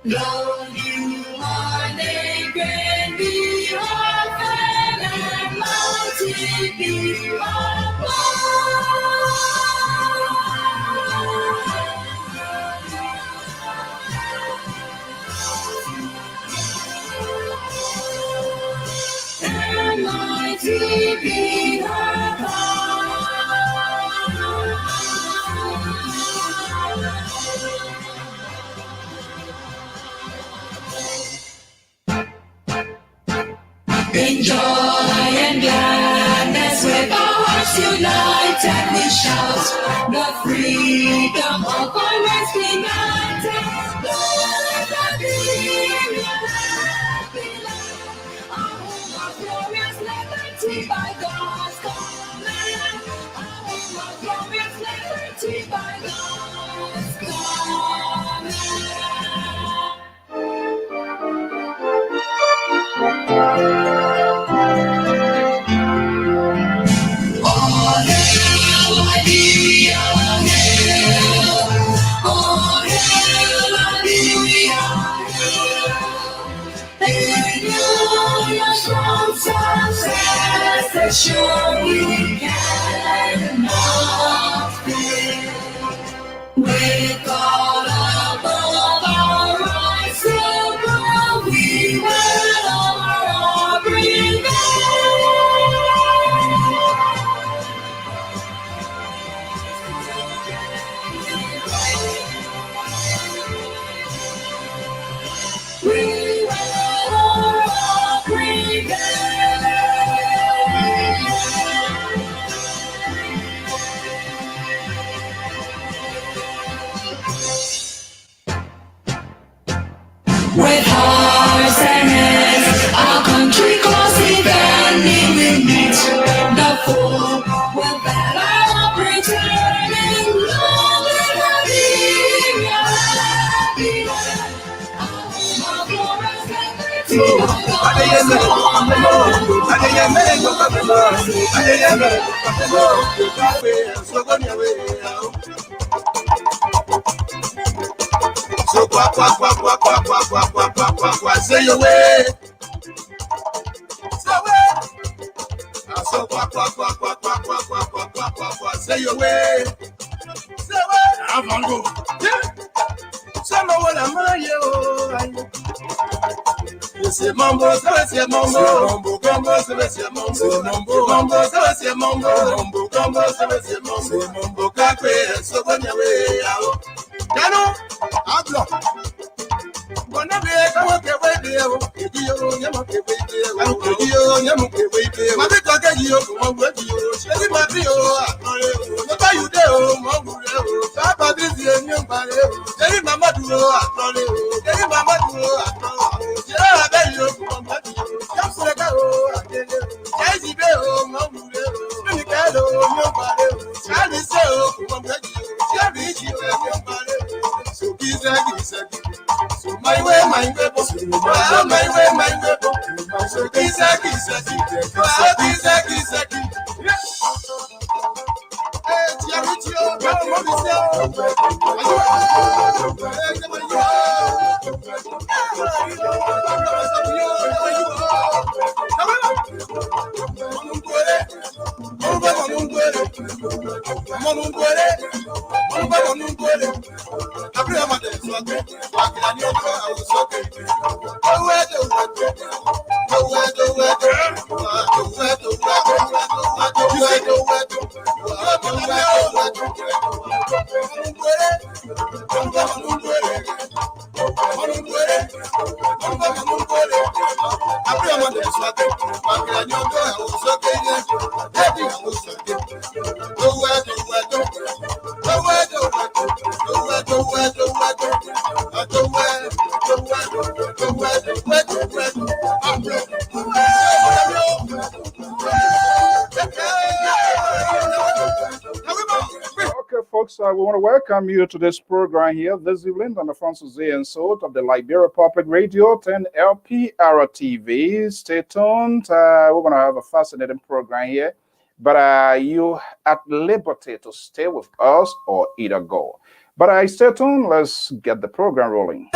Lord, you are the great, be often and mighty, be our and mighty be our in joy and gladness, with our hearts united, we shout the freedom of our race benighted. Lord, Liberia, happy land, our home of glorious liberty by God's command. Our home of glorious liberty by God's command. Sure we cannot fail. With God above our rights above, we will all prevail. We will all prevail. With hearts and hands, our country calls defending we meet the foe will battle up returning. Long Liberia, happy land, our home of glorious liberty. So say your way. Say your way. Say what? I'm on go. Some of what I'm you. You say mambo, say mambo, mambo, mambo, say mambo, mambo, mambo, say mambo, mambo, mambo, say mambo, mambo, kakwe, so when you way out. Jano, hablo. Wanna be a come okay way there. You yamuke way there. You yamuke way there. My big again you come with you. Say my bio. What you do? Mambo. Papa this is new pare. Say mama do atole. Say mama do atole. Yeah, I you come with you. Just let go. Say be o mambo. You can do new pare. Say say o come with you. Say be you new pare. So kiza. So my way, my way, my way, my way. So kisa. Folks, we want to welcome you to this program here this evening on the Francis and Salt of the Liberia Public Radio 10 LPR TV. Stay tuned. We're going to have a fascinating program here, but you at liberty to stay with us or either go. But I stay tuned. Let's get the program rolling.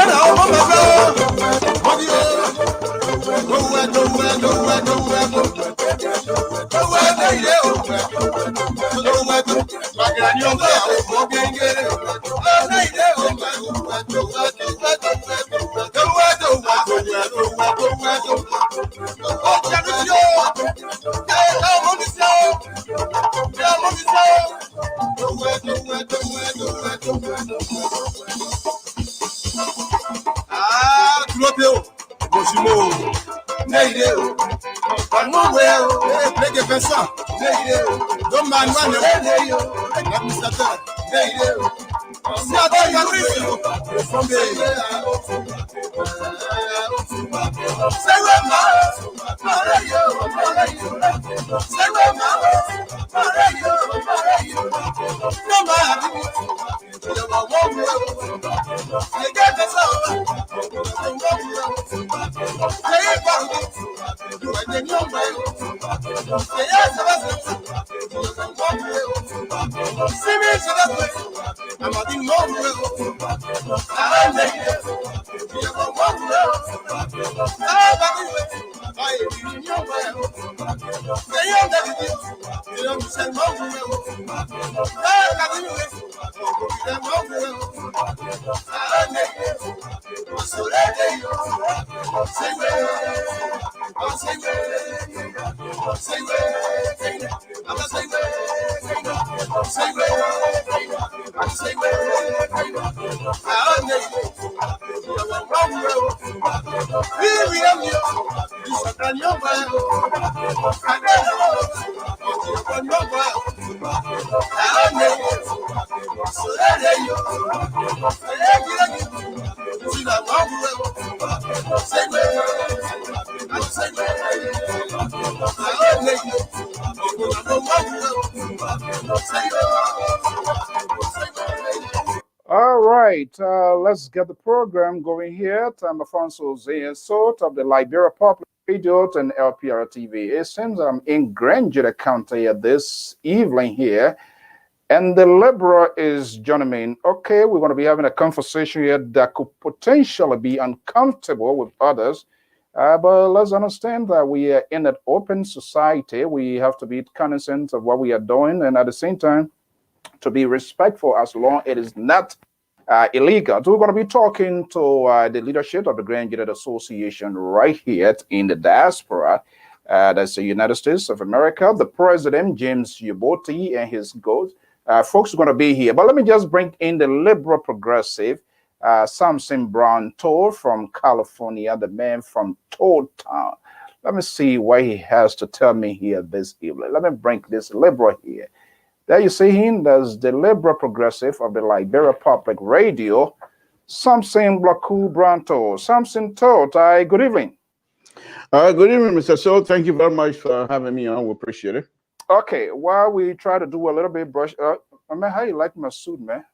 All right, let's get the program going here. I'm Alfonso Zayensot of the Liberia Public Radio and LPR TV. It seems I'm in Granger County this evening here, and the Liberal is joining me. Okay, we're going to be having a conversation here that could potentially be uncomfortable with others, but let's understand that we are in an open society. We have to be cognizant of what we are doing, and at the same time, to be respectful as long as it is not illegal. So we're going to be talking to the leadership of the Grand Gedeh Association right here in the diaspora. That's the United States of America. The president, James YOUBOTY, and his ghost. Folks are going to be here. But let me just bring in the liberal progressive, Samson Brown Toll from California, the man from Toll Town. Let me see what he has to tell me here this evening. Let me bring this liberal here. There you see him. There's the liberal progressive of the Liberia Public Radio, Samson Brown. Samson Toll, good evening. Good evening, Mr. So. Thank you very much for having me on. We appreciate it. Okay, while we try to do a little bit brush up, man, how you like my suit, man?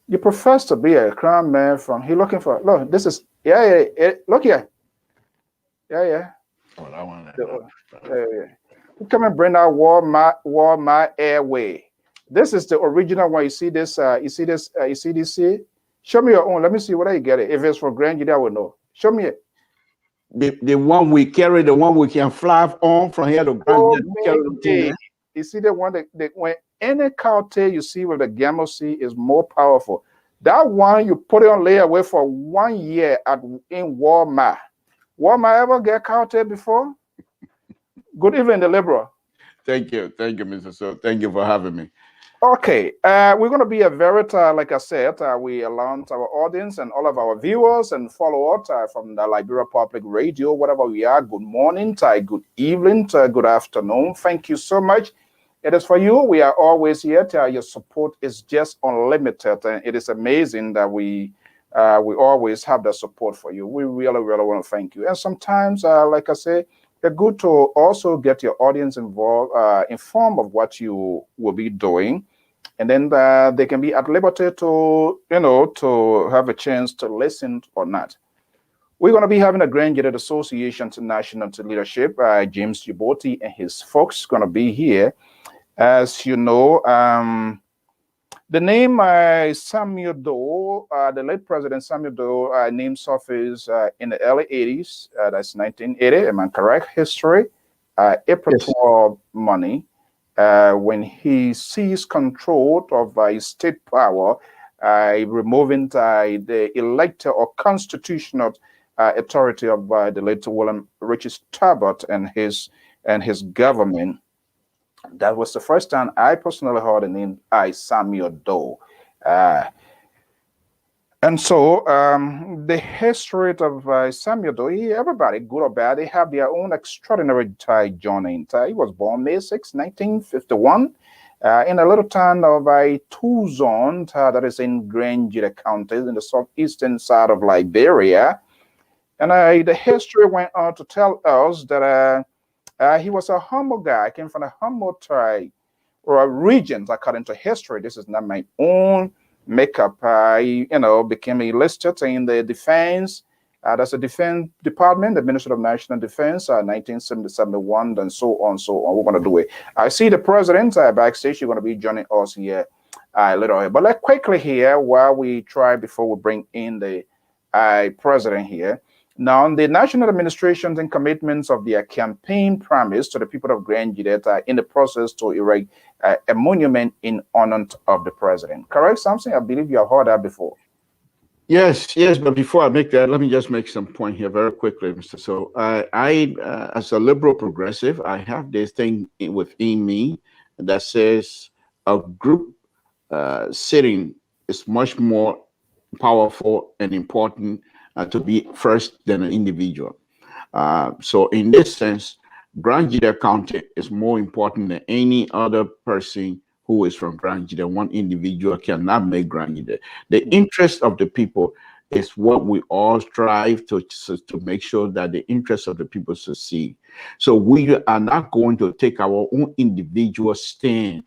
You profess to be a crime man from he looking for look, this is look here. Yeah. Oh, that one. We come and bring out War My Airway. This is the original one. You see this, you see this here? Show me your own. Let me see whether you get it. If it's for Grand Gedeh, I will know. Show me it. The one we carry, the one we can fly on from here to Grand Gedeh. You see the one that when any cartel you see with the Gamma C is more powerful. That one you put it on layaway for 1 year in Walmart. Walmart ever get cartel before? Good evening, the liberal. Thank you, Mr. So. Thank you for having me. Okay, we're going to be a very, like I said, we allow our audience and all of our viewers and followers from the Liberia Public Radio, whatever we are, good morning, good evening, good afternoon. Thank you so much. It is for you. We are always here. Your support is just unlimited, and it is amazing that we always have the support for you. We really, really want to thank you. And sometimes, like I say, it's good to also get your audience involved, informed of what you will be doing, and then they can be at liberty to, to have a chance to listen or not. We're going to be having a Grand Gedeh Association National Leadership. James YOUBOTY and his folks going to be here. As you know, The name Samuel Doe, the late President Samuel Doe, name surfaced in the early 80s. That's 1980, am I correct? History. April Yes. 12 money. When he seized control of state power, removing the elected or constitutional authority of the late William Richard Talbot and his government. That was the first time I personally heard the name Samuel Doe. Uh, and so the history of Samuel Doe, everybody, good or bad, they have their own extraordinary journey. He was born May 6, 1951, in a little town of Tuzon, that is in Grand GEDEH County, in the southeastern side of Liberia. And the history went on to tell us that he was a humble guy, came from a humble tribe or a region, according to history. This is not my own makeup. Became enlisted in the defense. That's the Defense Department, the Ministry of National Defense, 1971, and so on, so on. We're going to do it. I see the president backstage. You're going to be joining us here later on. But let's quickly here, while we try before we bring in the president here. Now, the national administrations and commitments of their campaign promise to the people of Grand GEDEH are in the process to erect a monument in honor of the president. Correct, something? I believe you have heard that before. Yes, but before I make that, let me just make some point here very quickly, Mr. So, as a liberal progressive, I have this thing within me that says a group sitting is much more powerful and important to be first than an individual. So in this sense, Grand GEDEH County is more important than any other person who is from Grand GEDEH. One individual cannot make Grand GEDEH. The interest of the people is what we all strive to make sure that the interests of the people succeed. So we are not going to take our own individual stand.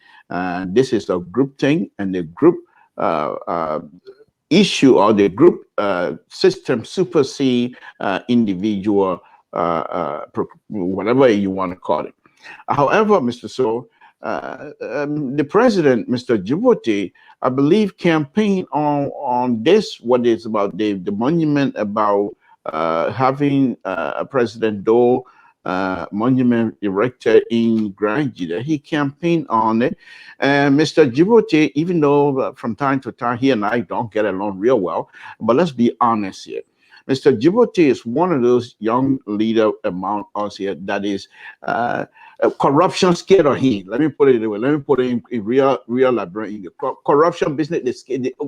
This is a group thing, and the group issue or the group system supersede individual, whatever you want to call it. However, Mr. So, the president, Mr. YOUBOTY, I believe, campaigned on this, what is about the monument about having a President Doe monument erected in Grand GEDEH. He campaigned on it. And Mr. YOUBOTY, even though from time to time he and I don't get along real well, but let's be honest here. Mr. YOUBOTY is one of those young leaders among us here that is corruption scared of him. Let me put it away. Let me put it in real library. Corruption business,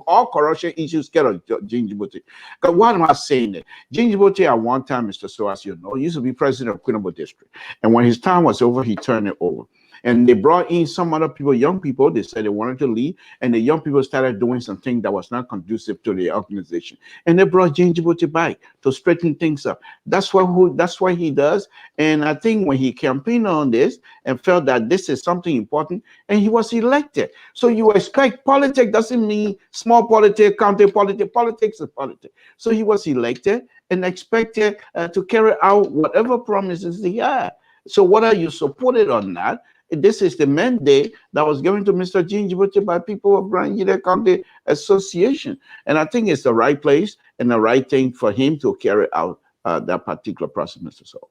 all corruption issues scared of Gene YOUBOTY. Because why am I saying that? Gene YOUBOTY at one time, Mr. So, as you know, used to be president of Queenable District. And when his time was over, he turned it over. And they brought in some other people, young people. They said they wanted to leave, and the young people started doing something that was not conducive to the organization. And they brought Gene YOUBOTY back to straighten things up. That's what he does. And I think when he campaigned on this and felt that this is something important, and he was elected. So you expect politics doesn't mean small politics, county politics. Politics is politics. So he was elected and expected to carry out whatever promises he had. So whether you supported or not, this is the mandate that was given to Mr. Gene YOUBOTY by people of Grand GEDEH County Association. And I think it's the right place and the right thing for him to carry out that particular process, Mr. So.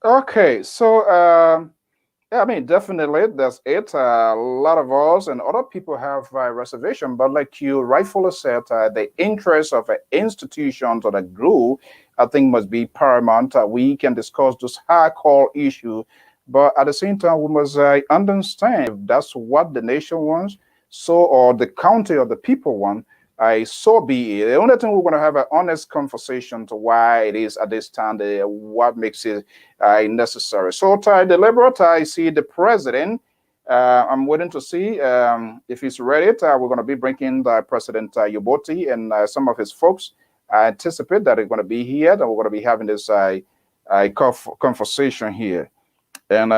Okay, so yeah, I mean, definitely that's it. A lot of us and other people have reservation, but like you rightfully said, the interest of institutions or the group, I think, must be paramount. We can discuss those hardcore issues, but at the same time, we must understand if that's what the nation wants, so or the county or the people want. So be it. The only thing we're going to have an honest conversation to why it is at this time, what makes it necessary. So, deliberate, I see the president. I'm waiting to see if he's ready. We're going to be bringing the President YOUBOTY and some of his folks. I anticipate that they're going to be here, that we're going to be having this conversation here. And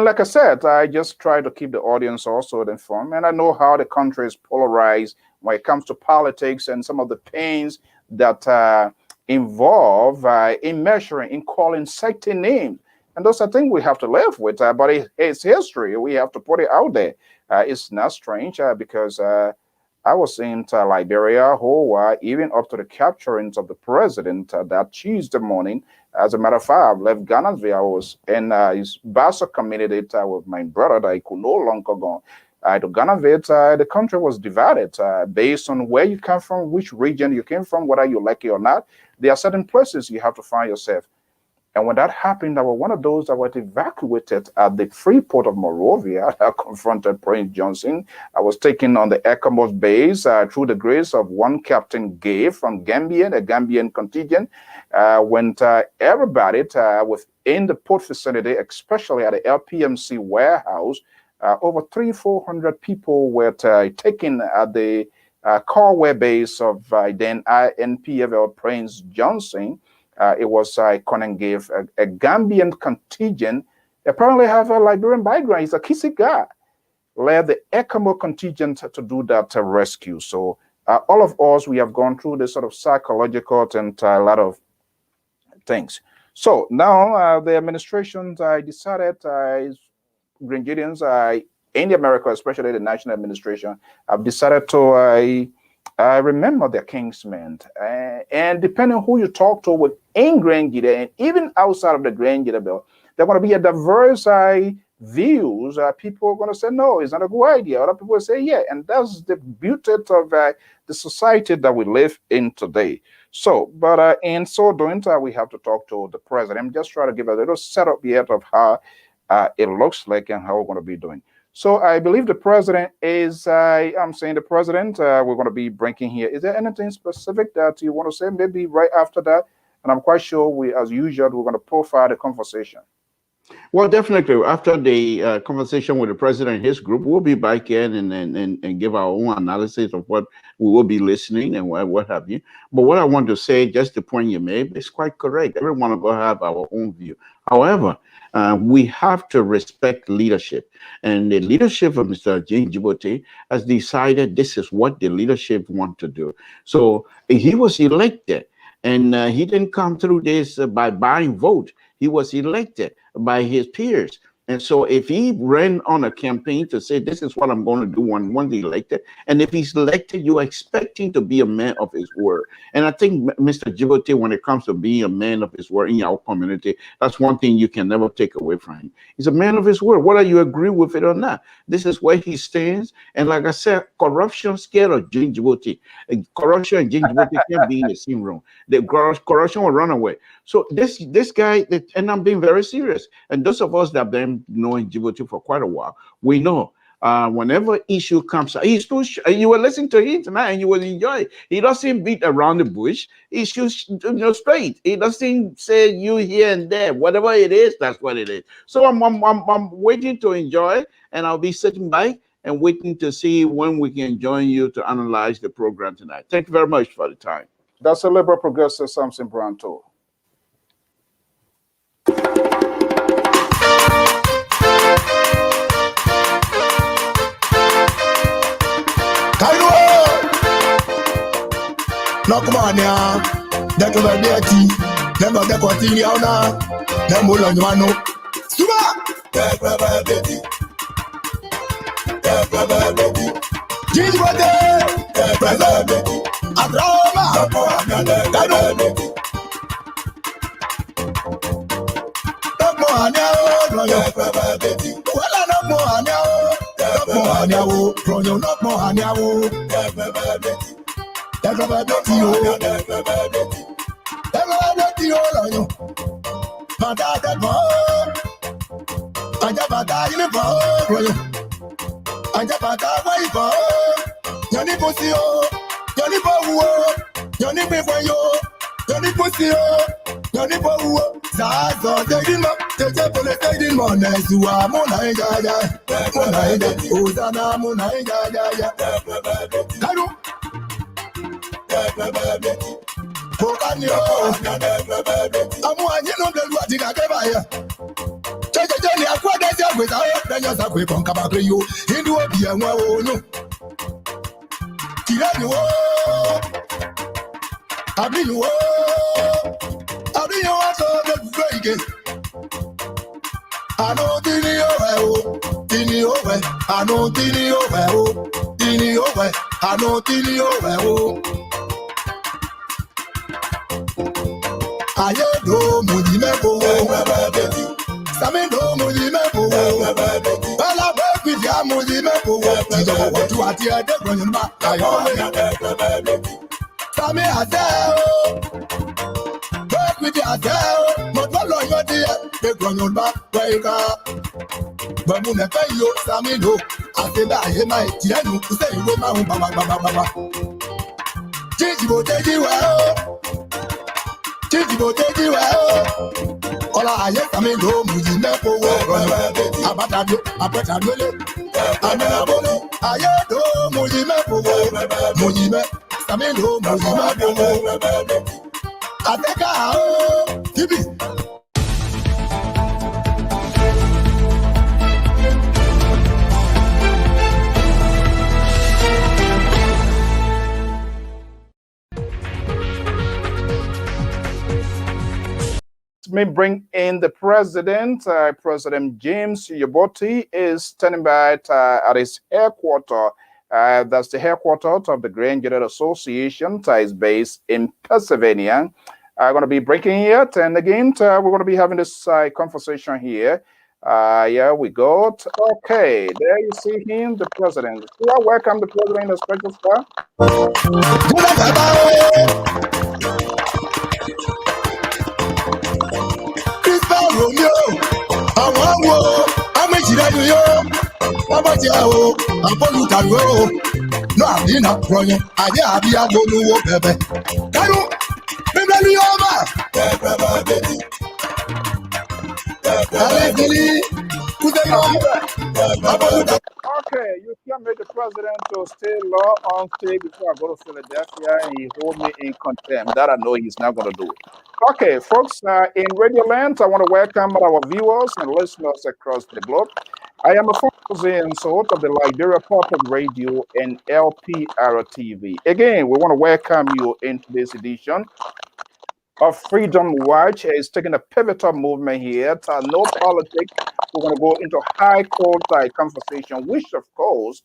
like I said, I just try to keep the audience also informed. And I know how the country is polarized when it comes to politics and some of the pains that involve in measuring, in calling certain names. And those are things we have to live with. But it's history. We have to put it out there. It's not strange because I was in Liberia, even up to the capturing of the president that Tuesday morning. As a matter of fact, I've left Ghana. I was in his Basso community with my brother that I could no longer go. To Ghana, the country was divided based on where you come from, which region you came from, whether you like it or not. There are certain places you have to find yourself. And when that happened, I was one of those that was evacuated at the free port of Monrovia. I confronted Prince Johnson. I was taken on the ECOMOS base through the grace of one Captain Gay from Gambia, the Gambian contingent. When everybody within the port facility, especially at the LPMC warehouse, over 300-400 people were taken at the Carway base of then INPFL Prince Johnson. It was Conan gave a Gambian contingent, apparently have a Liberian background. He's a Kisi guy, led the ECOMO contingent to do that rescue. So all of us, we have gone through this sort of psychological and a lot of things. So now the administration decided, GEDEANS in the America, especially the national administration, have decided to remember their kingsmen. And depending on who you talk to within Grand GEDEH and even outside of the Grand GEDEH bill, there are going to be a diverse views. People are going to say, no, it's not a good idea. Other people say, yeah. And that's the beauty of the society that we live in today. So, but in so doing, we have to talk to the president. I'm just trying to give a little setup yet of how it looks like and how we're going to be doing. So I believe the president is, I'm saying the president, we're going to be bringing here. Is there anything specific that you want to say? Maybe right after that. And I'm quite sure we, as usual, we're going to profile the conversation. Well, definitely. After the conversation with the president and his group, we'll be back in and give our own analysis of what we will be listening and what have you. But what I want to say, just the point you made, is quite correct. Everyone will have our own view. However, we have to respect leadership. And the leadership of Mr. YOUBOTY has decided this is what the leadership want to do. So he was elected, and he didn't come through this by buying vote. He was elected by his peers. And so if he ran on a campaign to say, this is what I'm going to do once he's elected, and if he's elected, you expect him to be a man of his word. And I think Mr. YOUBOTY, when it comes to being a man of his word in our community, that's one thing you can never take away from him. He's a man of his word, whether you agree with it or not. This is where he stands. And like I said, corruption scared of YOUBOTY. Corruption and YOUBOTY can't be in the same room. The corruption will run away. So this guy, and I'm being very serious, and those of us that have been knowing YOUBOTY for quite a while, we know whenever issue comes out, he's too you were listening to him tonight and you will enjoy it. He doesn't beat around the bush. He shoots straight. He doesn't say you here and there. Whatever it is, that's what it is. So I'm waiting to enjoy, and I'll be sitting back and waiting to see when we can join you to analyze the program tonight. Thank you very much for the time. That's a liberal progressive Samson Branto. No, come on, yeah. That's over there, tea. Then go, they continue now. Then we'll learn you know. Suba! That's over there, tea. That's over there, tea. GGAA! That's over there, tea. Abrahama! That's over there, tea. That's more now, that's over there, tea. Well, not more now. That's more now. From you, not more now. That's over there, tea. That's about the tea. That's about the tea. Oh, Pata more. Pata in the bar. Pata way for. Yanni pussy oh. Yanni power. Yanni pay for you. Yanni pussy oh. Yanni power. Zazo taking up. Taking money. Suwa mona jaja. Mona jaja. Ozana mona jaja. Kanu. Pokanyo, amu anyi no blue ati na keba ya. Cheche ni akwa desi agweza o, danya sa kwe kon kaba kwe yo. Hindu obi enwa o no. Tirani wo, abini wo, abini wo so blue ige. Ano tini o we o, tini o we, ano tini o we o, tini over, I know till over. I do Mudimepo, Sammy do Mudimepo, well, I work with ya Mudimepo, what to at the other running back. I always Sammy Adele, work with ya Adele, not one lawyer, dear, they run on back, wake up. But when I pay you, Sammy, no, I say that I hear my Tiano to say, with my own Baba. Take you out. All I hear coming home, Mudimepo, Abatadio, Abenabolo, I do Mudimepo, Mudime, Samino, Mudimepo, Ateka, Tibi. Me bring in the president. President James YOUBOTY is standing by at his headquarters. That's the headquarters of the GEDEANS Association. Is based in Pennsylvania. I'm going to be breaking it, and again, we're going to be having this conversation here. Yeah, we go. Okay, there you see him, the president. Well, welcome the president, the special star. Romeo, I want war. I'm a Chirayo. I'm a Jao. I'm a Lutaro. No, I'm in a project. I have the Abonu, Bebe. Caro, Bebe, Okay, you can't make the president to stay law on stage before I go to Philadelphia and he hold me in contempt. That I know he's not going to do it. Okay, folks, in Radio Land, I want to welcome our viewers and listeners across the globe. I am a former host of the Liberia Public Radio and LPR TV. Again, we want to welcome you into this edition of Freedom Watch. Is taking a pivotal movement here. No politics. We're going to go into high court conversation, which, of course,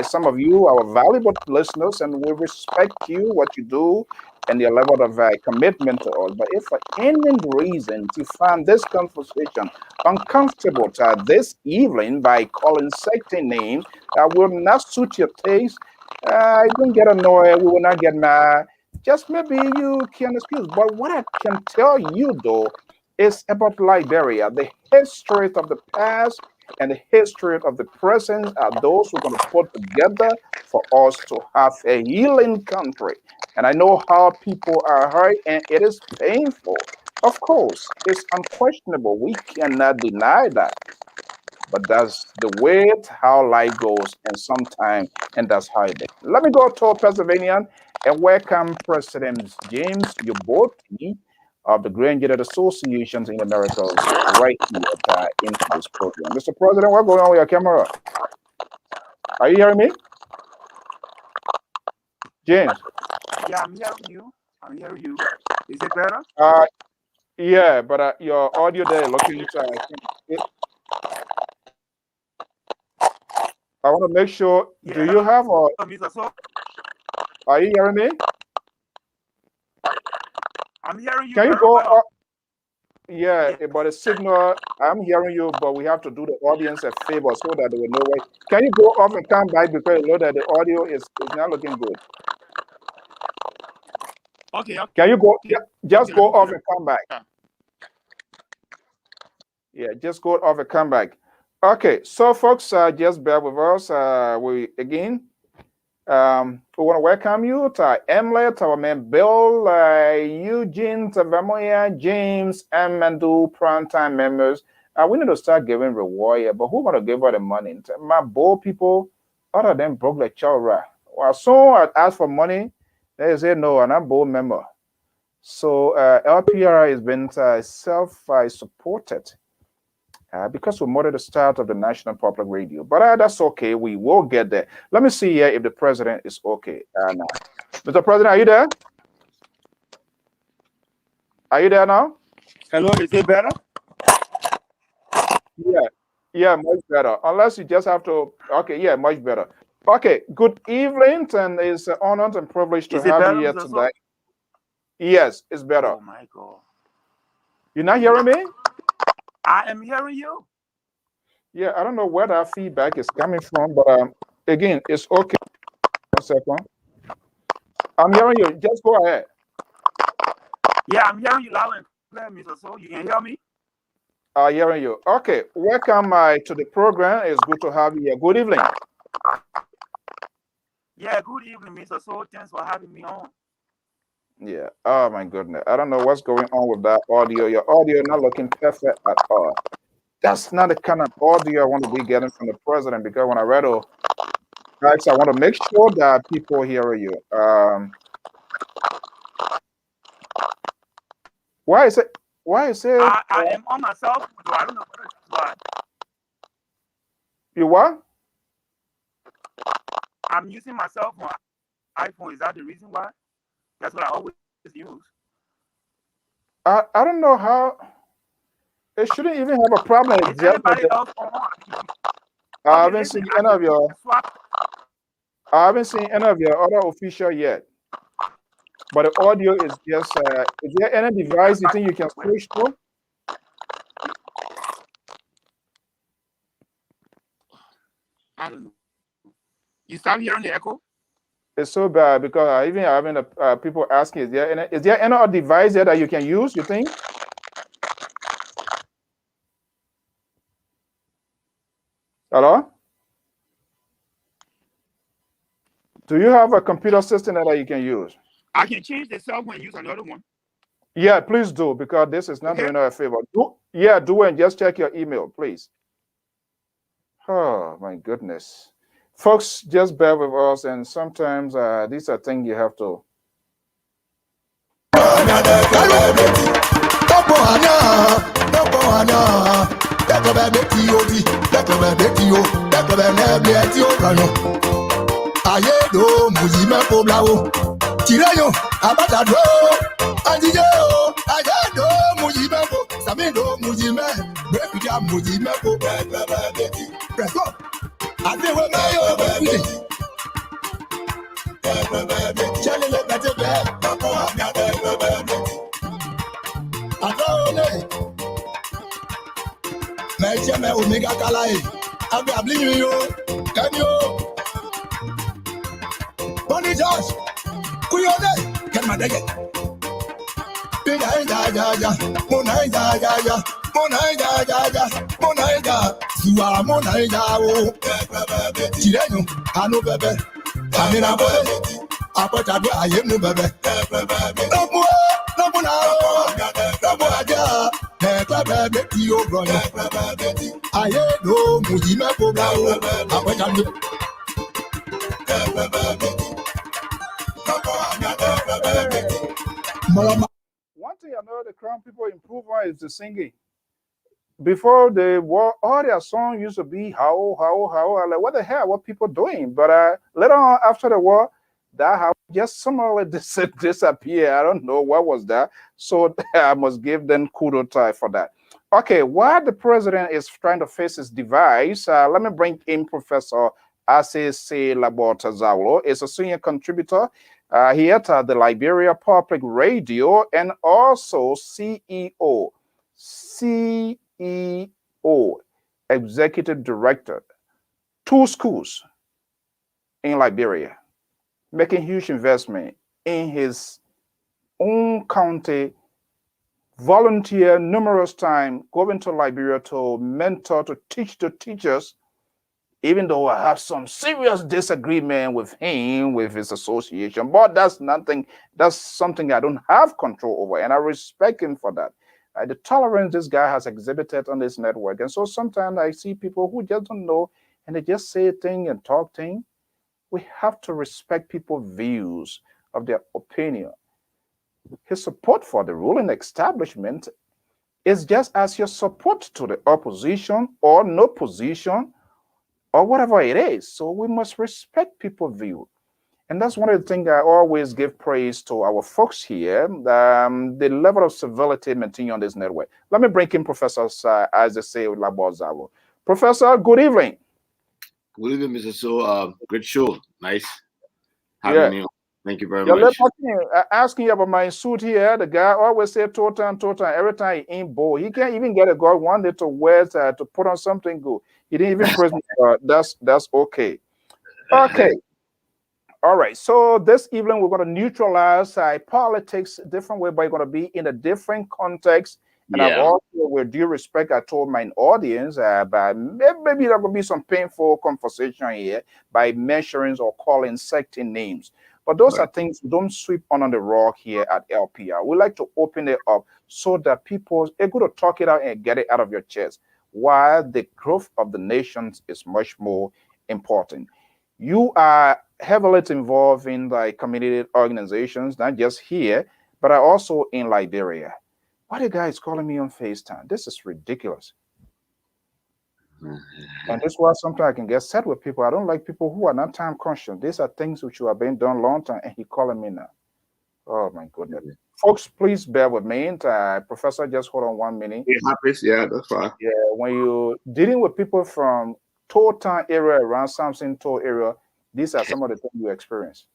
some of you are valuable listeners, and we respect you, what you do, and your level of commitment to us. But if for any reason you find this conversation uncomfortable this evening by calling certain names that will not suit your taste, don't get annoyed. We will not get mad. Just maybe you can excuse. But what I can tell you, though, is about Liberia. The history of the past and the history of the present are those we're going to put together for us to have a healing country. And I know how people are hurt, and it is painful. Of course, it's unquestionable. We cannot deny that. But that's the way how life goes, and sometimes, and that's how it is. Let me go to Pennsylvania and welcome President James YOUBOTY of the GEDEANS Associations in Americas right here into this program. Mr. President, what's going on with your camera? Are you hearing me? James? Yeah, I'm hearing you. I'm hearing you. Is it better? Yeah, but your audio there looking I want to make sure, Yeah. do you have or are you hearing me? I'm hearing you. Can you go up? Yeah, but the signal, I'm hearing you, but we have to do the audience a favor so that they will know where. Can you go off and come back because you know that the audio is not looking good? Okay. Can you go, just go off and come back? Yeah, just go off and come back. Okay, so folks, just bear with us. We want to welcome you to Emlet, our man Bill, Eugene, Tavamoya, James, and Mandu, primetime members. We need to start giving reward here, but who want to give her the money? My bold people, other than broke like children. Well, so I ask for money, they say no, and I'm bold member. So LPR has been self-supported. Because we modeled the start of the National Public Radio. But that's okay. We will get there. Let me see here if the president is okay. Now. Mr. President, are you there? Are you there now? Hello, is it better? Yeah, much better. Unless you just have to. Okay, yeah, much better. Okay, good evening, and it's an honor and privilege to Is it have you better, here Mr. today. So? Yes, it's better. Oh my God. You're not hearing me? I am hearing you. Yeah, I don't know where that feedback is coming from, but again, it's okay. 1 second. I'm hearing you. Just go ahead. Yeah, I'm hearing you loud and clear, Mr. So. You can hear me? Hearing you. Okay, welcome to the program. It's good to have you here. Good evening. Yeah, good evening, Mr. So. Thanks for having me on. Yeah. Oh my goodness. I don't know what's going on with that audio. Your audio not looking perfect at all. That's not the kind of audio I want to be getting from the president, because when I read all facts, I want to make sure that people hear you. Why is it? Why is it? I am on my cell phone, so I don't know whether that's why. You what? I'm using my cell phone, iPhone. Is that the reason why? That's what I always use. I don't know how. It shouldn't even have a problem. It's Is just that anybody else on? I Okay, haven't listen, seen I any of your. can swap. I haven't seen any of your other official yet. But the audio is just. Is there any device you think you can switch to? I don't know. You start hearing the echo? It's so bad because I even having people asking, is there any other device there that you can use? You think? Hello? Do you have a computer system that you can use? I can change the cell phone and use another one. Yeah, please do, because this is not doing us a favor. Do it and just check your email, please. Oh my goodness. Folks, just bear with us, and sometimes these are things you have to. Ayedo mujime poblao tirayo abatado anjiyo ayedo mujime po samido mujime befidia mujime po presto adewe mayo befide chelele betebe adole mejeme omega kalae abi abliyo yo kanyo Bonnie Josh, Kuyone, get my day. Monaida, you are Monaida, Tireno, Hanu Bebe, Tamina Bebe, Apatabu, I am no Bebe, no more, no more, no more, Bebe, you brother. I ain't no Mujima Poblao, Apatabu. One thing I know the Crown people improve on is the singing. Before the war, all their songs used to be how. I'm like, what the hell? What people doing? But later on, after the war, that how just somehow disappear. I don't know what was that. So I must give them kudos for that. Okay, while the president is trying to face his device, let me bring in Professor Asese Labota is a senior contributor here at the Liberia Public Radio and also CEO, Executive Director, 2 schools in Liberia, making huge investment in his own county, volunteer numerous times, going to Liberia to mentor, to teach the teachers, even though I have some serious disagreement with him, with his association, but that's something I don't have control over, and I respect him for that. The tolerance this guy has exhibited on this network. And so sometimes I see people who just don't know, and they just say thing and talk thing. We have to respect people's views of their opinion. His support for the ruling establishment is just as your support to the opposition or no position, or whatever it is. So we must respect people's view. And that's one of the things I always give praise to our folks here, the level of civility maintained on this network. Let me bring in Professor Isaac Labozaro. Professor, good evening. Good evening, Mr. So. Great show. Nice having you. Thank you very Yeah, much. asking you about my suit here. The guy always say total. Every time he in bold, he can't even get a guy one day to wear to put on something good. He didn't even praise me. That's okay. Okay. All right. So this evening we're going to neutralize politics different way, but it's going to be in a different context. And I've also, with due respect, I told my audience but maybe there will be some painful conversation here by mentioning or calling certain names. But those are things we don't sweep under the rug here at LPR. We like to open it up so that people are going to talk it out and get it out of your chest. Why the growth of the nations is much more important. You are heavily involved in like community organizations, not just here, but are also in Liberia. Why the guy is calling me on FaceTime? This is ridiculous. And this is why sometimes I can get set with people. I don't like people who are not time conscious. These are things which have been done long time, and he calling me now. Oh my goodness. Folks, please bear with me. Professor, just hold on 1 minute. Yeah, that's fine. Yeah, when you're dealing with people from Town area, around Samson Toll area, these are some of the things you experience.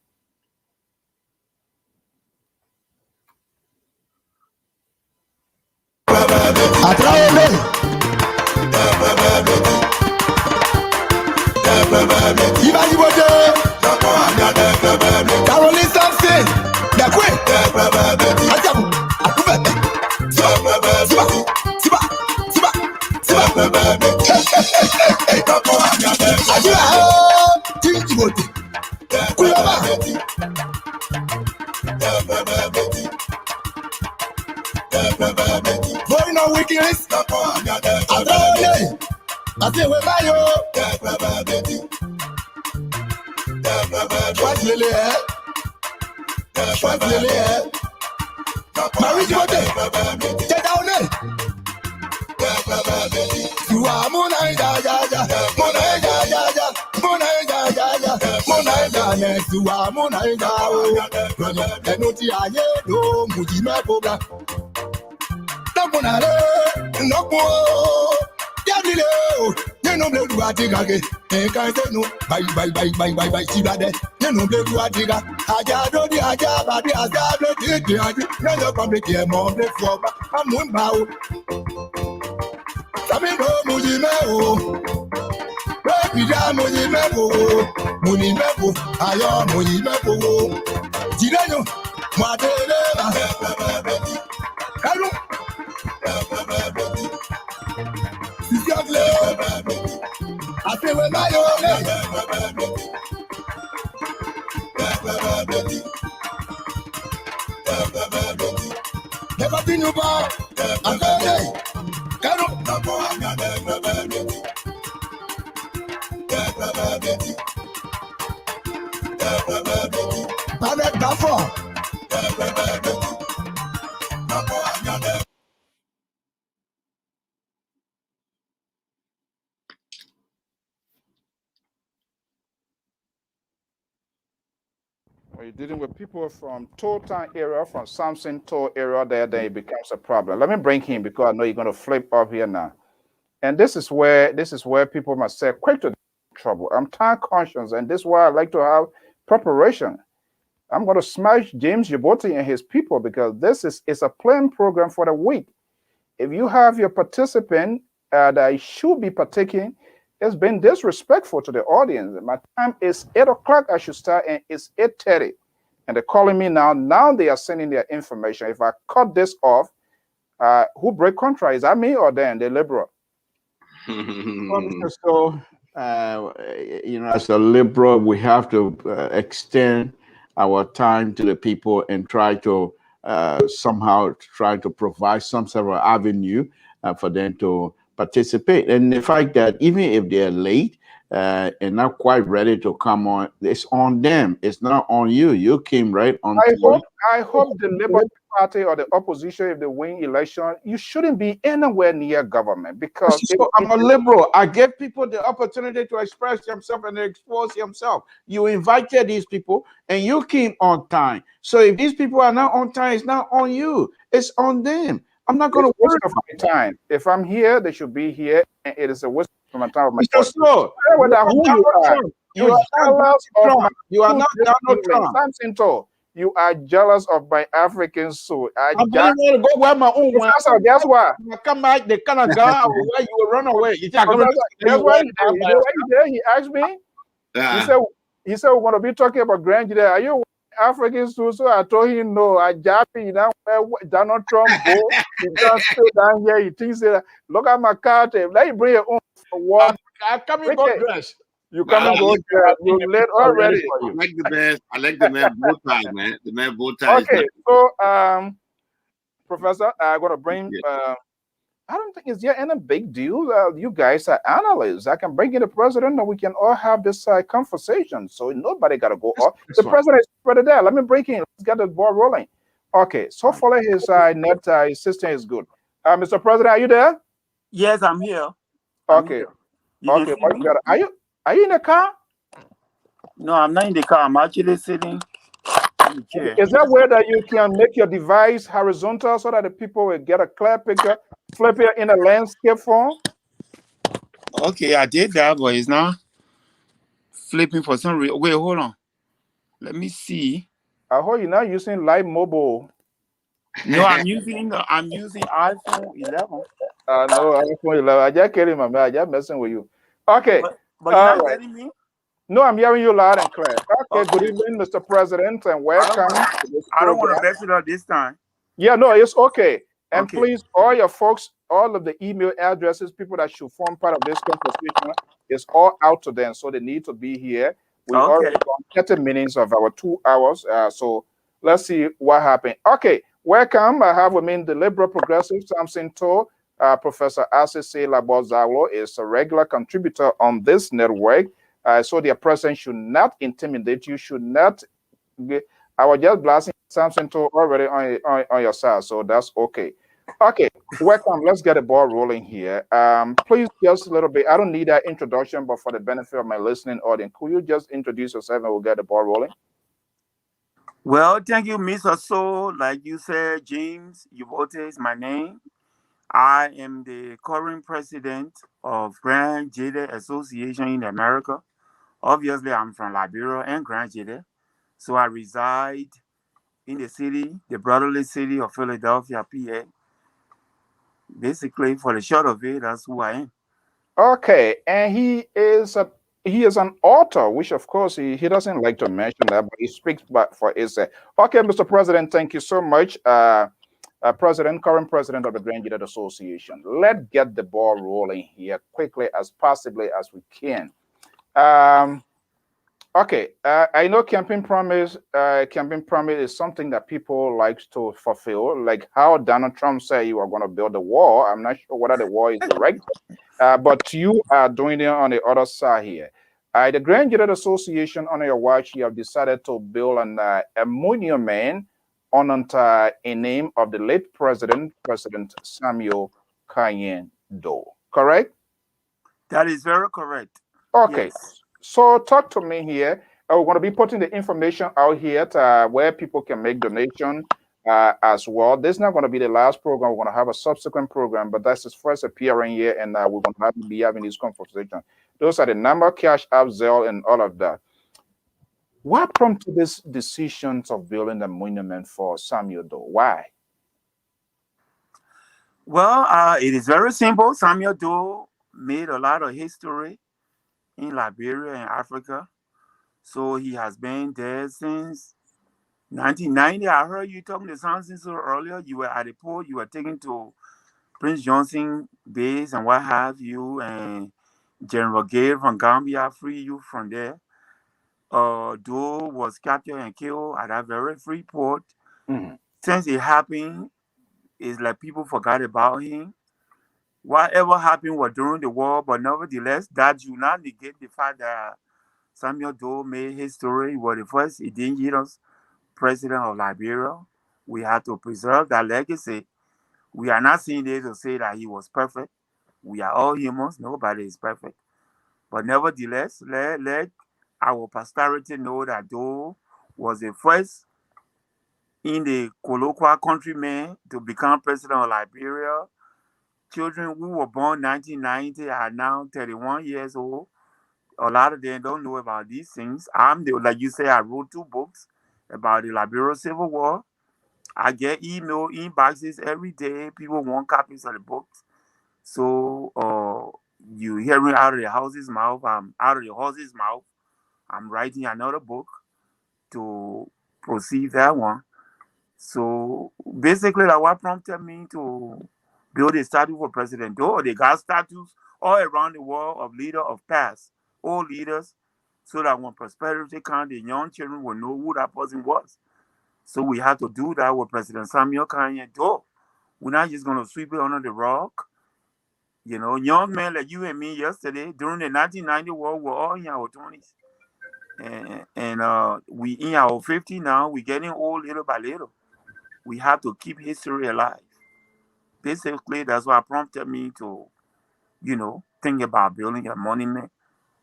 When you're dealing with people from Town area, from Samson Toll area, then it becomes a problem. Let me bring him because I know you're going to flip up here now. And this is where people must say, quick to trouble. I'm time conscious, and this is why I like to have preparation. I'm going to smash James YOUBOTY and his people because this is a planned program for the week. If you have your participant that should be partaking, it's been disrespectful to the audience. My time is 8 o'clock. I should start, and it's 8:30. And they're calling me now. Now they are sending their information. If I cut this off, who break contract? Is that me or them? The liberal? So, as a liberal, we have to extend our time to the people and try to somehow try to provide some sort of avenue for them to participate. And the fact that even if they're late and not quite ready to come on, it's on them. It's not on you. You came right on. I hope the Labour Party or the opposition, if they win election, you shouldn't be anywhere near government because I'm a liberal. I give people the opportunity to express themselves and expose themselves. You invited these people and you came on time. So if these people are not on time, it's not on you. It's on them. I'm not going to waste of my time. If I'm here, they should be here. And it is a waste from the time of my Mr. Slow, who you are. You are jealous of my You are not Donald Trump. Samson, you are jealous of my African soul. I'm going to go where my own one. Professor, guess what? I come back, the kind of guy where you will run away. You think guess what he did? You know what he did? He asked me. He said we're going to be talking about Grand GEDEH. Are you African soul? So I told him no. I jabbed him. You know where Donald Trump go? He just stay down here. He thinks that look at my card. Let you bring your own war. I'm coming go dress. You come and go there. You late already. I like the man. I like the man bow tie, man. The man bow tie. Okay, so Professor, I'm gonna bring. I don't think it's any big deal. You guys are analysts. I can bring in the president, and we can all have this conversation. So nobody gotta go off. The president is already there. Let me break in. Let's get the ball rolling. Okay. So far his net system is good. Mr. President, are you there? Yes, I'm here. Okay. Okay. Are you in the car? No, I'm not in the car. I'm actually sitting in the chair. Is that where that you can make your device horizontal so that the people will get a clear picture, flip it in a landscape form? Okay, I did that, but it's not flipping for some reason. Wait, hold on. Let me see. I hope you're not using Live Mobile. No, I'm using iPhone 11. No, iPhone 11. I just kidding, my man. I just messing with you. Okay. But you're not getting me? No, I'm hearing you loud and clear. Okay, good evening, Mr. President, and welcome. I don't want to mess it up this time. Yeah, no, it's okay. And please, all your folks, all of the email addresses, people that should form part of this conversation, is all out to them. So they need to be here. We already got 30 minutes of our 2 hours. So let's see what happened. Okay, welcome. I have with me the liberal progressive Samson To. Professor Asese Labozalo is a regular contributor on this network. So the president should not intimidate you, should not. I was just blasting Samson To already on your side, so that's okay. Okay, welcome. Let's get the ball rolling here. Please, just a little bit. I don't need that introduction, but for the benefit of my listening audience, could you just introduce yourself and we'll get the ball rolling? Well, thank you, Mr. So. Like you said, James YOUBOTY is my name. I am the current president of Grand GEDEH Association in America. Obviously, I'm from Liberia and Grand GEDEH. So I reside in the city, the brotherly city of Philadelphia, PA. Basically, for the short of it, that's who I am. Okay, and he is an author, which of course he doesn't like to mention that, but he speaks for himself. Okay, Mr. President, thank you so much. Current president of the Grand GEDEH Association. Let's get the ball rolling here quickly as possibly as we can. Okay, I know campaign promise is something that people like to fulfill, like how Donald Trump said you are going to build a wall. I'm not sure whether the wall is direct, but you are doing it on the other side here. The Grand GEDEH Association, on your watch, you have decided to build a monument on in name of the late President Samuel Kanye Doe. Correct? That is very correct. Okay. Yes. So talk to me here. We're going to be putting the information out here where people can make donation as well. This is not going to be the last program. We're going to have a subsequent program, but that's his first appearing here, and we're going to be having this conversation. Those are the number, Cash App, Zelle, and all of that. What prompted this decision of building a monument for Samuel Doe? Why? Well, it is very simple. Samuel Doe made a lot of history in Liberia and Africa. So he has been there since 1990. I heard you talking to Samson so earlier. You were at the port. You were taken to Prince Johnson base and what have you. And General Gale from Gambia freed you from there. Doe was captured and killed at that very free port. Since it happened, it's like people forgot about him. Whatever happened was during the war, but nevertheless, that do not negate the fact that Samuel Doe made history. He was the first indigenous president of Liberia. We have to preserve that legacy. We are not sitting there to say that he was perfect. We are all humans. Nobody is perfect. But nevertheless, let our posterity know that Doe was the first in the colloquial countryman to become president of Liberia. children who were born 1990 are now 31 years old. A lot of them don't know about these things. Like you say, I wrote 2 books about the Liberia Civil War. I get email inboxes every day. People want copies of the books. So you hearing out of the horse's mouth. I'm out of the horse's mouth. I'm writing another book to proceed that one. So basically, like what prompted me to build a statue for President Doe. They got statues all around the world of leaders of past, old leaders, so that when prosperity comes, the young children will know who that person was. So we have to do that with President Samuel Kanye Doe. We're not just going to sweep it under the rug. You know, young men like you and me yesterday, during the 1990 war, we're all in our 20s. And we in our 50s now, we're getting old little by little. We have to keep history alive. Basically, that's what prompted me to, think about building a monument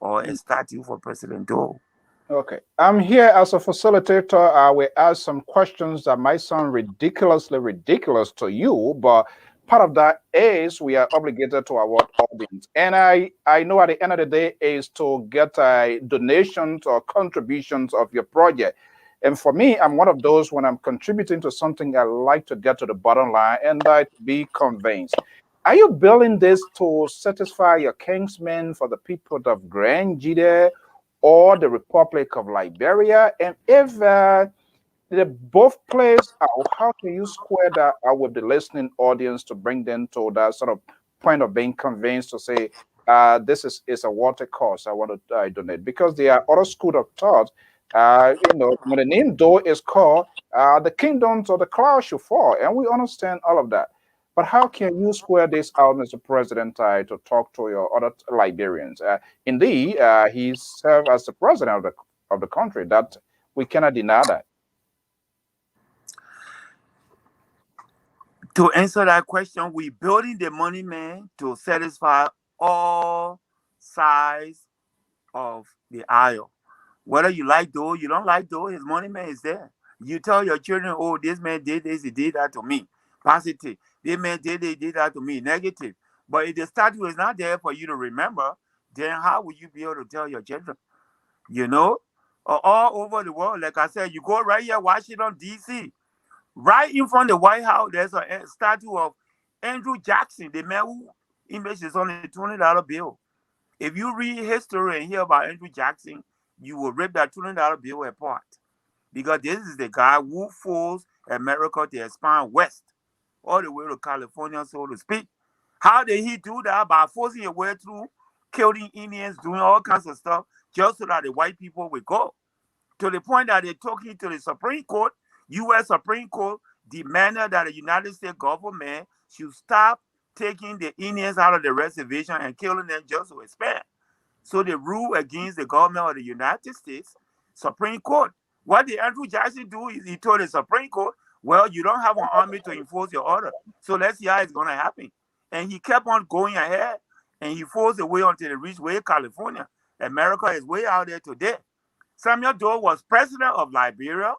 or a statue for President Doe. Okay. I'm here as a facilitator. I will ask some questions that might sound ridiculously ridiculous to you, but part of that is we are obligated to our audience. And I know at the end of the day is to get donations or contributions of your project. And for me, I'm one of those, when I'm contributing to something, I like to get to the bottom line and be convinced. Are you building this to satisfy your kinsmen for the people of Grand GEDEH or the Republic of Liberia? And if they both plays out, how can you square that out with the listening audience to bring them to that sort of point of being convinced to say, this is a water course I want to donate? Because there are other schools of thought. When the name Doe is called, the kingdoms or the clouds should fall, and we understand all of that. But how can you square this out, Mr. President, to talk to your other Liberians? Indeed, he served as the president of the country. That we cannot deny that. To answer that question, we're building the monument to satisfy all sides of the aisle. Whether you like Doe, you don't like Doe, his monument is there. You tell your children, oh, this man did this, he did that to me. Positive. This man did that to me. Negative. But if the statue is not there for you to remember, then how will you be able to tell your children? All over the world, like I said, you go right here, Washington, D.C., right in front of the White House, there's a statue of Andrew Jackson, the man who image is on a $20 bill. If you read history and hear about Andrew Jackson, you will rip that $20 bill apart. Because this is the guy who forced America to expand west, all the way to California, so to speak. How did he do that? By forcing a way through, killing Indians, doing all kinds of stuff, just so that the white people would go. To the point that they're talking to the Supreme Court, U.S. Supreme Court, demanded that the United States government should stop taking the Indians out of the reservation and killing them just to expand. So they rule against the government of the United States Supreme Court. What did Andrew Jackson do? He told the Supreme Court, well, you don't have an army to enforce your order. So let's see how it's going to happen. And he kept on going ahead, and he forced the way until they reached way California. America is way out there today. Samuel Doe was president of Liberia.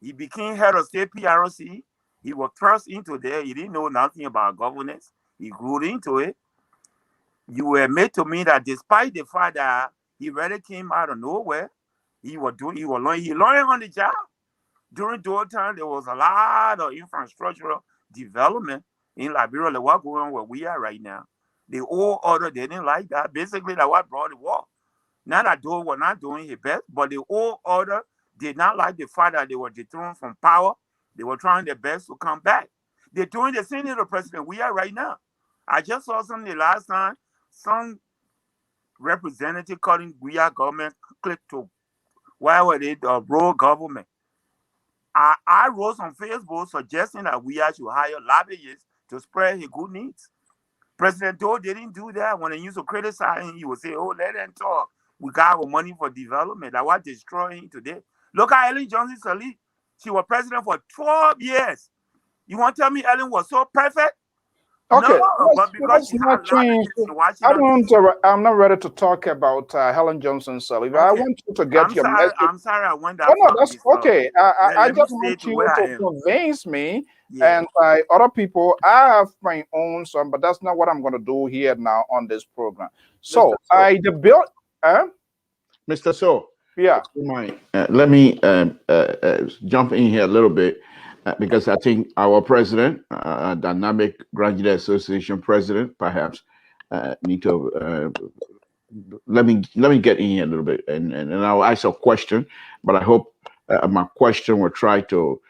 He became head of state PRC. He was thrust into there. He didn't know nothing about governance. He grew into it. You admit to me that despite the fact that he really came out of nowhere, he learning on the job. During Doe time, there was a lot of infrastructural development in Liberia, like what's going on where we are right now. The old order, they didn't like that. Basically, that's what brought the war. Not that Doe was not doing his best, but the old order did not like the fact that they were dethroned from power. They were trying their best to come back. They're doing the same to the president we are right now. I just saw something the last time, some representative calling Guia government click to why were they rogue government. I wrote on Facebook suggesting that we should hire lobbyists to spread his good needs. President Doe didn't do that. When they used to criticize him, he would say, oh, let them talk. We got our money for development. That was destroying today. Look at Ellen Johnson Sirleaf. She was president for 12 years. You want to tell me Ellen was so perfect? Okay, No, but because let's she not had a lot of change. things in Washington, I'm not ready to talk about Helen Johnson Sirleaf. I okay. want you to get your message. I'm sorry I went Oh that no, far, that's Mr. okay. I Let me just stay want to you where to I am. convince me, Yeah. and by other people, I have my own son, but that's not what I'm going to do here now on this program. So the bill, Mr. So, yeah. let me jump in here a little bit because I think our president, Dynamic Graduate Association president, perhaps need to let me get in here a little bit, and I'll ask a question, but I hope my question will try to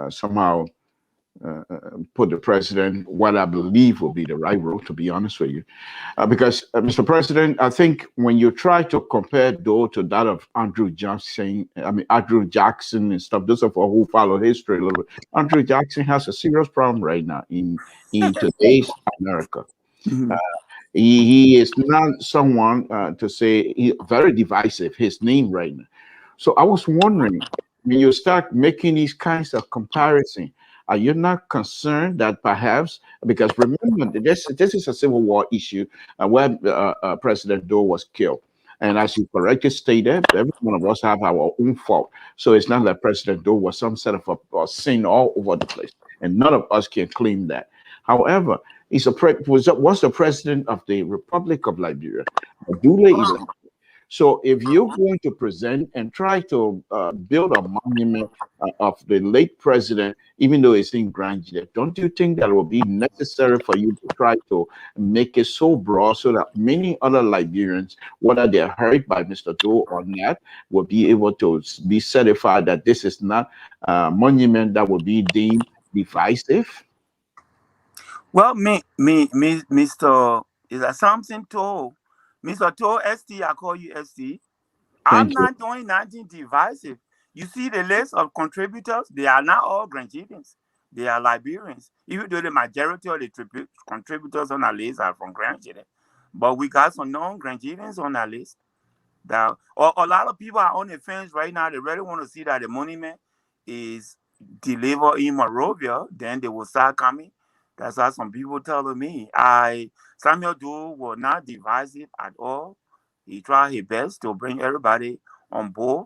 somehow put the president what I believe will be the right role. To be honest with you. Because, Mr. President, I think when you try to compare Doe to that of Andrew Jackson and stuff, those of us who follow history a little bit, Andrew Jackson has a serious problem right now in today's America. Mhm. He is not someone to say very divisive, his name right now. So I was wondering, when you start making these kinds of comparison, are you not concerned that perhaps, because remember, this is a Civil War issue where President Doe was killed. And as you correctly stated, every one of us have our own fault. So it's not that President Doe was some sort of a sin all over the place. And none of us can claim that. However, was the president of the Republic of Liberia. Duly elected. So if you're going to present and try to build a monument of the late president, even though it's in Grand GEDEH, don't you think that will be necessary for you to try to make it so broad so that many other Liberians, whether they're hurt by Mr. Doe or not, will be able to be certified that this is not a monument that will be deemed divisive? Well, Mr. Is that something Toe? Mr. Toe, ST, I call you ST. I'm Thank you. not doing nothing divisive. You see the list of contributors, they are not all Grangidians. They are Liberians. Even though the majority of the contributors on our list are from Grangidia. But we got some non-Grangidians on our list. That a lot of people are on the fence right now. They really want to see that the monument is delivered in Monrovia. Then they will start coming. That's how some people telling me. Samuel Doe was not divisive at all. He tried his best to bring everybody on board.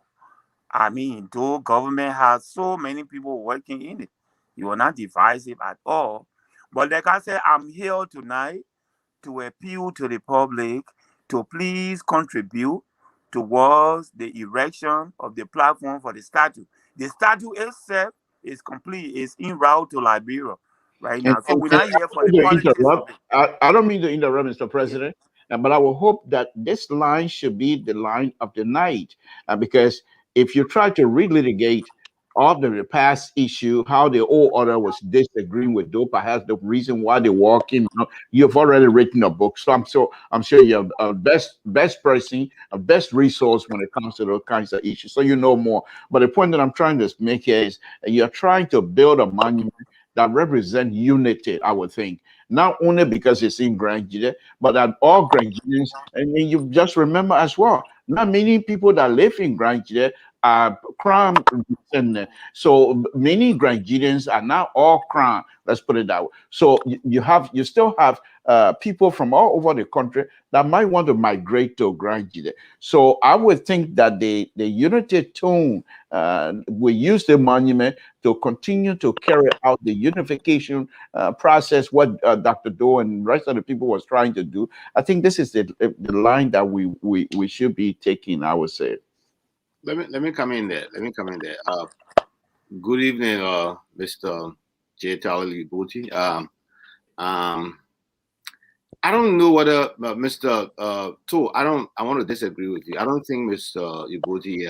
I mean, though government has so many people working in it, he was not divisive at all. But like I said, I'm here tonight to appeal to the public to please contribute towards the erection of the platform for the statue. The statue itself is complete. It's en route to Liberia right now. So we're And not here for I the don't mean to politics of interrupt. it. I don't mean to interrupt, Mr. Yeah. President, but I will hope that this line should be the line of the night, because if you try to relitigate all the past issue, how the old order was disagreeing with Doe, perhaps the reason why they walk in, you've already written a book, so I'm sure you're a best person, a best resource when it comes to those kinds of issues, so you know more. But the point that I'm trying to make here is you're trying to build a monument that represent unity, I would think. Not only because it's in Grand GEDEH, but that all Grand GEDEans, and then you just remember as well, not many people that live in Grand GEDEH are crime descendant. So many Grand GEDEans are not all crime. Let's put it that way. So you still have people from all over the country that might want to migrate to Grand GEDEH. So I would think that the unity tone will use the monument to continue to carry out the unification process, what Dr. Doe and the rest of the people was trying to do. I think this is the line that we should be taking, I would say. Let me come in there. Good evening, Mr. J. YOUBOTY. I don't know whether Mr. Toe. I want to disagree with you. I don't think Mr. YOUBOTY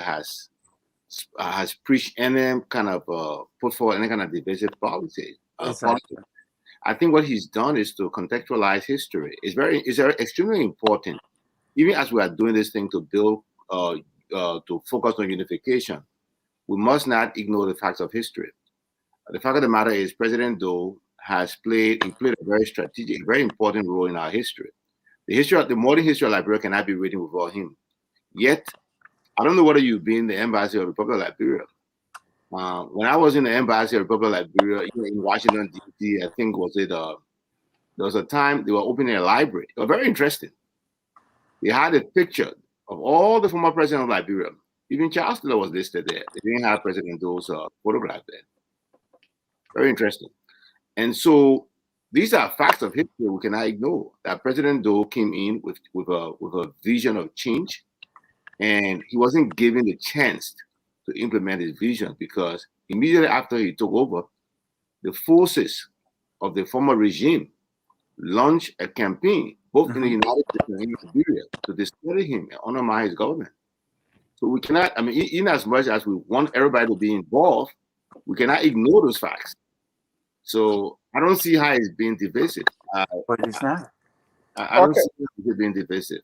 has preached any kind of put forward any kind of divisive policy. Exactly. I think what he's done is to contextualize history. It's very extremely important, even as we are doing this thing to build to focus on unification. We must not ignore the facts of history. The fact of the matter is, President Doe played a very strategic, very important role in our history. The modern history of Liberia cannot be written without him. Yet, I don't know whether you've been in the embassy of the Republic of Liberia. When I was in the embassy of the Republic of Liberia in Washington, D.C., I think was it there was a time they were opening a library. It was very interesting. They had a picture of all the former presidents of Liberia. Even Charles Taylor was listed there. They didn't have President Doe's photograph there. Very interesting. And so these are facts of history we cannot ignore. That President Doe came in with a vision of change, and he wasn't given the chance to implement his vision because immediately after he took over, the forces of the former regime launched a campaign, both in the United States and in Liberia, to discredit him and undermine his government. So we cannot, I mean, in as much as we want everybody to be involved, we cannot ignore those facts. So I don't see how it's being divisive. But it's not. I don't see it being divisive.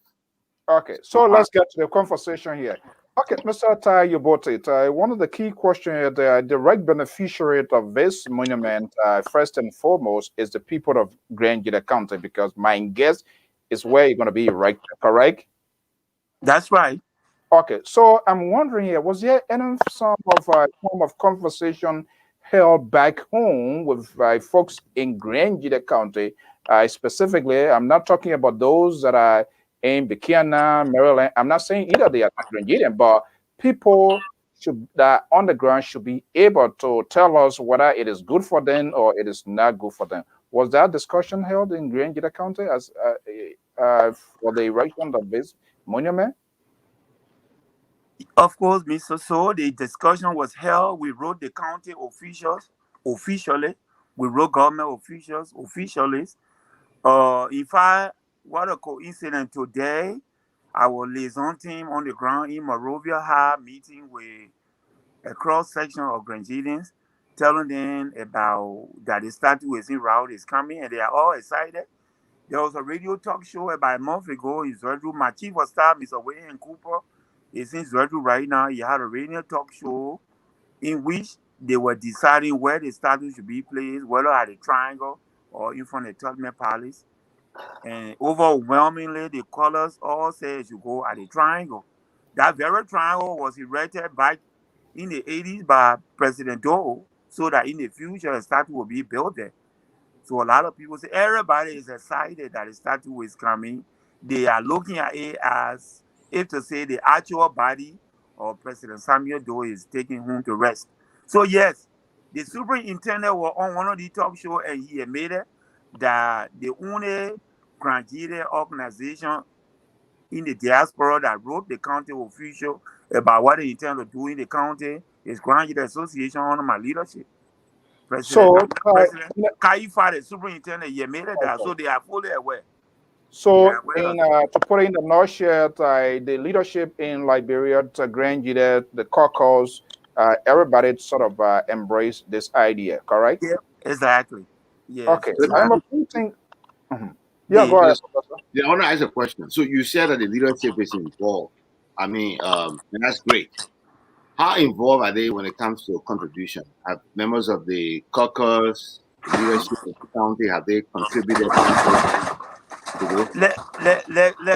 Okay, so let's get to the conversation here. Okay, Mr. YOUBOTY, one of the key questions here, the direct beneficiary of this monument, first and foremost, is the people of Grand GEDEH County, because my guess is where you're going to be erected, correct? That's right. Okay, so I'm wondering here, was there any form of conversation held back home with folks in Grand GEDEH County? Specifically, I'm not talking about those that are in Buchanan, Maryland. I'm not saying either they are Grand GEDEH, but people that on the ground should be able to tell us whether it is good for them or it is not good for them. Was that discussion held in Grand GEDEH County as for the erection of this monument? Of course, Mr. So the discussion was held. We wrote the county officials officially. We wrote government officials officially. In fact, what a coincidence today, our liaison team on the ground in Monrovia had a meeting with a cross-section of Grangidians, telling them about that the statue is en route, is coming, and they are all excited. There was a radio talk show about a month ago in Zwedru. My chief of staff, Mr. Wayne Cooper, is in Zwedru right now. He had a radio talk show in which they were deciding where the statue should be placed, whether at the Triangle or in front of the Tubman Palace. And overwhelmingly, the callers all said it should go at the Triangle. That very triangle was erected back in the 80s by President Doe, so that in the future a statue will be built there. So a lot of people say everybody is excited that the statue is coming. They are looking at it as if to say the actual body of President Samuel Doe is taken home to rest. So yes, the superintendent was on one of the talk shows and he admitted that the only Grand GEDEH organization in the diaspora that wrote the county official about what they intend to do in the county is Grand GEDEH Association under my leadership. President Kaifa, the superintendent, he admitted that, so they are fully aware. So, to put it in the nutshell, the leadership in Liberia, Grand GEDEH, the caucus, everybody sort of embraced this idea, correct? Yeah, exactly. Yeah. Okay. I'm repeating. Yeah, go ahead. I want to ask a question. So you said that the leadership is involved. I mean, and that's great. How involved are they when it comes to contribution? Have members of the caucus, leadership of the county, have they contributed? Like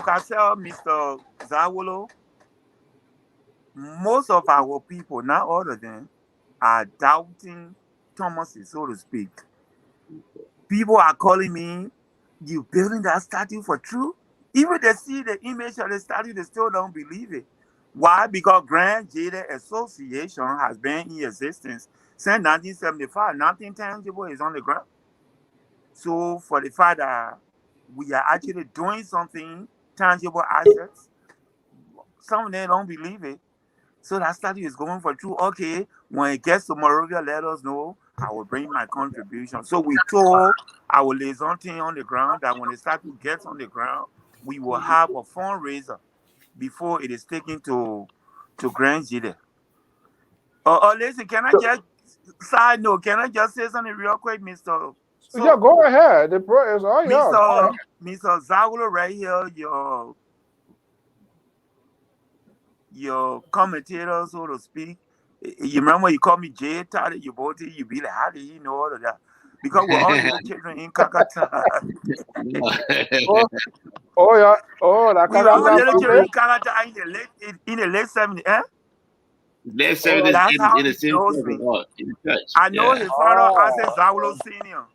I said, Mr. Zawolo, most of our people, not all of them, are doubting Thomas, so to speak. People are calling me, you building that statue for true? Even they see the image of the statue, they still don't believe it. Why? Because Grand GEDEH Association has been in existence since 1975. Nothing tangible is on the ground. So for the fact that we are actually doing something, tangible assets, some of them don't believe it. So that statue is going for true. Okay, when it gets to Monrovia, let us know. I will bring my contribution. So we told our liaison team on the ground that when the statue gets on the ground, we will have a fundraiser before it is taken to Grand GEDEH. Listen, can I just side note? Can I just say something real quick, Mr. So, yeah, go ahead. The pro is all yours. Mr. Zawolo, right here, your commentator, so to speak. You remember you called me Jay Toddy, YOUBOTY, you be like, how do you know all of that? Because we're all little children in Kakata. Yeah. Oh, that we were all little children in Kakata in the late 70s, eh? Late 70s That's how in the he knows me. church. I know his father, Ase Zawolo Sr.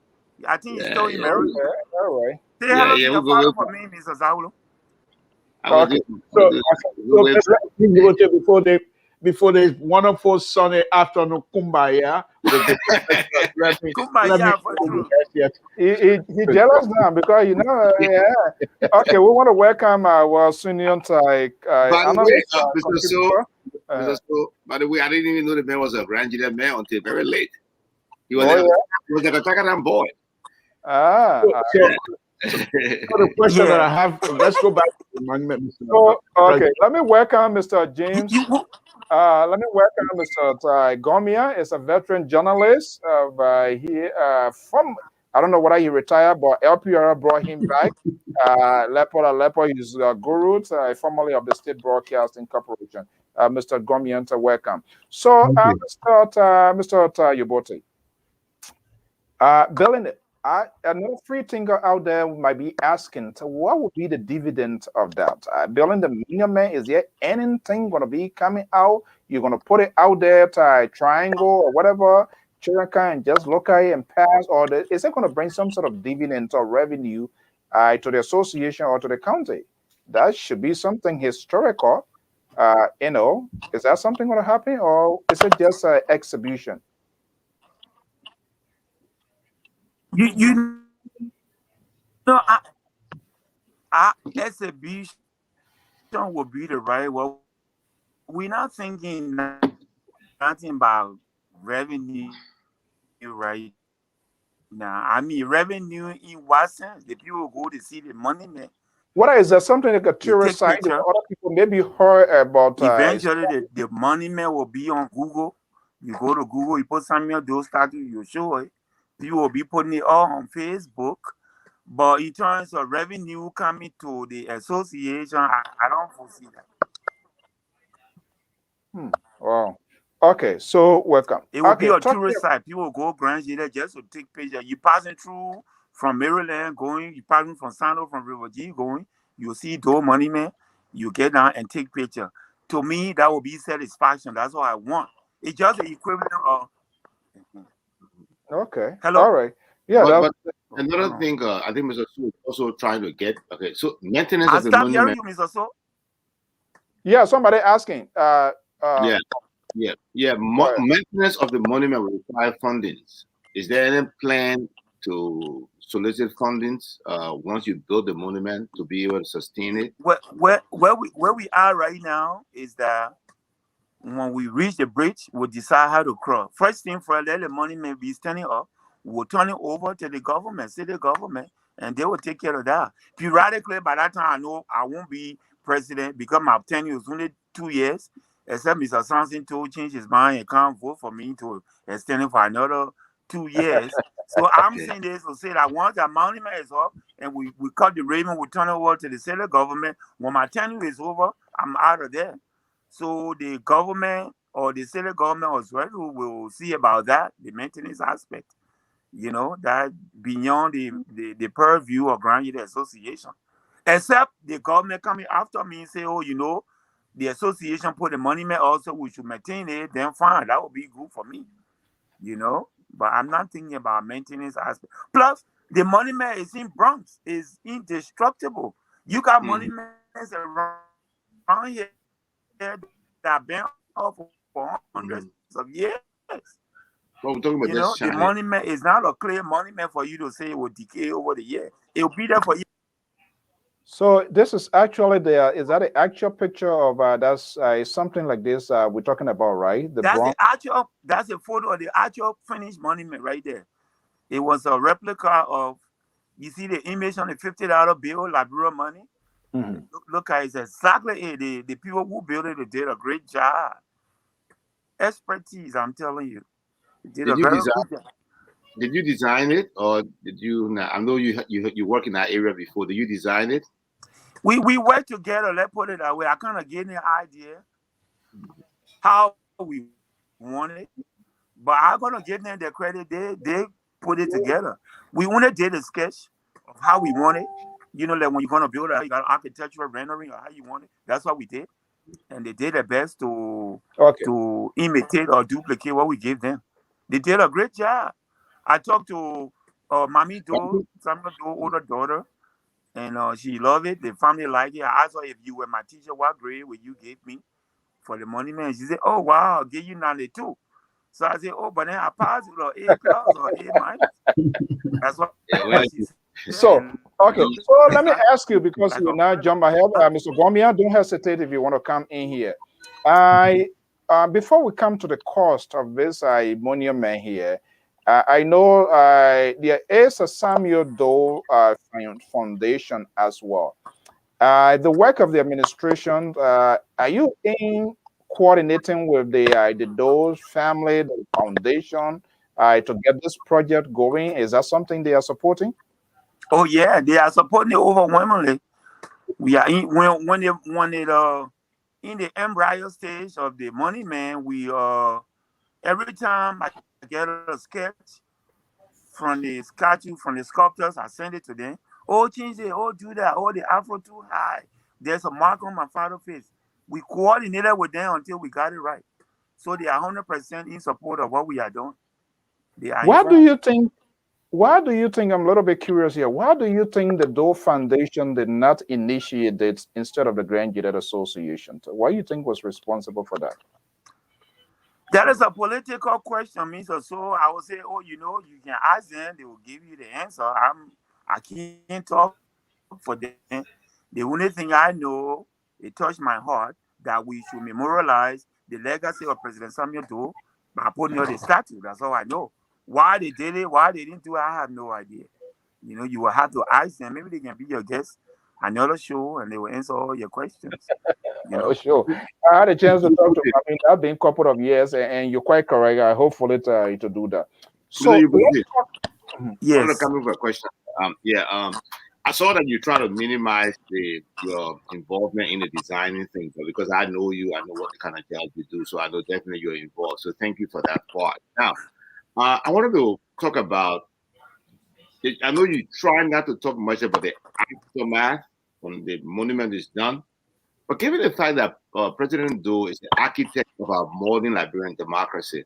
I think he's Yeah, still in yeah. Maryland. All right. Say Yeah, hello yeah, to we'll your go. father for me, Mr. Saulo. I will Okay. do. So, We'll wait. Before this wonderful sunny afternoon kumbaya with the professor, let me Kumbaya for true. yes. he jealous now because yeah. Okay, we want to welcome our senior By the way, analyst, Mr. So, contributor. Mr. So, by the way, I didn't even know the man was a Grand Jury man until very late. He was Oh, like, yeah. he was like a Takaran boy. So the question that I Yeah. have, let's go back to the monument, Mr. So, okay, President. let me welcome Mr. James. You, Let me welcome Mr. Gomia. Is a veteran journalist. From I don't know whether he retired, but LPR brought him back. Lepo is guru, formerly of the State Broadcasting Corporation. Mr. Gomia, welcome. So, Mr. YOUBOTY, Belinda, another free thinker out there might be asking, so what would be the dividend of that? Belinda, man, is there anything going to be coming out? You're going to put it out there to a triangle or whatever, children can just look at it and pass, or is it going to bring some sort of dividend or revenue to the association or to the county? That should be something historical. Is that something going to happen, or is it just an exhibition? you know, exhibition would be the right word. We're not thinking nothing about revenue right now. I mean, revenue in what sense? The people go to see the money, man. What is that something like a They tourist take site? picture. Other people maybe heard about. Eventually, the money man will be on Google. You go to Google, you put Samuel Doe statue, you show it. You will be putting it all on Facebook. But in terms of revenue coming to the association, I don't foresee that. Wow. Okay, so welcome. It will be Okay, a talk tourist site. People will go Grand GEDEH just to take pictures. You passing through from Maryland going, you passing from Sando, from River G going, you see Doe Money Man, you get down and take picture. To me, that will be satisfaction. That's what I want. It's just the equivalent of. Okay. Hello? All right. Yeah. But another thing, I think Mr. Su is also trying to get. Okay, so maintenance I of the stop hearing monument. you, Mr. So. Yeah. Somebody asking. Maintenance of the monument will require fundings. Is there any plan to solicit fundings once you build the monument to be able to sustain it? Where we are right now is that when we reach the bridge, we'll decide how to cross. First thing first, let the money may be standing up. We'll turn it over to the government, city government, and they will take care of that. Periodically, by that time, I know I won't be president because my tenure is only 2 years, except Mr. Sampson to change his mind and can't vote for me to extend it for another 2 years. So I'm saying this to say that once the monument is up and we cut the ribbon, we turn it over to the city government. When my tenure is over, I'm out of there. So the government or the city government as well will see about that, the maintenance aspect, that beyond the purview of Grand GEDEH Association. Except the government coming after me and say, the association put the monument also, we should maintain it, then fine, that would be good for me, But I'm not thinking about maintenance aspect. Plus, the monument is in Bronx, is indestructible. You got monuments around here that have been up for hundreds of years. Well, we're talking about this The monument is not a clear monument for you to say it will decay over the year. It will be there for you. So this is actually is that an actual picture of that's something like this we're talking about, right? That's a photo of the actual finished monument right there. It was a replica of, you see the image on the $50 bill, Liberia money. Look at it, it's exactly it. The people who built it, they did a great job. Expertise, I'm telling you. They did a very good job. Did you design it, or did you? I know you work in that area before. Did you design it? We worked together. Let's put it that way. I kind of gave an idea how we want it, but I'm gonna give them the credit. They put it together. We only did a sketch of how we want it. Like when you're gonna build it, you got architectural rendering or how you want it. That's what we did, and they did their best to imitate or duplicate what we gave them. They did a great job. I talked to Mommy Doe, Samuel Doe, older daughter, and she loved it. The family liked it. I asked her, if you were my teacher, what grade would you give me for the monument? She said, oh wow, I'll give you 92. So I said, oh, but then I passed with an A plus or A minus. That's what Yeah, well, she said. So, And okay. you- So let me ask you, because like you a now jump ahead, Mr. Gomia, don't hesitate if you want to come in here. I before we come to the cost of this monument here, I know there is a Samuel Doe Foundation as well. The work of the administration, are you in coordinating with the Doe's family, the foundation, to get this project going? Is that something they are supporting? oh yeah, they are supporting it overwhelmingly. We are in when it in the embryo stage of the monument. We every time I get a sketch from the statue, from the sculptors, I send it to them. Oh, change it. Oh, do that. Oh, the afro too high. There's a mark on my father's face. We coordinated with them until we got it right. So they are 100% in support of what we are doing. They are Why do informed. you think? Why do you think? I'm a little bit curious here. Why do you think the Doe Foundation did not initiate it instead of the Grand GEDEH Association? Why do you think was responsible for that? That is a political question, Mr. So I would say, oh, you know, you can ask them, they will give you the answer. I can't talk for them. The only thing I know, it touched my heart that we should memorialize the legacy of President Samuel Doe by putting on the statue. That's all I know. Why they did it, why they didn't do it, I have no idea. You know, you will have to ask them. Maybe they can be your guest another show and they will answer all your questions. You know? Oh, sure. I had a chance to talk to him. I mean, that's been a couple of years, and you're quite correct. I hopefully to do that. So, you let's talk. I want to Yes. come in for a question. I saw that you try to minimize your involvement in the designing thing, but because I know you, I know what kind of job you do, so I know definitely you're involved. So thank you for that part. Now, I wanted to talk about. I know you try not to talk much about the aftermath when the monument is done, but given the fact that President Doe is the architect of our modern Liberian democracy,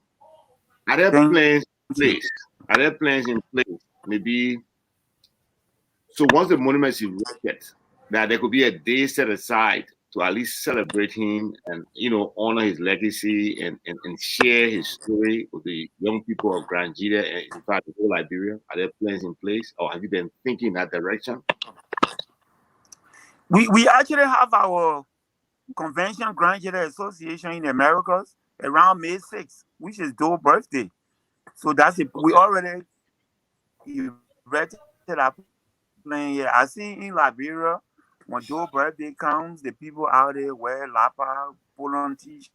are there Thank plans in you. place? Are there plans in place? Maybe so once the monument is erected, that there could be a day set aside to at least celebrate him and honor his legacy and share his story with the young people of Grand GEDEH and in fact the whole Liberia. Are there plans in place, or have you been thinking in that direction? We actually have our convention, Grand GEDEANS Association in the Americas, around May 6th, which is Doe's birthday. So that's it. We already erected our plan here. I see in Liberia, when Doe's birthday comes, the people out there wear lapa, pull on t-shirts,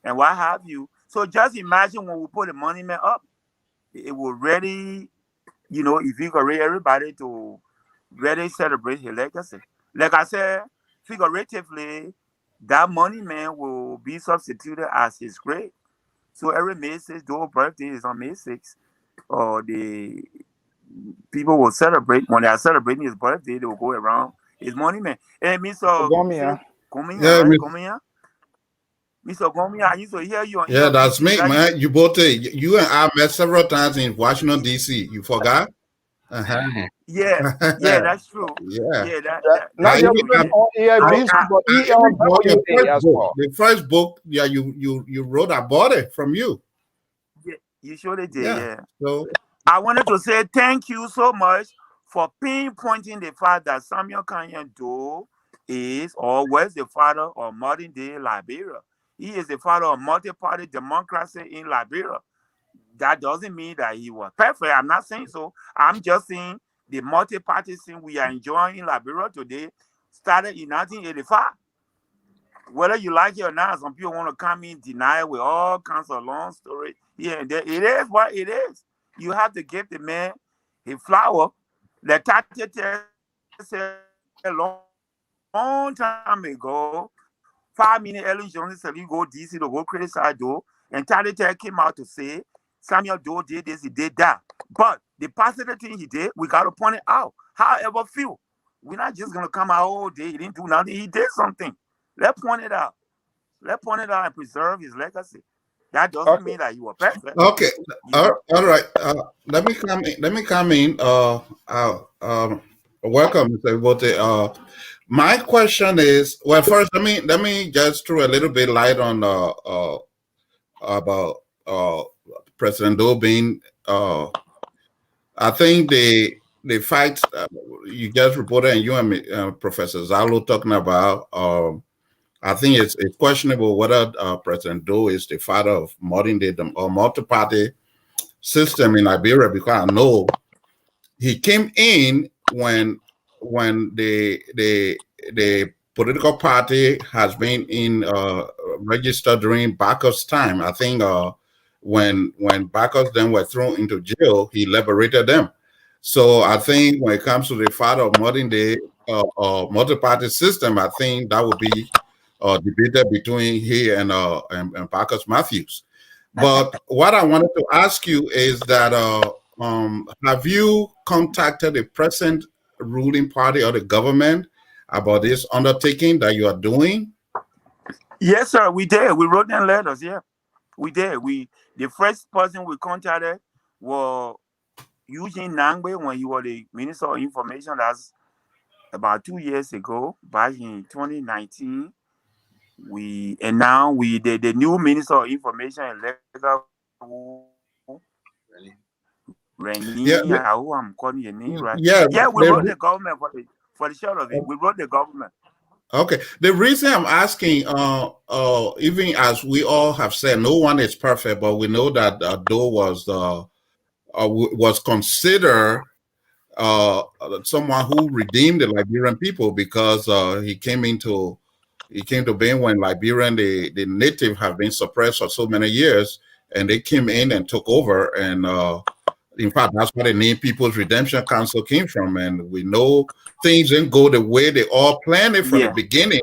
and what have you. So just imagine when we put the monument up, it will really, if you could read everybody to really celebrate his legacy. Like I said, figuratively, that monument will be substituted as his grave. So every May 6th, Doe's birthday is on May 6th. Or the people will celebrate. When they are celebrating his birthday, they will go around his monument. And Mr. Gomia. Gomia, Yeah, right? Gomia? Mr. Gomia, I used to hear you on yeah, that's ERECTION. me, Is that man. YOUBOTY. You and I met several times in Washington, D.C. You forgot? Uh-huh. Yeah, yeah, that's true. Yeah. Yeah, Not I that's just even true. Yeah. on EIB, but ELWA as well. the first book, yeah, you wrote, I bought it from you. Yeah, you surely did, Yeah. yeah. So I wanted to say thank you so much for pinpointing the fact that Samuel Kenyon Doe is or was the father of modern day Liberia. He is the father of multi-party democracy in Liberia. That doesn't mean that he was perfect. I'm not saying so. I'm just saying the multi-party thing we are enjoying in Liberia today started in 1985. Whether you like it or not, some people want to come in deny with all kinds of long stories here and there. It is what it is. You have to give the man his flower. The Tati said a long time ago, 5 minutes Ellen Jones said you go DC to go criticize Doe, and Tati came out to say Samuel Doe did this, he did that. But the positive thing he did, we got to point it out. However few. We're not just gonna come out all day. He didn't do nothing. He did something. Let's point it out. Let's point it out and preserve his legacy. That doesn't mean that you were perfect. Okay. You know? All right. Let me come in. Let me come in. Welcome, Mr. YOUBOTY. My question is, well, first let me just throw a little bit light on about President Doe being. I think the fact you just reported, and you and me, Professor Zalo talking about. I think it's questionable whether President Doe is the father of modern day or multi-party system in Liberia, because I know he came in when the political party has been in registered during Bacchus time. I think when Bacchus then were thrown into jail, he liberated them. So I think when it comes to the father of modern day multi-party system, I think that would be debated between he and Bacchus Matthews. But what I wanted to ask you is that have you contacted the present ruling party or the government about this undertaking that you are doing? Yes, sir. We did. We wrote them letters. Yeah, we did. The first person we contacted was Eugene Nangbe when he was the Minister of Information. That's about 2 years ago, back in 2019. Now the new Minister of Information and Legal. Yeah, Who I'm calling your name, right? yeah. Yeah, we wrote the government for the short of it. We wrote the government. Okay. The reason I'm asking, even as we all have said, no one is perfect, but we know that Doe was considered someone who redeemed the Liberian people, because he came to being when Liberian, the native have been suppressed for so many years, and they came in and took over. And in fact, that's where the name People's Redemption Council came from. And we know things didn't go the way they all planned it from the beginning,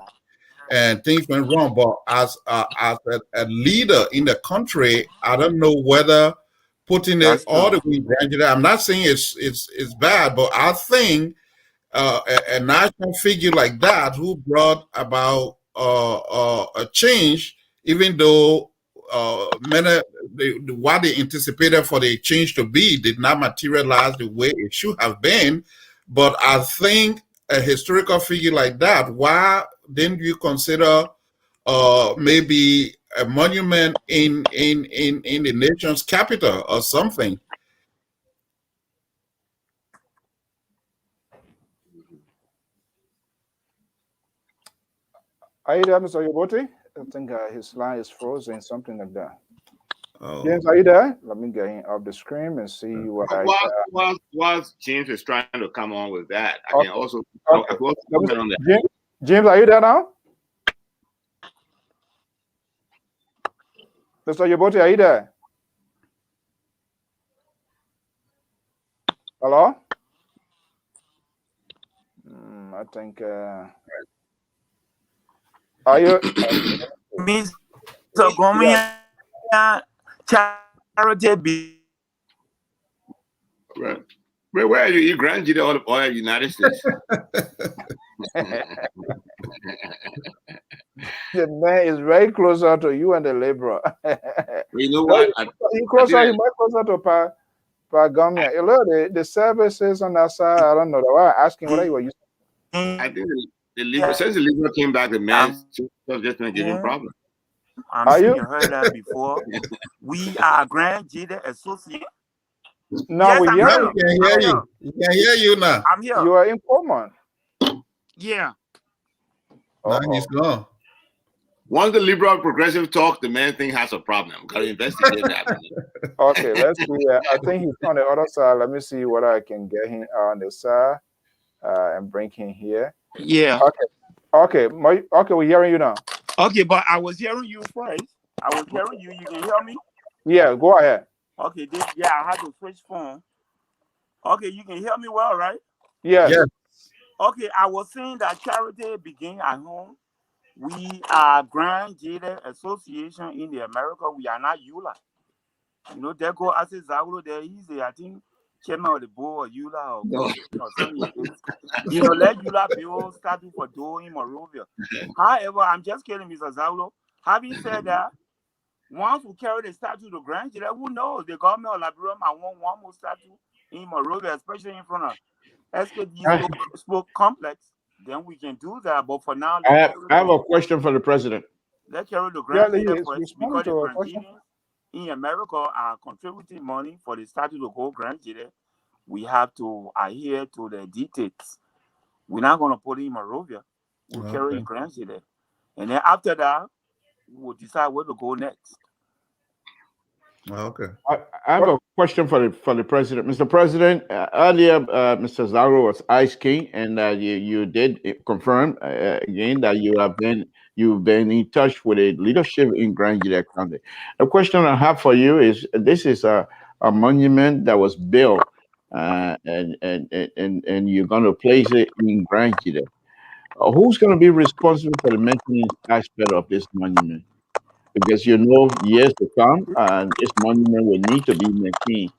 and things went wrong. But as a leader in the country, I don't know whether putting it all the way gradually. I'm not saying it's bad, but I think a national figure like that who brought about a change, even though what they anticipated for the change to be did not materialize the way it should have been. But I think a historical figure like that, why didn't you consider maybe a monument in the nation's capital or something? Are you there, Mr. YOUBOTY? I think his line is frozen, something like that. Oh. James, are you there? Let me get him off the screen and see what whilst James is trying to come on with that, I can also comment on that. James, are you there now? Mr. YOUBOTY, are you there? Hello? I think are you Mr. Gomiya Charity. Right. Where are you? You Grand GEDEH or United States? The man is very closer to you and the Liberia. You know what? He might closer to Pagomia. Look, the services on that side, I don't know. Why I'm asking what you were using. I think the Liberia, since the Liberia came back, the man just been giving problems. I'm sure you heard that before. We are Grand GEDEH Associate. No, yes, we can hear you. We can hear you now. I'm here. You are in Coleman. Yeah. Now he's gone. Once the liberal progressive talk, the man thing has a problem. Got to investigate that. Okay, let's see. I think he's on the other side. Let me see what I can get him on the side and bring him here. Yeah. Okay, we're hearing you now. Okay, but I was hearing you first. I was hearing you. You can hear me? Yeah, go ahead. Okay, I had to switch phone. Okay, you can hear me well, right? Yeah. Yes. Okay, I was saying that charity begins at home. We are Grand GEDEH Association in the America. We are not EULA. You know, there go Ase Zagulo there. He's I think, chairman of the board of EULA or something. You know, let EULA build starting for doing Monrovia. However, I'm just kidding, Mr. Zagulo. Having said that, once we carry the statue to Grand GEDEH, who knows? The government of Liberia might want one more statue in Monrovia, especially in front of SKD Spoke Complex. Then we can do that. But for now, I have a question for the president. let's carry the Yeah, Grand he GEDEH is first, responding because the to a question. Grandians in America are contributing money for the statue to go Grand GEDEH. We have to adhere to the details. We're not going to put it in Monrovia. We'll carry it Grand GEDEH. And then after that, we'll decide where to go next. Okay. I have a question for the president, Mr. President. Earlier, Mr. Zaro was asking, and you did confirm again that you've been in touch with the leadership in Grand GEDEH County. The question I have for you is: this is a monument that was built, and you're going to place it in Grand GEDEH. Who's going to be responsible for the maintenance aspect of this monument? Because years to come, this monument will need to be maintained.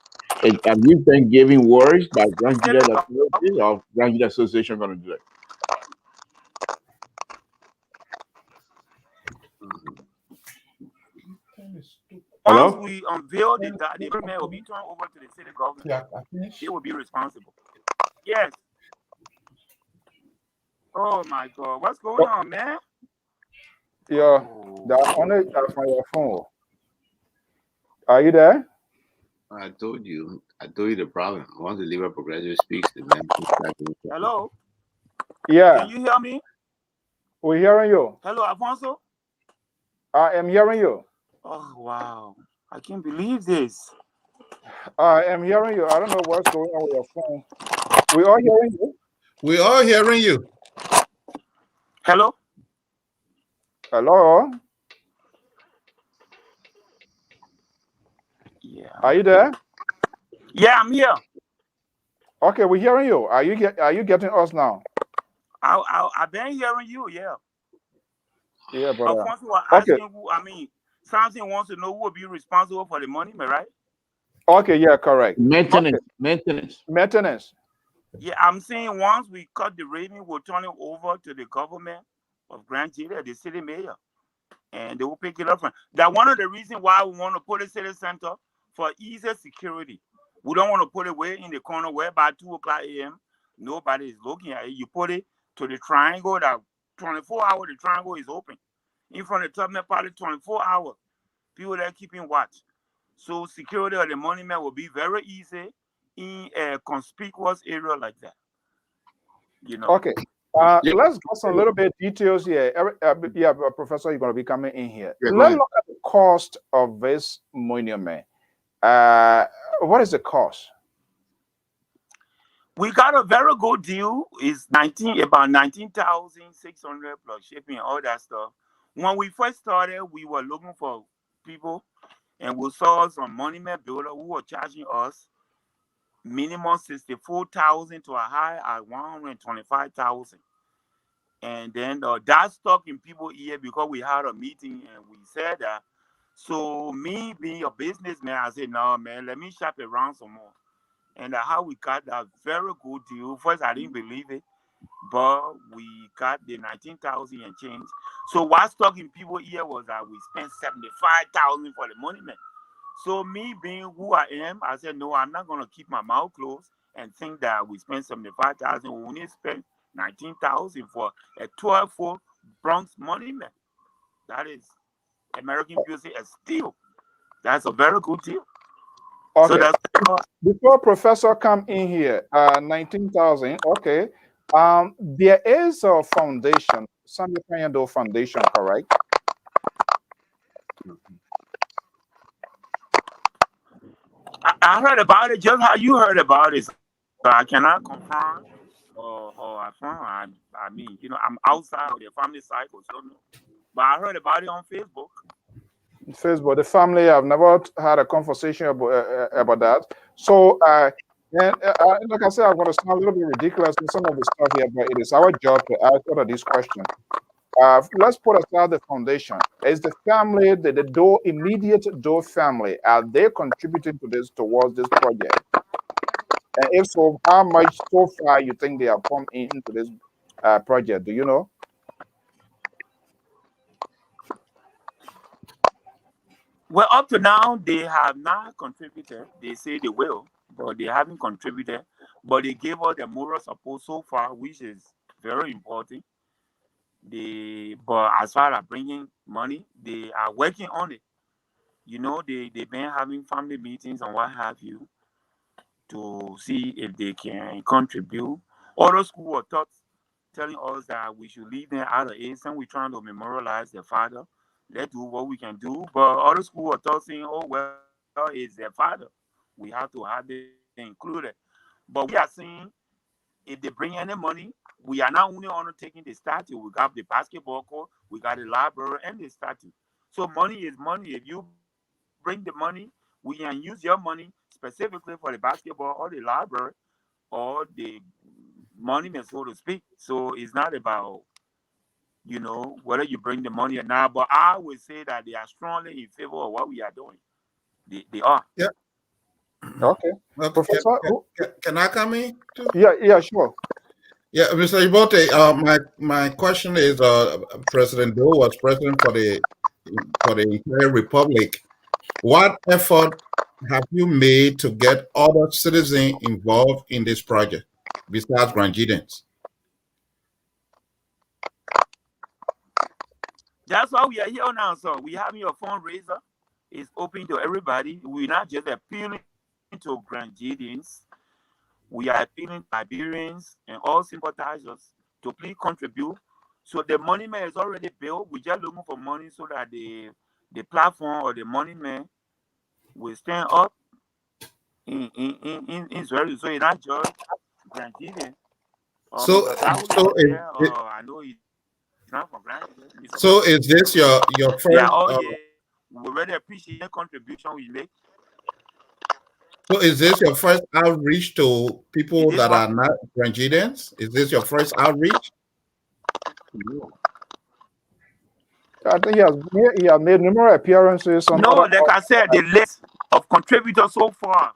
Have you been giving words by Grand GEDEH authorities or Grand GEDEH Association going to do it? Hello? Once we unveil the document will be turned over to the city government. They will be responsible. Yes. Oh my God, what's going on, man? Yeah, that's on it from your phone. Are you there? I told you the problem. Once the Liberal Progressive speaks, the man. Hello? Yeah. Can you hear me? We're hearing you. Hello, Alfonso? I am hearing you. Oh, wow. I can't believe this. I am hearing you. I don't know what's going on with your phone. We are hearing you. We are hearing you. Hello? Hello? Yeah. Are you there? Yeah, I'm here. Okay, we're hearing you. Are you getting us now? I've been hearing you, yeah. Yeah, but Alfonso was asking Samson wants to know who will be responsible for the money, right? Okay, yeah, correct. Maintenance. Yeah, I'm saying once we cut the revenue, we'll turn it over to the government of Grand GEDEH, the city mayor, and they will pick it up. That's one of the reasons why we want to put a city center for easier security. We don't want to put it way in the corner where by 2 o'clock a.m. nobody is looking at it. You put it to the triangle that 24 hours, the triangle is open. In front of the top, probably 24 hours. People there keeping watch. So security of the monument will be very easy in a conspicuous area like that. Okay. Let's get some little bit details here. Professor, you're going to be coming in here. Yeah, Let's look at the cost of this monument. What is the cost? We got a very good deal. It's about 19,600 plus shipping, all that stuff. When we first started, we were looking for people, and we saw some monument builder who were charging us minimum 64,000 to a high at 125,000. And then that stuck in people's ear because we had a meeting and we said that. So me being a businessman, I said, no, man, let me shop around some more. And how we got that very good deal. First, I didn't believe it, but we got the 19,000 and change. So what stuck in people's ear was that we spent 75,000 for the monument. So me being who I am, I said, no, I'm not going to keep my mouth closed and think that we spent 75,000. We only spent 19,000 for a 12-foot bronze monument. That is, American people say, a steal. That's a very good deal. Okay. So that's before Professor come in here, 19,000. Okay. There is a foundation, Samuel Kanyado Foundation, correct? I heard about it just how you heard about it. So I cannot confirm or affirm. I mean, I'm outside of the family cycle, so no. But I heard about it on Facebook. The family, I've never had a conversation about that. So, like I said, I'm going to sound a little bit ridiculous in some of the stuff here, but it is our job to ask all of these questions. Let's put aside the foundation. Is the family, the immediate Doe family, are they contributing towards this project? And if so, how much so far you think they have pumped into this project? Do you know? Well, up to now, they have not contributed. They say they will, but they haven't contributed. But they gave us the moral support so far, which is very important. But as far as bringing money, they are working on it. You know, they've been having family meetings and what have you to see if they can contribute. Other school were taught telling us that we should leave them out of it, and we're trying to memorialize their father. Let's do what we can do. But other school were taught saying, oh, well, it's their father. We have to have them included. But we are saying if they bring any money, we are not only on taking the statue, we got the basketball court, we got the library and the statue. So money is money. If you bring the money, we can use your money specifically for the basketball or the library or the monument, so to speak. So it's not about, whether you bring the money or not. But I would say that they are strongly in favor of what we are doing. They are. Yeah. Okay. Well, Professor, can I come in too? yeah, sure. Yeah, Mr. YOUBOTY, my question is, President Doe was president for the entire republic. What effort have you made to get other citizens involved in this project besides GEDEANS? That's why we are here now, sir. We having a fundraiser. It's open to everybody. We're not just appealing to GEDEANS. We are appealing to Liberians and all sympathizers to please contribute. So the monument is already built. We're just looking for money so that the platform or the monument will stand up in Israel. So it's not just GEDEANS. I know it's not for granted. So is this your first? Yeah, we really appreciate the contribution we make. So is this your first outreach to people that are not GEDEANS? Is this your first outreach? I think he has made numerous appearances on. No, like I said, the list of contributors so far.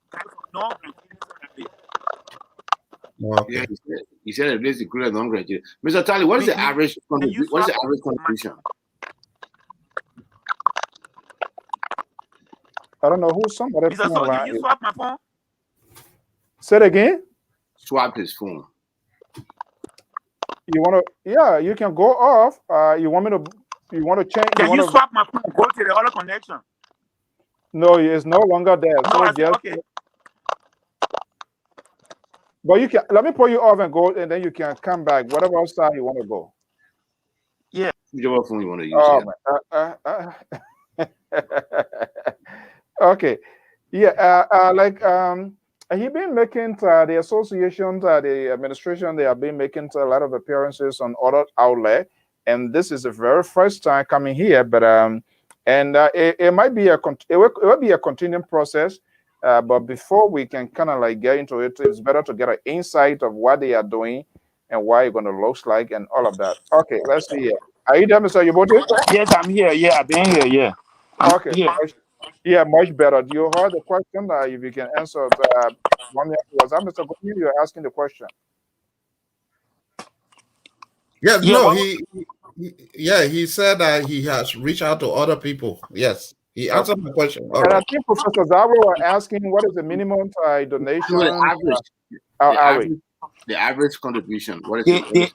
Yeah, he said it is included non-graduate. Mr. Tally, what is the average contribution? What's the average contribution? I don't know who somebody. Mr. So, did you swap my phone? Say it again. Swap his phone. You want to? Yeah, you can go off. You want me to? You want to change? Can you swap my phone? Go to the other connection. No, it's no longer there. No, so okay. But you can. Let me put you off and go, and then you can come back. Whatever side you want to go. Yeah. Whichever phone you want to use. Okay. Yeah. He been making the association, the administration. They have been making a lot of appearances on other outlets, and this is the very first time coming here. But it might be it will be a continuing process. But before we can kind of get into it, it's better to get an insight of what they are doing and what it's going to look like and all of that. Okay, let's see here. Are you there, Mr. YOUBOTY? Yes, I'm here. Yeah, I've been here. Yeah. Okay. Here. Yeah, much better. Do you heard the question? If you can answer, was that Mr. Gomi? You're asking the question. Yes. No. He said that he has reached out to other people. Yes. He answered my question. And I think Professor Zabo was asking what is the minimum donation? The average contribution. What is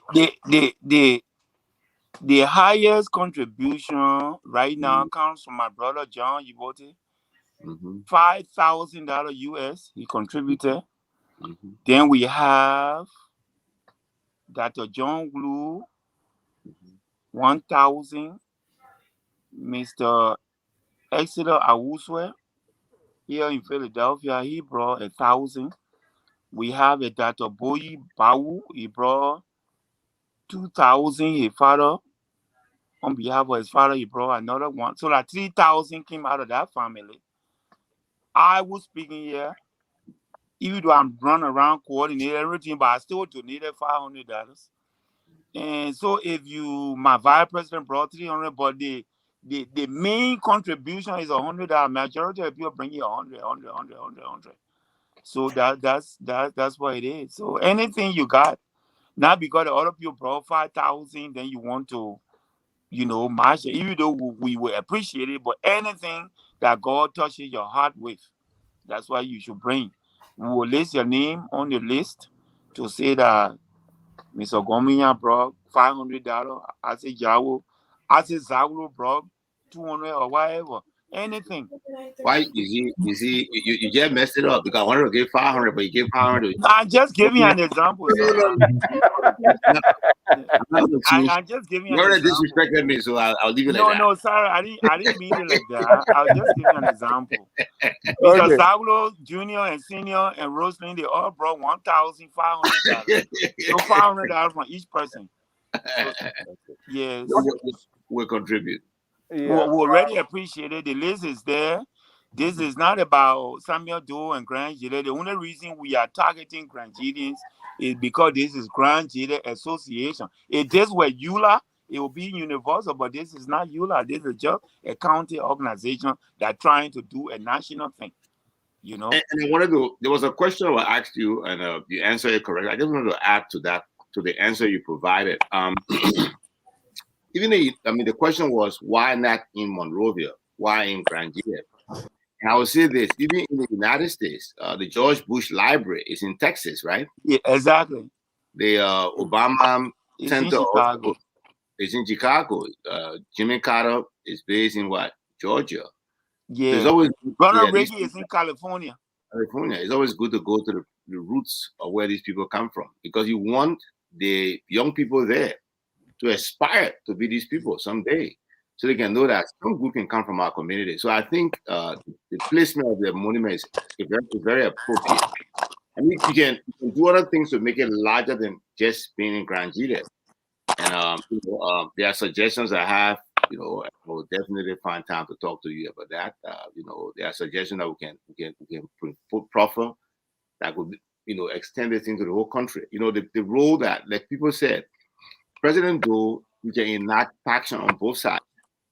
the highest contribution right now comes from my brother John YOUBOTY. $5,000 US he contributed. Then we have Dr. John Blue, 1,000. Mr. Exeter Awuswe here in Philadelphia, he brought 1,000. We have a Dr. Boyi Bawu, he brought 2,000. His father, on behalf of his father, he brought another one. So like 3,000 came out of that family. I was speaking here, even though I'm running around coordinating everything, but I still donated $500. And so if my vice president brought 300, but the main contribution is $100. Majority of people bring you 100. So that's what it is. So anything you got, not because the other people brought 5,000, then you want to, match it. Even though we will appreciate it, but anything that God touches your heart with. That's why you should bring. We will list your name on the list to say that Mr. Gomiya brought $500. I say Jawo. I say Zaglo brought 200 or whatever. Anything. Why is he you just messed it up because I wanted to give 500, but you gave 500. I'm just giving you an example, sir. I'm just giving you You an already example. disrespected me, so I'll leave it like that. No, sorry, I didn't mean it like that. I'll just give you an example. Mr. Okay. Zaglo, Junior and Senior and Roslyn, they all brought $1,500. So $500 from each person. So, yes. We'll contribute. Yeah. We already appreciate it. The list is there. This is not about Samuel Doe and Grand GEDEH. The only reason we are targeting Grand GEDEANS is because this is Grand GEDEH Association. If this were EULA, it would be universal, but this is not EULA. This is just a county organization that's trying to do a national thing. You know. And I wanted to. There was a question I asked you, and you answered it correctly. I just wanted to add to that, to the answer you provided. Even though, the question was, why not in Monrovia? Why in Grand GEDEH? And I will say this: even in the United States, the George Bush Library is in Texas, right? Yeah, exactly. The Obama It's Center in Chicago. Is in Chicago. Jimmy Carter is based in what? Georgia. Yeah. So it's always Ronald Reagan is in California. California. It's always good to go to the roots of where these people come from, because you want the young people there to aspire to be these people someday, so they can know that some good can come from our community. So I think the placement of the monument is very appropriate. I mean, you can do other things to make it larger than just being in Grand GEDEH. And there are suggestions I have. I will definitely find time to talk to you about that. There are suggestions that we can put proffer that could extend this into the whole country. The role that, like people said, President Doe, we can enact action on both sides.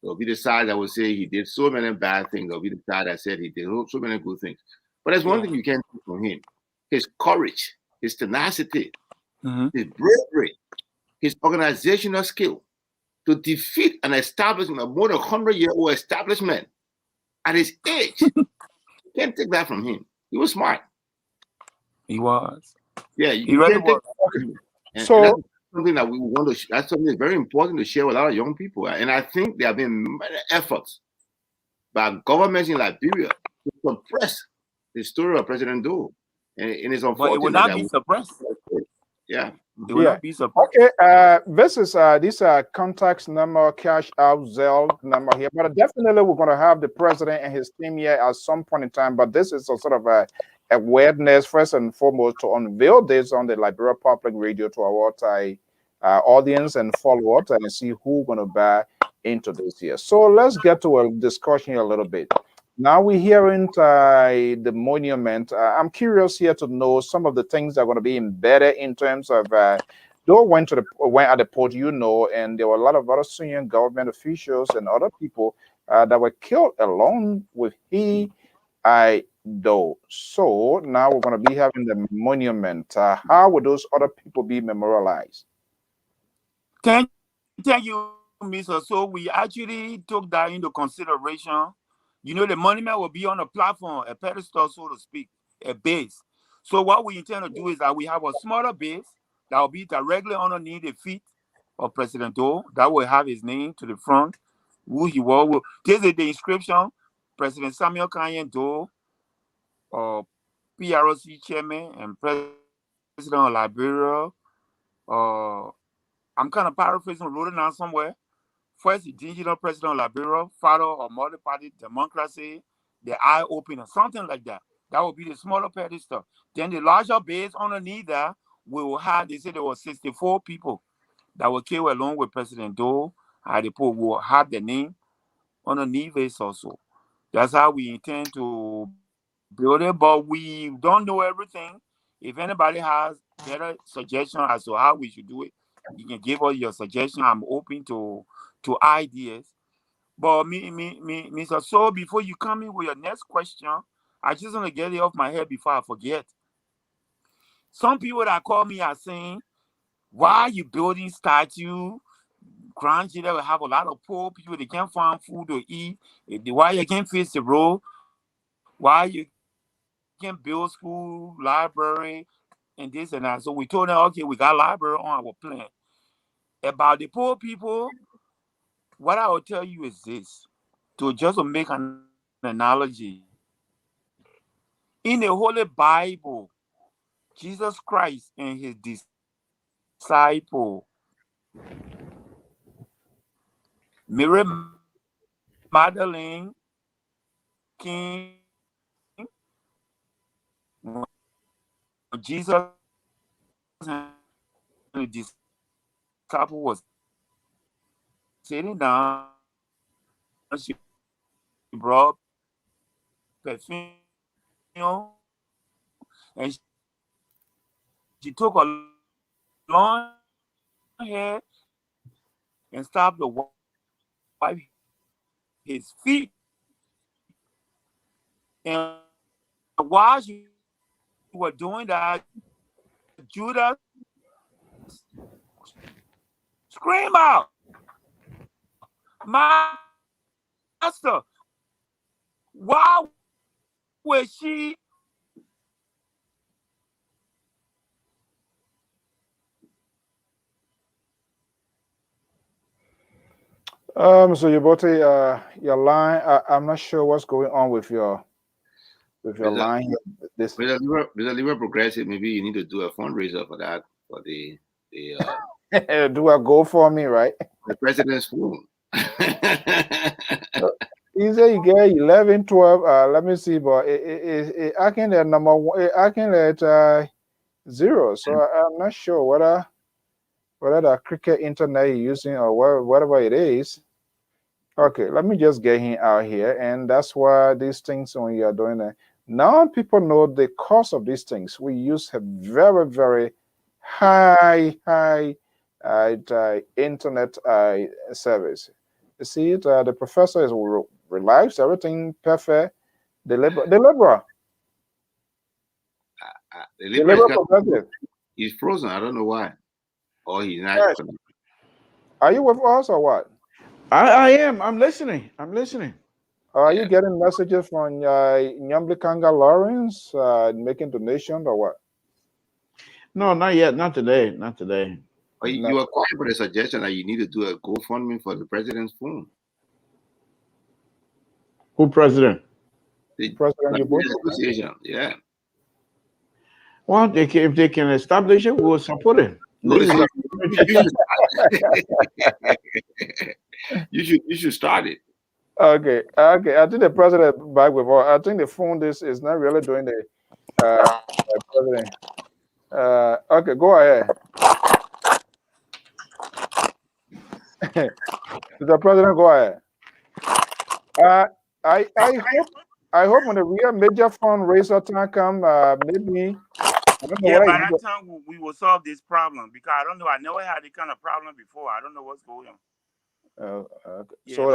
There'll be the side that will say he did so many bad things. There'll be the side that said he did so many good things. But there's one thing you can't take from him: his courage, his tenacity, his bravery, his organizational skill to defeat an establishment, a more than 100-year-old establishment at his age. You can't take that from him. He was smart. He was. Yeah, he really was. And So that's something that we want to. That's something that's very important to share with our young people. And I think there have been many efforts by governments in Liberia to suppress the story of President Doe, and it's unfortunate. But it will not be suppressed. Yeah. It will not be suppressed. Okay, this is this contact number, cash out Zelle number here, but definitely we're going to have the president and his team here at some point in time. But this is a sort of a awareness, first and foremost, to unveil this on the Liberia Public Radio to our audience and followers and see who's going to buy into this here. So let's get to a discussion here a little bit. Now we're hearing the monument. I'm curious here to know some of the things that are going to be embedded in terms of. Though went at the port, and there were a lot of other senior government officials and other people that were killed along with Doe. So now we're going to be having the monument. How would those other people be memorialized? Thank you, Mr. So we actually took that into consideration. The monument will be on a platform, a pedestal, so to speak, a base. So what we intend to do is that we have a smaller base that will be directly underneath the feet of President Doe. That will have his name to the front, who he was. This is the inscription: President Samuel Kanye Doe, PRC chairman and president of Liberia. I'm kind of paraphrasing, wrote it down somewhere. First, indigenous president of Liberia, father of multi-party democracy, the eye opener, something like that. That will be the smaller pedestal. Then the larger base underneath that, we will have, they said there were 64 people that were killed along with President Doe. The pope will have the name underneath it also. That's how we intend to build it, but we don't know everything. If anybody has better suggestion as to how we should do it, you can give us your suggestion. I'm open to ideas. But Mr. So before you come in with your next question, I just want to get it off my head before I forget. Some people that call me are saying, why are you building statue? Grand GEDEH will have a lot of poor people. They can't find food to eat. Why you can't fix the road? Why you can't build school, library, and this and that? So we told them, okay, we got library on our plan. About the poor people, what I will tell you is this, to make an analogy. In the Holy Bible, Jesus Christ and his disciple, Mary Magdalene, King, when Jesus and the disciple was sitting down, she brought perfume and she took a long hair and stopped to wipe his feet. And while she was doing that, Judas screamed out, "Master, why was she?" So YOUBOTY, your line, I'm not sure what's going on with your line here. This With a liver progressive, maybe you need to do a fundraiser for that, for the do a GoFundMe, right? the president's phone. He said you get 11, 12. Let me see, but I can let number one. I can let 0. So I'm not sure whether the cricket internet you're using or whatever it is. Okay, let me just get him out here, and that's why these things when you are doing it. Now people know the cost of these things. We use a very, very high internet service. You see it. The professor is relaxed, everything perfect. The liberal progressive. He's frozen. I don't know why. Or he's not. Yes. Are you with us or what? I am. I'm listening. Are you getting messages from Nyambli Kanga Lawrence making donations or what? No, not yet. Not today. But you are calling for the suggestion that you need to do a GoFundMe for the president's phone. Who president? The President YOUBOTY. Association, yeah. Well, if they can establish it, we'll support it. You should start it. Okay. I think the president back with all. I think the phone this is not really doing the president. Okay, go ahead. The president, go ahead. I hope when the real major fundraiser time come, maybe. I don't know Yeah, by that time we will solve this problem, because I don't know. I never had this kind of problem before. I don't know what's going on. Okay. Yeah, so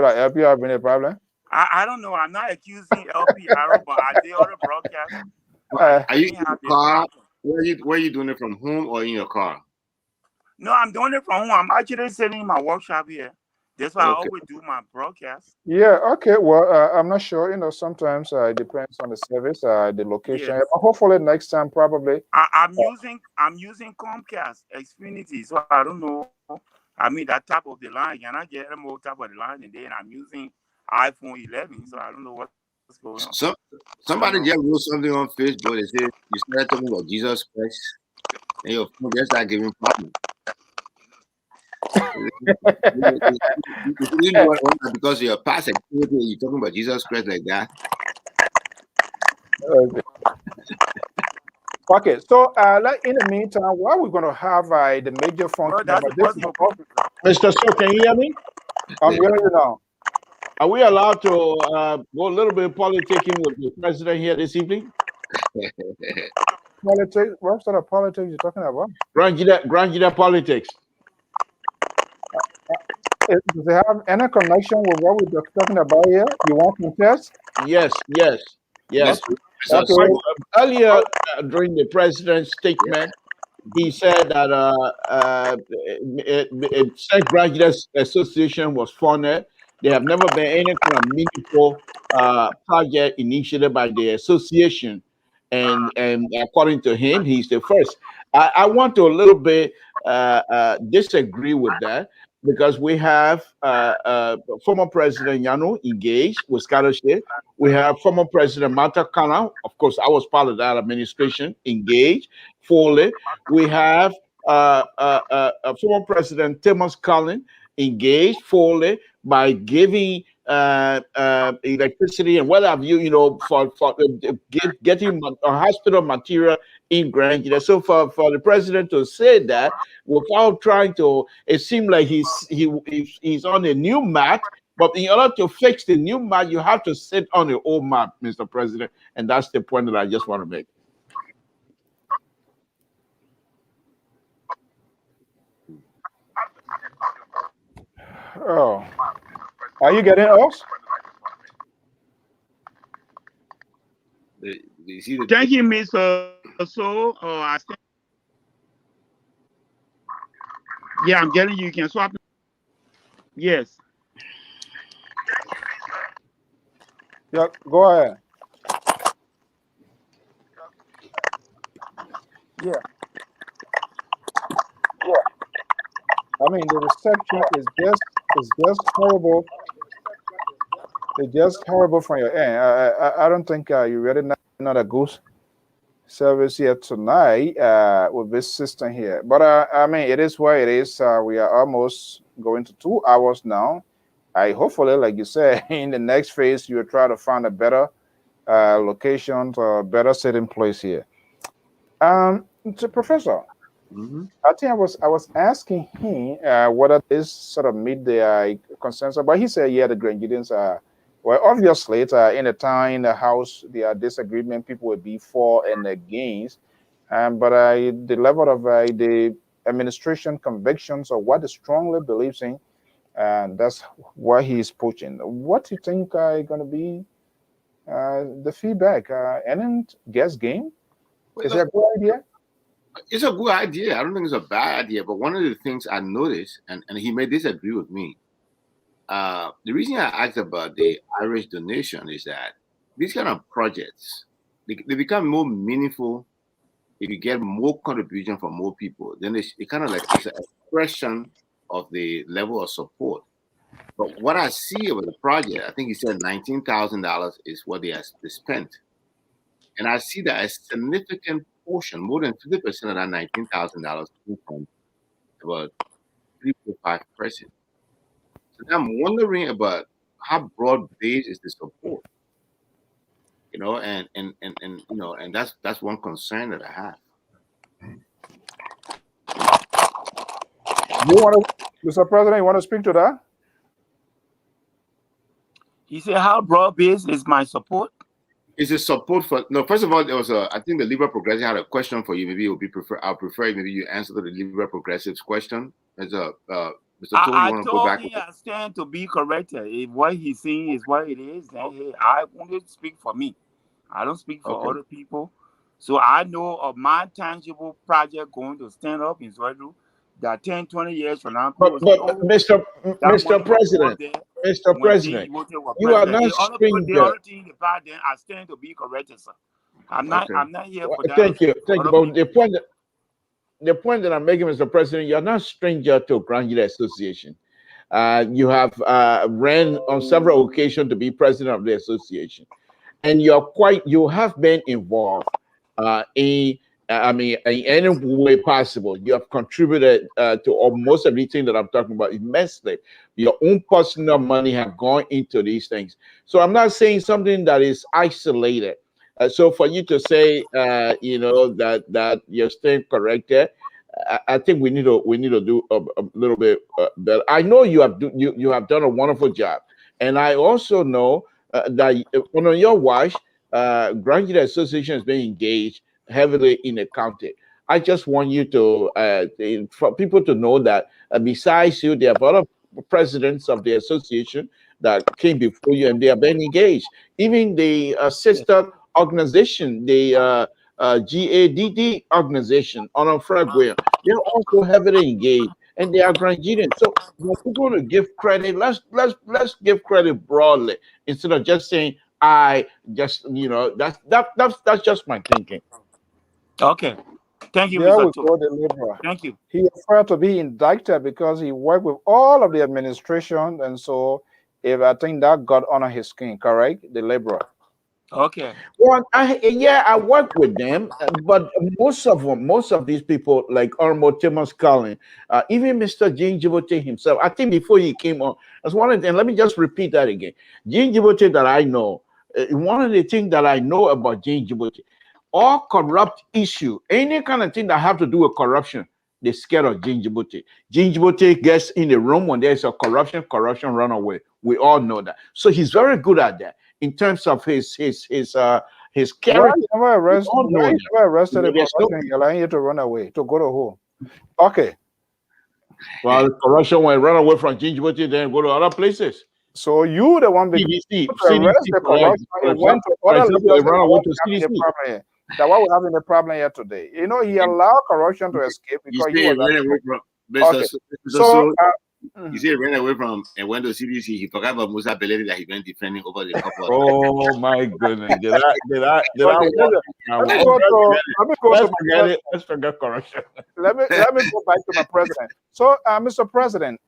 that LP have been a problem? I don't know. I'm not accusing LPR, but I did other broadcasts. Are you in your car? Where are you doing it from home or in your car? No, I'm doing it from home. I'm actually sitting in my workshop here. That's why I always do my broadcast. Yeah. Okay. Well, I'm not sure. Sometimes it depends on the service, the location. Yes. Hopefully next time, probably. I'm using Comcast Xfinity, so I don't know. I mean that top of the line, and I get them all top of the line, and then I'm using iPhone 11, so I don't know what's going on. Somebody just wrote something on Facebook. They said you started talking about Jesus Christ, and your phone just start giving problems. Because you're past activity, you're talking about Jesus Christ like that. Okay, so in the meantime, what we're going to have the major function. Mr. So, can you hear me? I'm hearing you now. Are we allowed to go a little bit politicking with the president here this evening? Politics? What sort of politics are you talking about? Grand GEDEH politics. Does it have any connection with what we're talking about here? You want to contest? Yes. Okay. Earlier during the president's statement, he said that Saint Graduates Association was funded. There have never been any kind of meaningful project initiated by the association, and according to him, he's the first. I want to a little bit disagree with that because we have former President Yano engaged with scholarship. We have former President Marta Kana, of course, I was part of that administration, engaged fully. We have former President Thomas Cullen engaged fully by giving electricity and what have you, for getting hospital material in Grand. So for the president to say that without trying to, it seemed like he's on a new mat. But in order to fix the new mat, you have to sit on the old mat, Mr. President, and that's the point that I just want to make. Oh, are you getting us? Thank you, Mr. So, yeah, I'm getting you. You can swap. Yes. Yeah, go ahead. Yeah. I mean, the reception is just horrible. It's just horrible from your end. I don't think you really not a good service here tonight with this system here. But I mean, it is what it is. We are almost going to 2 hours now. I hopefully, like you said, in the next phase, you'll try to find a better location or better sitting place here. To Professor, I think I was asking him whether this sort of meet the consensus, but he said, yeah, the GEDEANS are, well, obviously, it's, in the town, in the house, there are disagreement, people will be for and against, but the level of the administration convictions or what he strongly believes in, and that's what he's pushing. What do you think are going to be the feedback? Any guess game? Is that a good idea? It's a good idea. I don't think it's a bad idea. But one of the things I noticed, and he may disagree with me, the reason I asked about the Irish donation is that these kind of projects, they become more meaningful if you get more contribution from more people. Then it kind of like it's an expression of the level of support. But what I see over the project, I think he said $19,000 is what they spent. And I see that a significant portion, more than 50% of that $19,000 came from about 3 to 5 persons. So now I'm wondering about how broad-based is the support, and that's one concern that I have. Mr. President, you want to speak to that? He said, how broad-based is my support? Is it support for? No, first of all, there was I think the Liberal Progressive had a question for you. Maybe it would be I'll prefer maybe you answer the Liberal Progressive's question. As Mr. Toll, you want to go back? I stand to be corrected. If what he's saying is what it is, then hey, I only speak for me. I don't speak for other people. So I know of my tangible project going to stand up in Zwedu that 10, 20 years from now. But Mr. President, you are not stranger. The other thing about them, I stand to be corrected, sir. I'm not here for that. Thank you. But the point that I'm making, Mr. President, you're not stranger to Grand Association. You have ran on several occasions to be president of the association, and you have been involved in any way possible. You have contributed to almost everything that I'm talking about immensely. Your own personal money have gone into these things. So I'm not saying something that is isolated. So for you to say, that you're staying corrected, I think we need to do a little bit better. I know you have done a wonderful job, and I also know that on your watch, Grand Association has been engaged heavily in the county. I just want you to, for people to know that besides you, there are other presidents of the association that came before you, and they have been engaged. Even the sister organization, the GADD organization on a Fragware. They're also heavily engaged, and they are Grandidians. So when we're going to give credit, let's give credit broadly instead of just saying I just that's just my thinking. Okay. Thank you, There Mr. we Todd. go, the liberal. Thank you. He afraid to be indicted because he worked with all of the administration, and so if I think that got under his skin, correct? The liberal. Okay. Well, I work with them, but most of these people, like Ormo Thomas Cullen, even Mr. Jean Djibouti himself, I think before he came on, as one of them, let me just repeat that again. Jean Djibouti that I know, one of the things that I know about Jean Djibouti, all corrupt issue, any kind of thing that have to do with corruption, they're scared of Jean Djibouti. Jean Djibouti gets in the room when there's a corruption run away. We all know that. So he's very good at that in terms of his character. Why you never arrested? all know Why you that. never arrested him There's for no- corruption? You're allowing you to run away, to go to home. Okay, Well, corruption when run away from Jean Djibouti, then go to other places. so you the one because CDC, to arrest the corruption, for he went to example, other he leaders run that away were to having a CDC. problem here. That's why we're having a problem here today. You know, he allowed corruption to escape You because say he he was ran away from okay. So, you say he ran away from and went to CDC. He forgot about Musa Beledi that he went defending over the couple of Oh my goodness! Did I? okay, let me go to forget it. Let's forget corruption. let me go back to my president. So, Mr. President,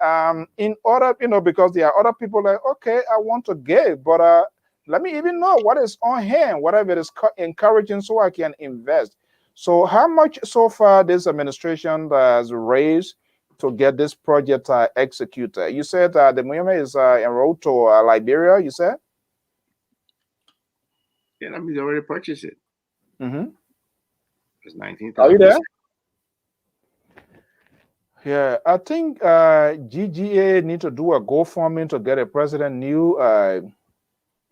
in order, because there are other people like, okay, I want to give, but let me even know what is on hand, whatever it is encouraging, so I can invest. So, how much so far this administration has raised to get this project executed? You said the movement is enrolled to Liberia. You said? Yeah, that means they already purchased it. Mm-hmm. It's 19,000. Are you there? Yeah, I think GGAA need to do a GoFundMe to get a president new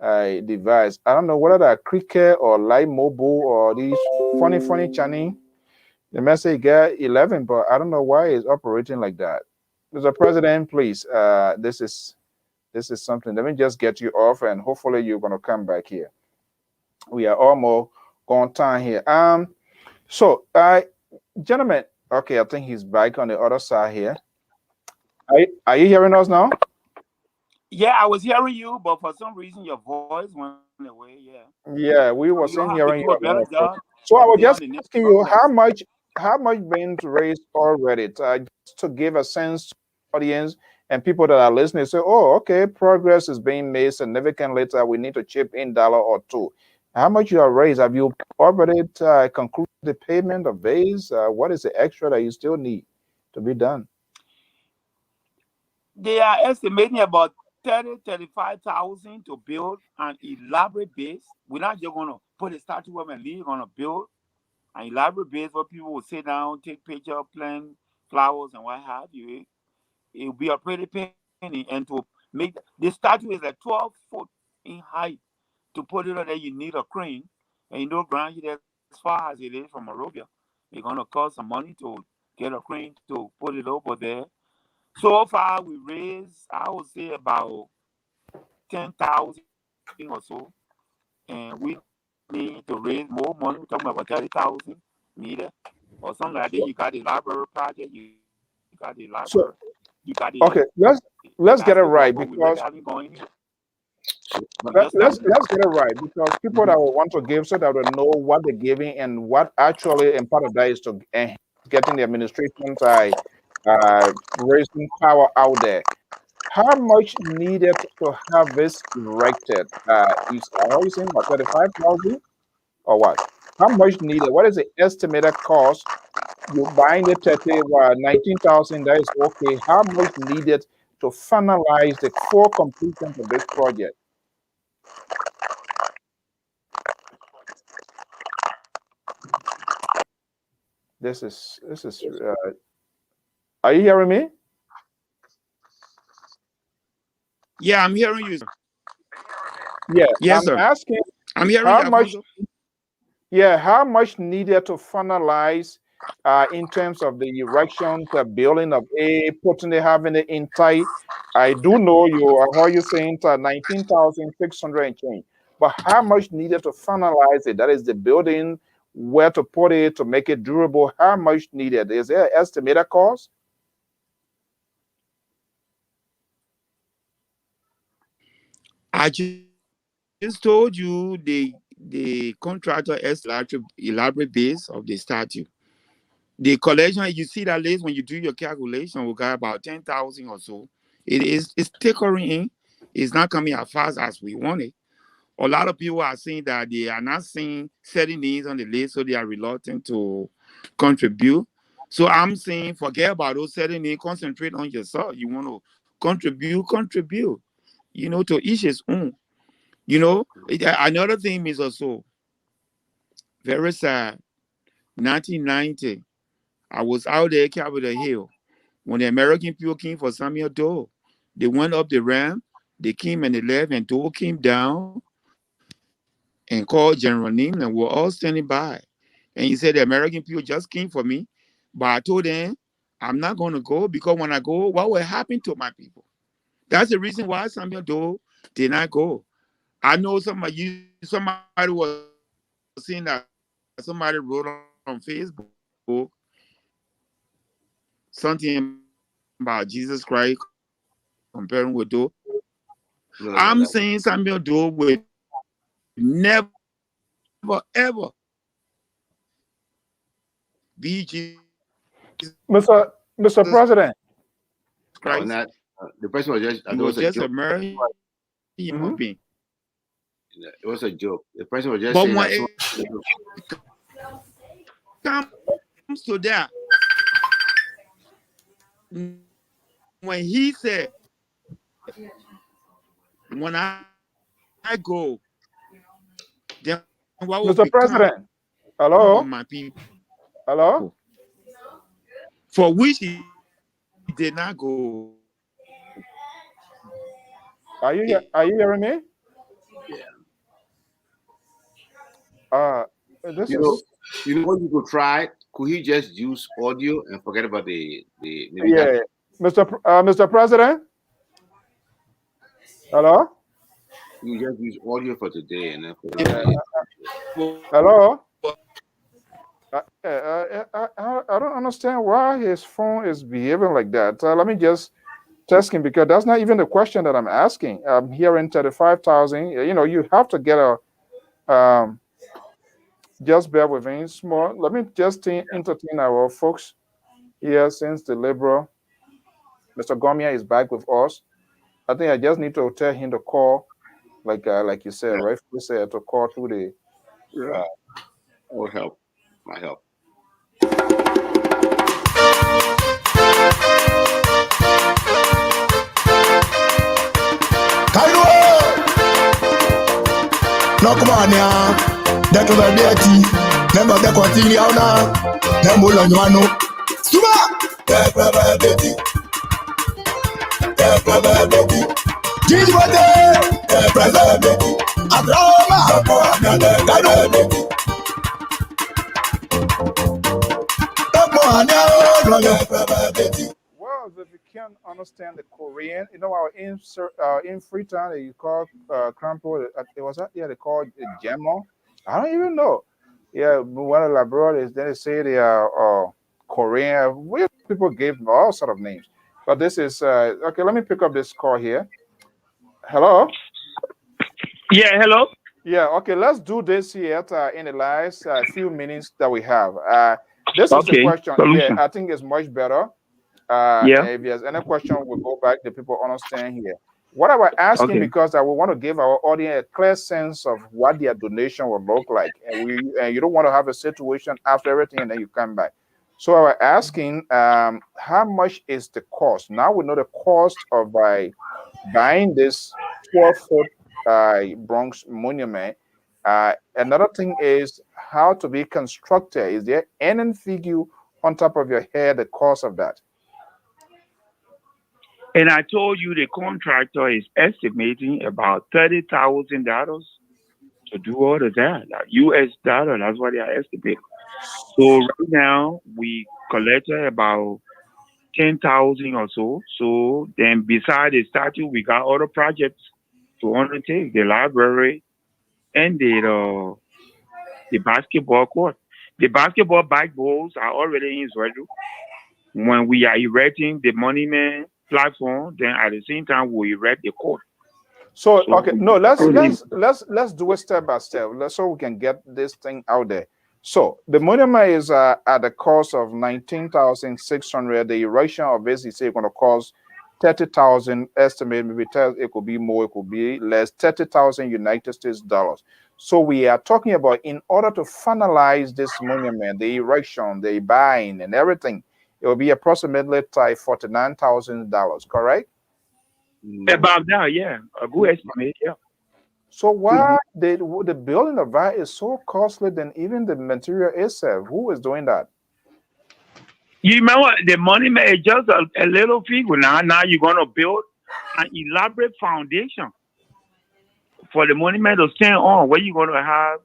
device. I don't know whether that Cricket or Light Mobile or these funny channel. The message get 11, but I don't know why it's operating like that. Mr. President, please, this is something. Let me just get you off, and hopefully you're gonna come back here. We are almost on time here. So, gentlemen, okay, I think he's back on the other side here. Are you hearing us now? Yeah, I was hearing you, but for some reason your voice went away. Yeah. Yeah, we were saying hearing do a better you. job. So I was just on the next asking you program. how much been raised already, just to give a sense to the audience and people that are listening. Say, oh, okay, progress is being made significantly. We need to chip in $1 or $2. How much you have raised? Have you already concluded the payment of base? What is the extra that you still need to be done? They are estimating about 35,000 to build an elaborate base. We're not just going to put a statue up and leave. We're going to build an elaborate base where people will sit down, take pictures, plant flowers, and what have you. It will be a pretty penny. And to make the statue is like 12 foot in height. To put it on there, you need a crane. And you know, ground it as far as it is from Monrovia. It's going to cost some money to get a crane to put it over there. So far, we raised, I would say, about 10,000 or so. And we need to raise more money. We're talking about 30,000 needed or something like that. You got the library project, you got the library, So, you got the. okay, let's get it right, because let's get it right, because people that will want to give, so that will know what they're giving and what actually, and part of that is to getting the administration side raising power out there. How much needed to have this erected? Are you saying about 35,000 or what? How much needed? What is the estimated cost? You buying the 19,000, that is okay. How much needed to finalize the full completion of this project? This is are you hearing me? Yeah, I'm hearing you. Yeah, Yes, I'm sir. asking I'm hearing how you, much. Alfonso. Yeah, how much needed to finalize in terms of the erection, the building of putting it, having it in tight. I do know I heard you saying 19,600 and change, but how much needed to finalize it? That is the building where to put it to make it durable, how much needed? Is there an estimated cost? I just told you the contractor has elaborate base of the statue. The collection, you see that list when you do your calculation, we got about 10,000 or so. It's tickering in. It's not coming as fast as we want it. A lot of people are saying that they are not seeing certain needs on the list, so they are reluctant to contribute. So I'm saying forget about those certain needs, concentrate on yourself. You want to contribute, to each his own. Another thing is also very sad. 1990, I was out there Capitol Hill when the American people came for Samuel Doe. They went up the ramp, they came and they left, and Doe came down and called General Nim, and we're all standing by. And he said the American people just came for me, but I told them I'm not going to go because when I go, what will happen to my people? That's the reason why Samuel Doe did not go. I know somebody was saying that somebody wrote on Facebook something about Jesus Christ comparing with Doe. No, I'm saying Samuel Doe would never, ever be Jesus Mr. Christ. President. no, not the person was just. He It was was a just a joke. mere human Mhm. being. It was a joke. The person was just But saying when that. it comes to that, when he said, when I go, then what will Mr. become President. of Hello? my people? Hello? For which he did not go. Are you hearing me? Yeah. This You know, is what you could try. Could he just use audio and forget about the maybe that yeah. Mr. President. Hello? you just use audio for today and then for Yeah. the Hello? I don't understand why his phone is behaving like that. Let me just test him because that's not even the question that I'm asking. I'm hearing 35,000. You have to get a just bear with me small. Let me just entertain our folks here since the liberal Mr. Gomia is back with us. I think I just need to tell him to call, like you said, yeah, right? We said to call through the. yeah. That would help. Might help. Cairo! No, come on, yeah. That was a dirty. Never the continue now. Then we'll learn you know. Suba! Yeah, brother, baby. Yeah, brother, baby. GGAA! Yeah, brother, baby. Abrahama! Cairo, baby. No, come on, yeah, brother, baby. Well, if you can't understand the Korean, our in Freetown, you call Crampo, it was that, yeah, they call it Gemma. I don't even know. Yeah, one of the brothers, then they say they are Korean. People gave all sort of names. But this is, okay, let me pick up this call here. Hello? Yeah, hello. Yeah, okay, let's do this here in the last few minutes that we have. This is the Okay, question. Yeah, solution. I think it's much better. Yeah. If there's any question, we'll go back. The people understand here. What I was asking Okay. because I would want to give our audience a clear sense of what their donation will look like, and you don't want to have a situation after everything and then you come back. So I was asking, how much is the cost? Now we know the cost of buying this 12-foot Bronx monument. Another thing is how to be constructed. Is there any figure on top of your head the cost of that? And I told you the contractor is estimating about $30,000 to do all of that. Like US dollar, that's what they are estimating. So right now we collected about 10,000 or so. So then beside the statue, we got other projects to undertake, the library and the basketball court. The basketball backboards are already in Israel. When we are erecting the monument platform, then at the same time we erect the court. So okay, no, let's do it step by step, so we can get this thing out there. So the monument is at the cost of 19,600. The erection of this is going to cost 30,000. Estimate maybe it could be more, it could be less. 30,000 United States dollars. So we are talking about, in order to finalize this monument, the erection, the buying, and everything, it will be approximately $49,000. Correct? About that, yeah, a good estimate, yeah. So why the building of that is so costly than even the material itself? Who is doing that? You remember the monument is just a little figure. Now you're gonna build an elaborate foundation for the monument to stand on. Where you're gonna have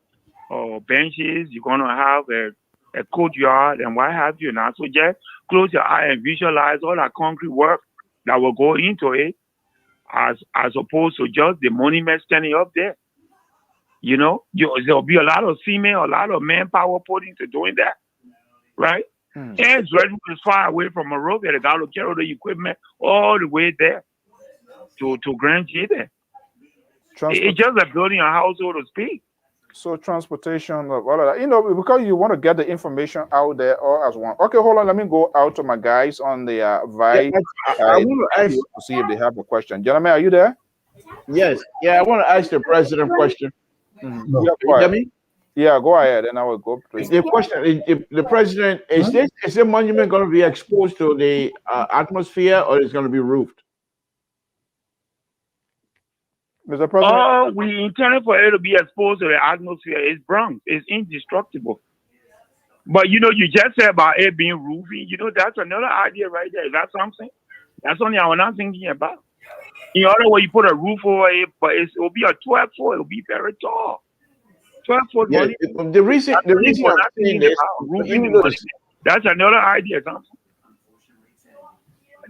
benches, you're gonna have a courtyard and what have you. Now, so just close your eye and visualize all that concrete work that will go into it, as opposed to just the monument standing up there. You know, there'll be a lot of cement, a lot of manpower put into doing that, right? And Israel is far away from Monrovia. They got to carry the equipment all the way there to Grand GEDEH. It's just like building a house, so to speak. So transportation, all of that, you know, because you want to get the information out there all as one. Okay, hold on. Let me go out to my guys on the Vibe. I want to ask to see if they have a question. Gentlemen, are you there? Yes. Yeah, I want to ask the president a question. Yeah, go ahead, and I will go. Please. The question: if the president is the monument going to be exposed to the atmosphere, or is it going to be roofed? Mr. President, we intended for it to be exposed to the atmosphere. It's bronze. It's indestructible. But you know, you just said about it being roofing. You know, that's another idea right there. Is that something? That's something I was not thinking about. In other words, you put a roof over it, but it will be a 12-foot. It will be very tall. 12-foot. Yeah, the reason I'm saying this, that's another idea. Something.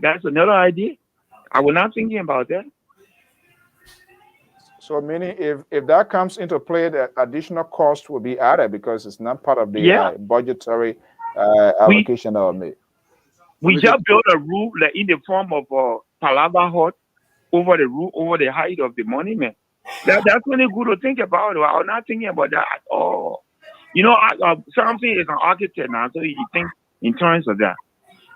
That's another idea. I was not thinking about that. So meaning if that comes into play, the additional cost will be added because it's not part of the budgetary allocation of it. We just built a roof in the form of a palava hut over the roof, over the height of the monument. That's really good to think about. I was not thinking about that at all. You know, something is an architect now, so you think in terms of that.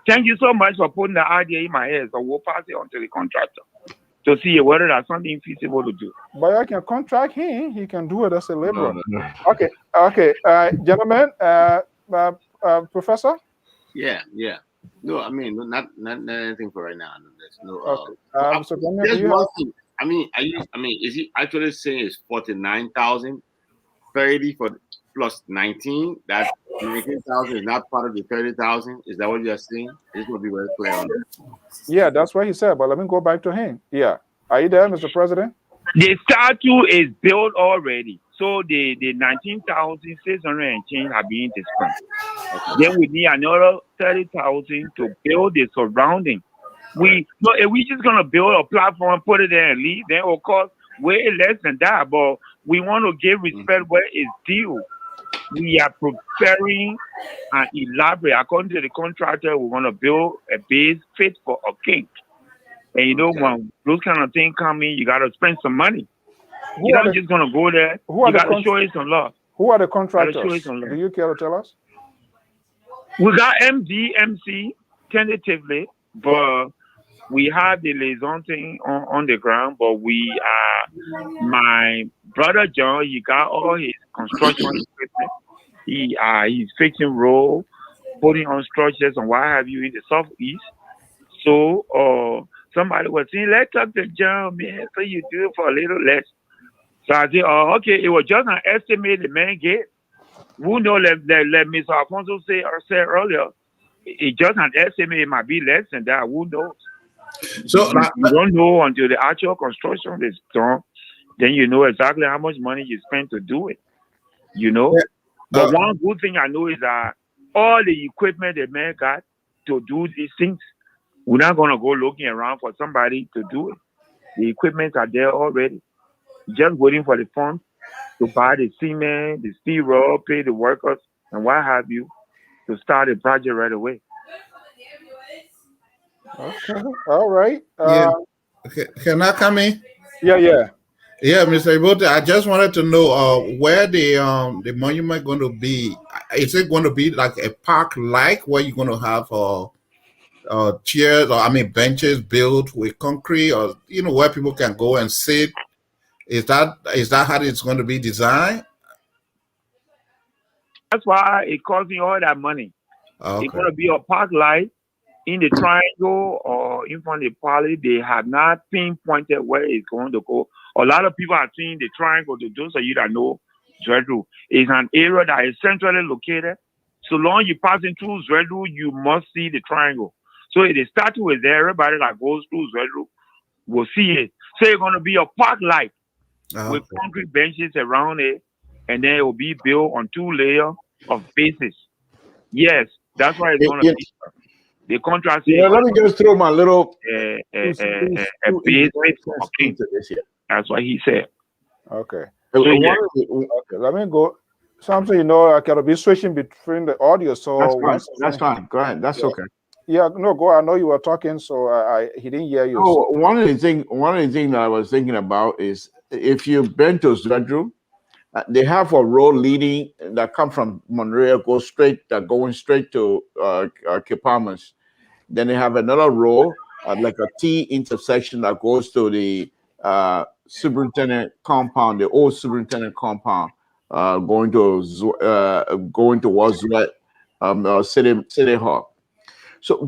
Thank you so much for putting the idea in my head. So we'll pass it on to the contractor to see whether that's something feasible to do. But I can contract him. He can do it as a laborer. No. Okay. Gentlemen, Professor? Yeah. No, I mean, not anything for right now. There's no. Okay. So there's one thing. I mean, is he actually saying it's 49,000, 30 for plus 19? That 19,000 is not part of the 30,000. Is that what you're saying? This will be very clear on that. Yeah, that's what he said. But let me go back to him. Yeah, are you there, Mr. President? The statue is built already, so the 19,600 and change have been dispensed. Okay. Then we need another 30,000 to build the surrounding. If we just gonna build a platform, put it there and leave, then of course way less than that. But we want to give respect where it's due. We are preparing an elaborate, according to the contractor, we want to build a base fit for a king. And you know, when those kind of things come in, you gotta spend some money. You're not just gonna go there. You gotta show it some love. Who are the contractors? Do you care to tell us? We got MDMC tentatively, but we have the liaison thing on the ground. But we my brother John, he got all his construction equipment. He's fixing road, putting on structures and what have you in the southeast. So somebody was saying, let's talk to John, man, so you do it for a little less. So I said, okay, it was just an estimate the man gave. Who knows, let Mr. Alfonso say earlier, it's just an estimate, it might be less than that, who knows? So you don't know until the actual construction is done, then you know exactly how much money you spend to do it, you know? Yeah. But one good thing I know is that all the equipment the man got to do these things, we're not going to go looking around for somebody to do it. The equipment are there already, just waiting for the funds to buy the cement, the steel rod, pay the workers, and what have you, to start a project right away. Okay. All right. Yeah. Can I come in? Yeah, yeah. Yeah, Mr. YOUBOTY, I just wanted to know where the monument going to be. Is it going to be like a park like where you're going to have chairs or I mean benches built with concrete, or where people can go and sit? Is that how it's going to be designed? That's why it costing all that money. It's Okay. gonna be a park light in the triangle or in front of the party. They have not pinpointed where it's going to go. A lot of people are seeing the triangle. To those of you that know Zwerdu, it's an area that is centrally located. So long you passing through Zwerdu, you must see the triangle. So it is starting with there. Everybody that goes through Zwerdu will see it. So it's gonna be a park light with Okay. concrete benches around it, and then it will be built on 2 layers of bases. Yes, that's why it's gonna be. The contract is Let me just throw my little a two basement cents king. into this here. That's what he said. Okay. So One yeah, of the- Okay. Let me go. Something I can be switching between the audio. So That's fine. once That's fine. Go ahead. That's Yeah. okay. Yeah, no, go. I know you were talking, so he didn't hear you. So one of the things that I was thinking about is if you've been to Zvedru, they have a road leading that come from Monrovia, going straight to Kipamas. Then they have another road, like a T intersection that goes to the superintendent compound, the old superintendent compound, going towards Wazwet, City Hall. So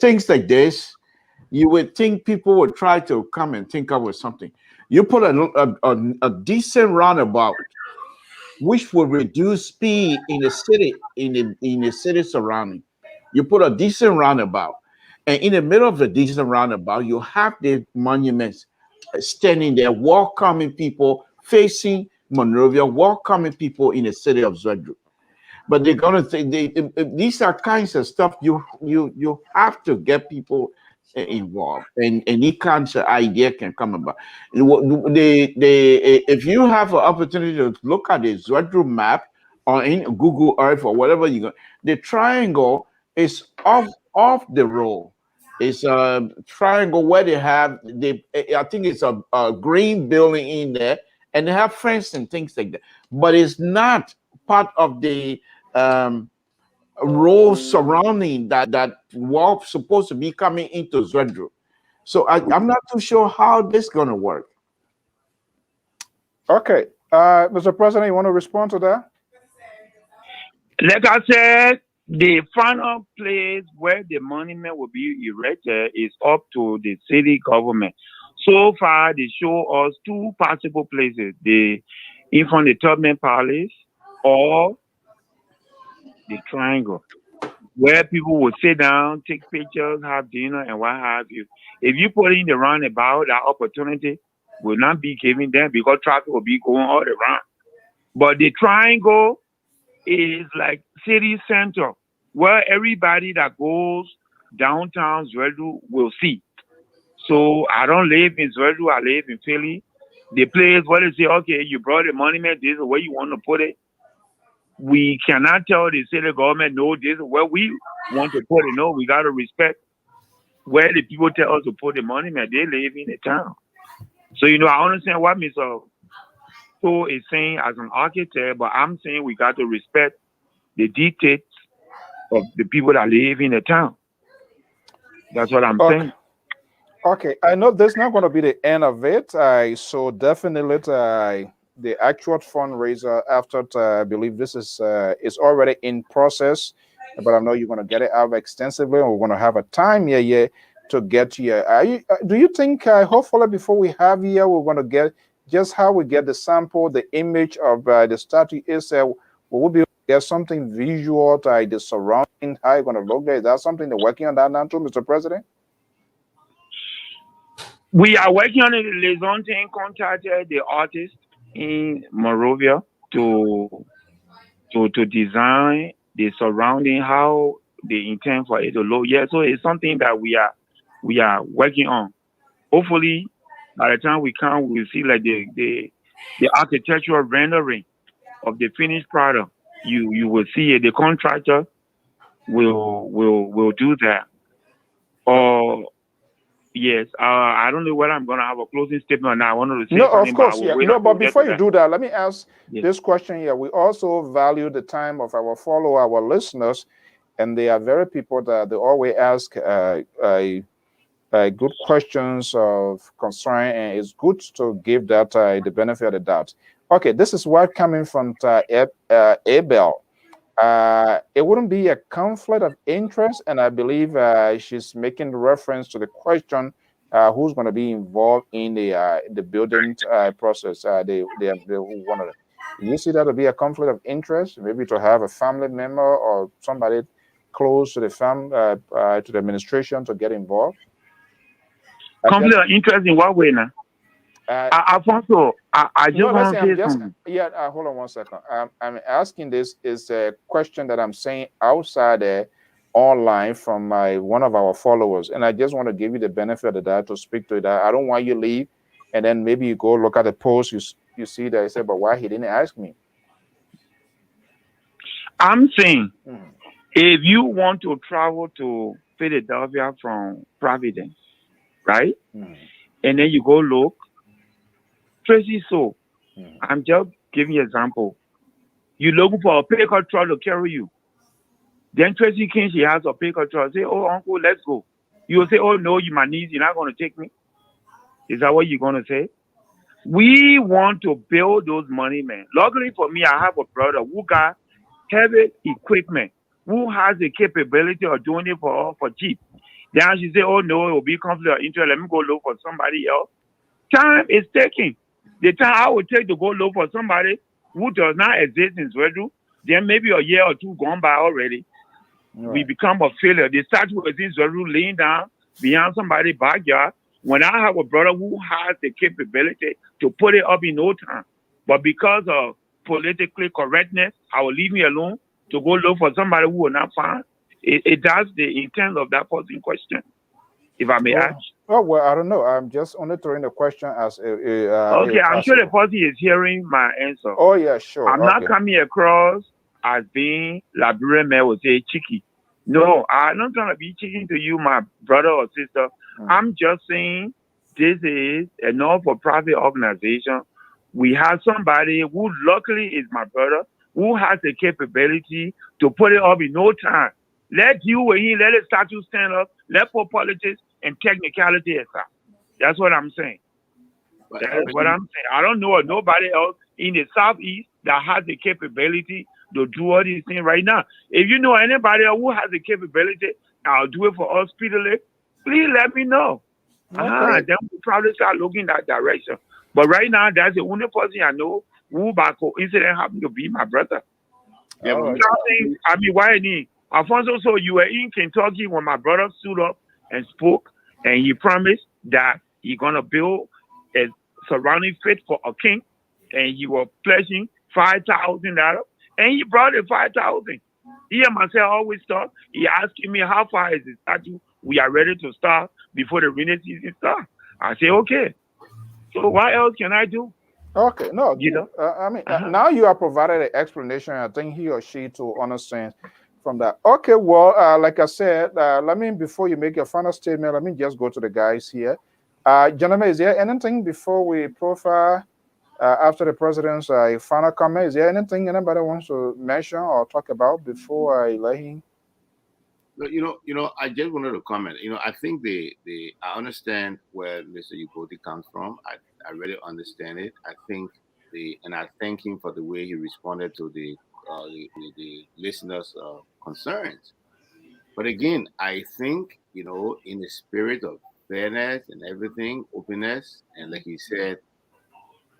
things like this, you would think people would try to come and think up with something. You put a decent roundabout, which will reduce speed in the city, in the city surrounding. You put a decent roundabout, and in the middle of the decent roundabout, you have the monuments standing there, welcoming people facing Monrovia, welcoming people in the city of Zvedru. But they're gonna think these are kinds of stuff you have to get people involved, and any kinds of idea can come about. If you have an opportunity to look at the Zvedru map or in Google Earth or whatever you go, the triangle is off the road. It's a triangle where they have I think it's a green building in there, and they have fence and things like that. But it's not part of the road surrounding that wall supposed to be coming into Zvedru. So I'm not too sure how this is going to work. Okay. Mr. President, you want to respond to that? like I said, the final place where the monument will be erected is up to the city government. So far, they show us two possible places: in front of the Tubman Palace or the Triangle, where people will sit down, take pictures, have dinner, and what have you. If you put in the roundabout, that opportunity will not be given them because traffic will be going all around. But the Triangle is like city center where everybody that goes downtown Zwerdu will see. So I don't live in Zwerdu, I live in Philly. The place where they say, okay, you brought a monument, this is where you want to put it. We cannot tell the city government, no, this is where we want to put it. No, we got to respect where the people tell us to put the monument. They live in the town. So, I understand what Mr. So is saying as an architect, but I'm saying we got to respect the dictates of the people that live in the town. That's what I'm saying. Okay, I know this is not going to be the end of it. So definitely the actual fundraiser after, I believe this is already in process, but I know you're going to get it out extensively, and we're going to have a time here to get here. Do you think, hopefully before we have here, we're going to get just how we get the sample, the image of the statue itself? Will we be able to get something visual, the surrounding, how you're going to look there? Is that something they're working on that now too, Mr. President? We are working on it. Liaison team contacted the artist in Monrovia to design the surrounding, how they intend for it to look. Yeah, so it's something that we are working on. Hopefully, by the time we come, we'll see like the the architectural rendering of the finished product. You will see it. The contractor will do that. Or yes, I don't know whether I'm gonna have a closing statement or not. I wanted to say No, of something, but I course, will yeah. wait No, until but we get to before you that. do that, let me ask Yes. this question here. We also value the time of our follower, our listeners, and they are very people that they always ask good questions of concern, and it's good to give that the benefit of the doubt. Okay, this is what coming from Abel. It wouldn't be a conflict of interest, and I believe she's making reference to the question who's going to be involved in the building process. They who wanted it. You see that to be a conflict of interest, maybe to have a family member or somebody close to the to the administration to get involved. Conflict of interest in what way now? Alfonso, I just No, let's want say to I'm say just something. hold on one second. I'm asking this is a question that I'm saying outside there online from my one of our followers, and I just want to give you the benefit of that to speak to that. I don't want you to leave, and then maybe you go look at the post. You see that I said, but why he didn't ask me? I'm saying Mhm. if you want to travel to Philadelphia from Providence, right, Mhm. and then you go look, Tracy, so Mhm. I'm just giving you an example. You looking for a pickup truck to carry you. Then Tracy King, she has a pickup truck. Say, oh, uncle, let's go. You will say, oh, no, you my niece, you're not going to take me. Is that what you're going to say? We want to build those money, man. Luckily for me, I have a brother who got heavy equipment, who has the capability of doing it for cheap. Then she say, oh, no, it will be conflict of interest. Let me go look for somebody else. Time is taking. The time I would take to go look for somebody who does not exist in Zwedu, then maybe a year or two gone by already. We Right. become a failure. The statue was in Zwedu laying down behind somebody's backyard. When I have a brother who has the capability to put it up in no time, but because of politically correctness, I will leave me alone to go look for somebody who will not find. It does the intent of that person question, if I may ask. Well, I don't know. I'm just only throwing the question as Okay, I'm as sure a. the person is hearing my answer. Oh yeah, sure. I'm not Okay. coming across as being Liberian man would say cheeky. No, I'm not gonna be cheeky to you, my brother or sister. Mm. I'm just saying this is a non-for-profit organization. We have somebody who luckily is my brother, who has the capability to put it up in no time. Let you and he let the statue stand up, let for politics and technicality aside. That's what I'm saying. But, That is what I'm saying. I don't know of nobody else in the southeast that has the capability to do all these things right now. If you know anybody else who has the capability, I'll do it for us speedily. Please let me know. Okay. Then we'll probably start looking that direction. But right now, that's the only person I know who by coincidence happened to be my brother. yeah, All but right. I mean, why any? Alfonso, so you were in Kentucky when my brother stood up and spoke, and he promised that he's gonna build a surrounding fit for a king, and he was pledging $5,000, and he brought the 5,000. He and myself always talk. He asking me how far is the statue. We are ready to start before the rainy season starts. I say okay. So what else can I do? Okay, no, You good. know? I mean, Uh-huh. now you have provided an explanation. I think he or she to understand from that. Okay, well, like I said, let me before you make your final statement, let me just go to the guys here. Gentlemen, is there anything before we profile after the president's final comment? Is there anything anybody wants to mention or talk about before I let him? no, I just wanted to comment. I think I understand where Mr. YOUBOTY comes from. I really understand it. I think and I thank him for the way he responded to the listeners' concerns. But again, I think, in the spirit of fairness and everything, openness, and like he said,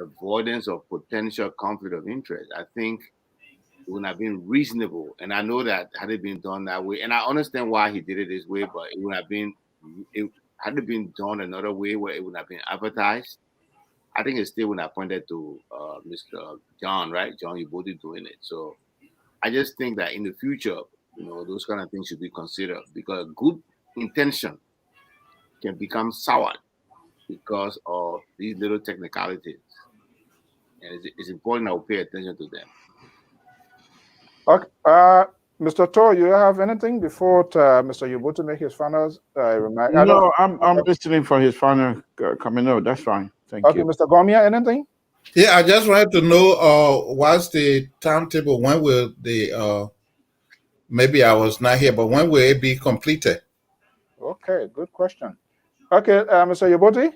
avoidance of potential conflict of interest, I think it would have been reasonable. And I know that had it been done that way, and I understand why he did it this way, but it would have been, it had it been done another way where it would have been advertised, I think it still would have pointed to Mr. John, right? John YOUBOTY doing it. So I just think that in the future, those kind of things should be considered because good intention can become soured because of these little technicalities. and it's important that we pay attention to them. Okay. Mr. Tor, you have anything before Mr. YOUBOTY make his final remark? No, I'm listening for his final coming out. That's fine. Thank Okay, you. Mr. Gomia, anything? Yeah, I just wanted to know what's the timetable? When will the maybe I was not here, but when will it be completed? Okay, good question. Okay, Mr. YOUBOTY?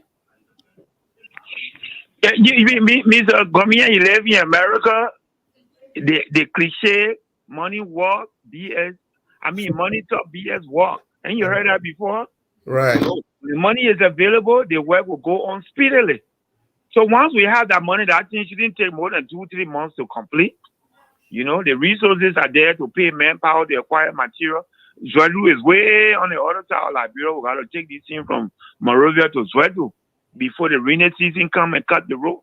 Yeah, Mr. Gomia, you live in America. The cliche money walk, BS. I mean, money talk, BS walk. And you heard that before? Right. The money is available, the work will go on speedily. So once we have that money, that thing shouldn't take more than 2-3 months to complete. You know, the resources are there to pay manpower, to acquire material. Zwedu is way on the other side of Liberia. We got to take this thing from Monrovia to Zwedu before the rainy season come and cut the road.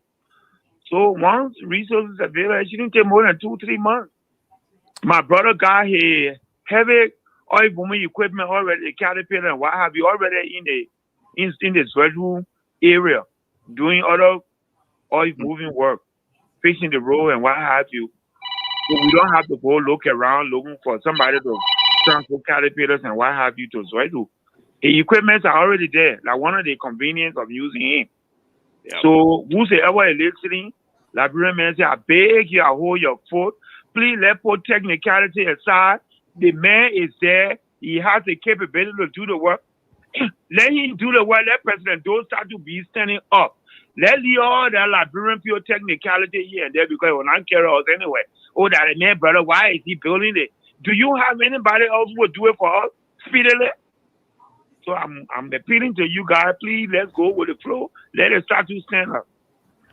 So once resources are available, it shouldn't take more than 2-3 months. My brother got his heavy oil booming equipment already, the Caterpillar and what have you, already in the Zwedu area, doing other oil moving work, fixing the road and what have you. So we don't have to go look around looking for somebody to transport Caterpillars and what have you to Zwedu. The equipments are already there, like one of the convenience of using him. Yeah. So whosoever is listening, Liberian man say, I beg you, I hold your foot. Please let put technicality aside. The man is there. He has the capability to do the work. Let him do the work. Let President Doe start to be standing up. Let leave all that Liberian pure technicality here and there because it will not carry us anyway. Oh, that man, brother, why is he building it? Do you have anybody else who will do it for us speedily? So I'm appealing to you guys. Please, let's go with the flow. Let us start to stand up.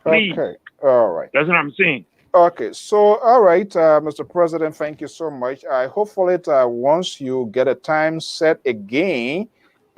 Please. Okay, all right. That's what I'm saying. Okay, so all right, Mr. President, thank you so much. Hopefully, once you get a time set again,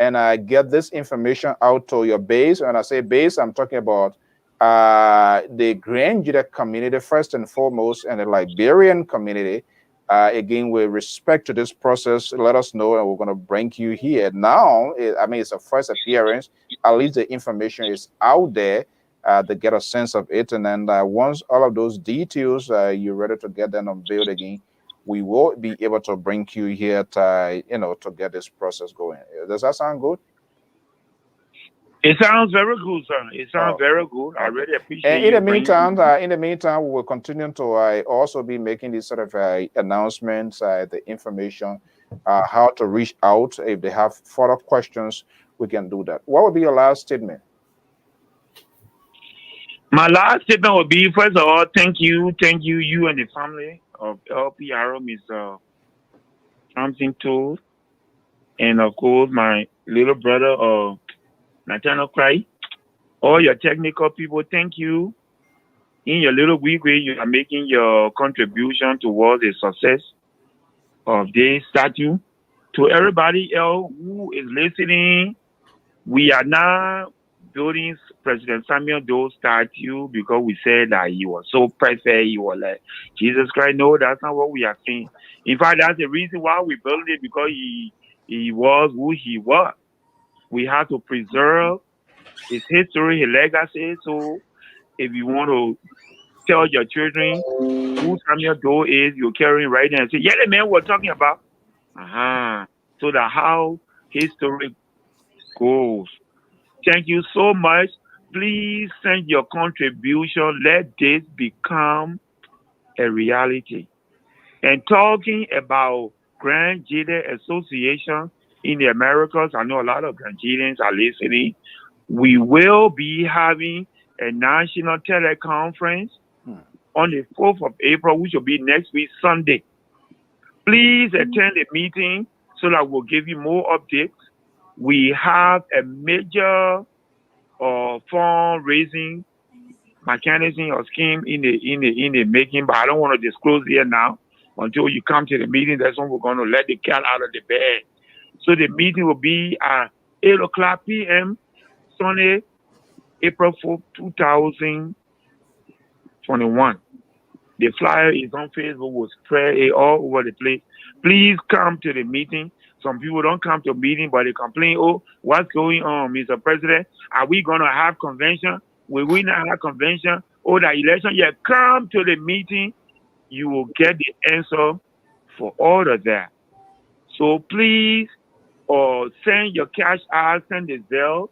and get this information out to your base. When I say base, I'm talking about the Grand GEDEH community first and foremost, and the Liberian community. Again, with respect to this process, let us know, and we're going to bring you here. Now, I mean, it's a first appearance. At least the information is out there to get a sense of it. And then once all of those details, you're ready to get them unveiled again, we will be able to bring you here to, to get this process going. Does that sound good? It sounds very good, sir. It sounds very good. I really appreciate it. And in the meantime, we will continue to also be making these sort of announcements, the information, how to reach out. If they have further questions, we can do that. What would be your last statement? My last statement would be, first of all, thank you, you and the family of LPR, Mr. Thompson Toll, and of course my little brother, Nathaniel Cry. All your technical people, thank you. In your little week where you are making your contribution towards the success of this statue. To everybody else who is listening, we are now building President Samuel Doe statue because we said that he was so perfect, he was like Jesus Christ. No, that's not what we are saying. In fact, that's the reason why we built it, because he was who he was. We have to preserve his history, his legacy. So if you want to tell your children who Samuel Doe is, you're carrying right there and say, yeah, the man we're talking about. So that how history goes. Thank you so much. Please send your contribution. Let this become a reality. And talking about Grand GEDEH Association in the Americas, I know a lot of Grand GEDEans are listening. We will be having a national teleconference on the 4th of April, which will be next week, Sunday. Please attend the meeting so that we'll give you more updates. We have a major fundraising mechanism or scheme in the making, but I don't want to disclose here now. Until you come to the meeting, that's when we're going to let the cat out of the bag. So the meeting will be at 8:00 p.m. Sunday, April 4th, 2021. The flyer is on Facebook. We'll spread it all over the place. Please come to the meeting. Some people don't come to a meeting, but they complain, oh, what's going on, Mr. President? Are we going to have convention? Will we not have convention? oh, the election, yeah, come to the meeting. You will get the answer for all of that. So please, send your cash out, send the Zelle,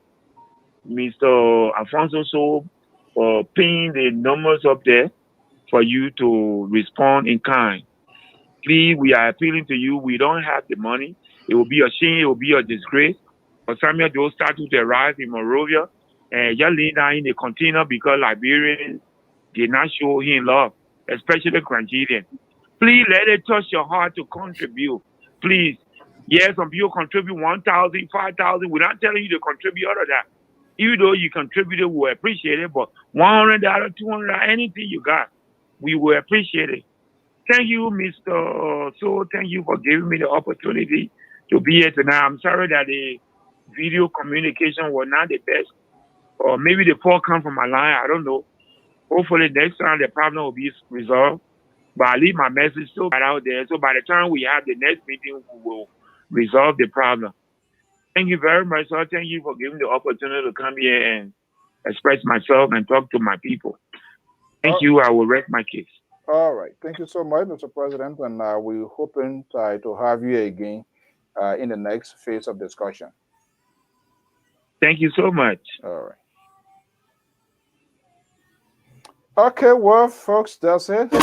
Mr. Alfonso, so pin the numbers up there for you to respond in kind. Please, we are appealing to you. We don't have the money. It will be a shame. It will be a disgrace for Samuel Doe statue to arrive in Monrovia and just lay down in the container because Liberians did not show him love, especially Nigerians. Please let it touch your heart to contribute. Please. Yes, some people contribute 1,000, 5,000. We're not telling you to contribute all of that. Even though you contributed, we appreciate it. But $100, $200, anything you got, we will appreciate it. Thank you, Mr. So. Thank you for giving me the opportunity to be here tonight. I'm sorry that the video communication was not the best. Or maybe the call come from my line. I don't know. Hopefully next time the problem will be resolved. But I leave my message so bad out there. So by the time we have the next meeting, we will resolve the problem. Thank you very much, sir. Thank you for giving the opportunity to come here and express myself and talk to my people. Thank you. I will rest my case. All right. Thank you so much, Mr. President. And we're hoping to have you again in the next phase of discussion. Thank you so much. All right. Okay, well, folks, that's it. Okay,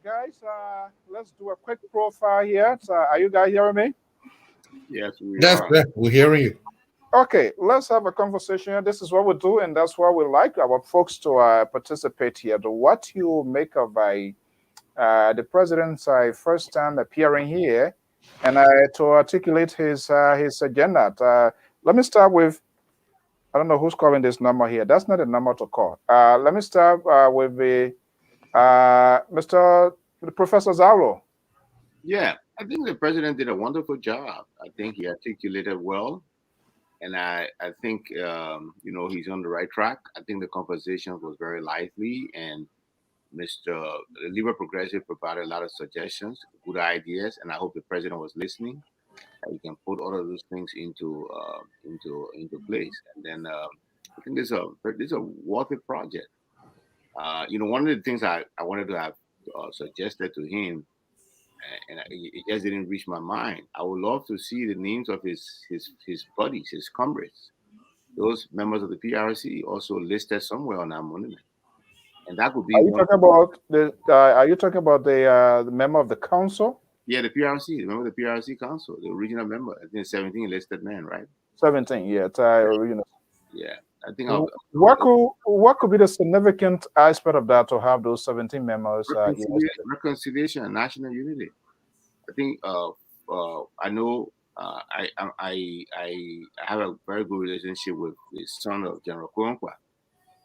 guys, let's do a quick profile here. So, are you guys hearing me? Yes, we're hearing you. Okay, let's have a conversation. This is what we do, and that's why we like our folks to participate here. What you make of the president's first time appearing here, and to articulate his agenda. Let me start with, I don't know who's calling this number here. That's not a number to call. Let me start with the Professor Zaulo. Yeah, I think the president did a wonderful job. I think he articulated well. And I think, he's on the right track. I think the conversation was very lively, and the Liberal Progressive provided a lot of suggestions, good ideas, and I hope the president was listening. You can put all of those things into place, and then I think this is a worthy project. One of the things I wanted to have suggested to him, and it just didn't reach my mind. I would love to see the names of his buddies, his comrades, those members of the PRC also listed somewhere on our monument. And that would be. Are you talking about the member of the council? Yeah, the PRC. Remember the PRC council, the original member. I think 17 listed men, right? 17. Yeah, original. Yeah, I think. What could be the significant aspect of that to have those 17 members? Reconciliation and national unity. I think. I know. I have a very good relationship with the son of General Kouankwa,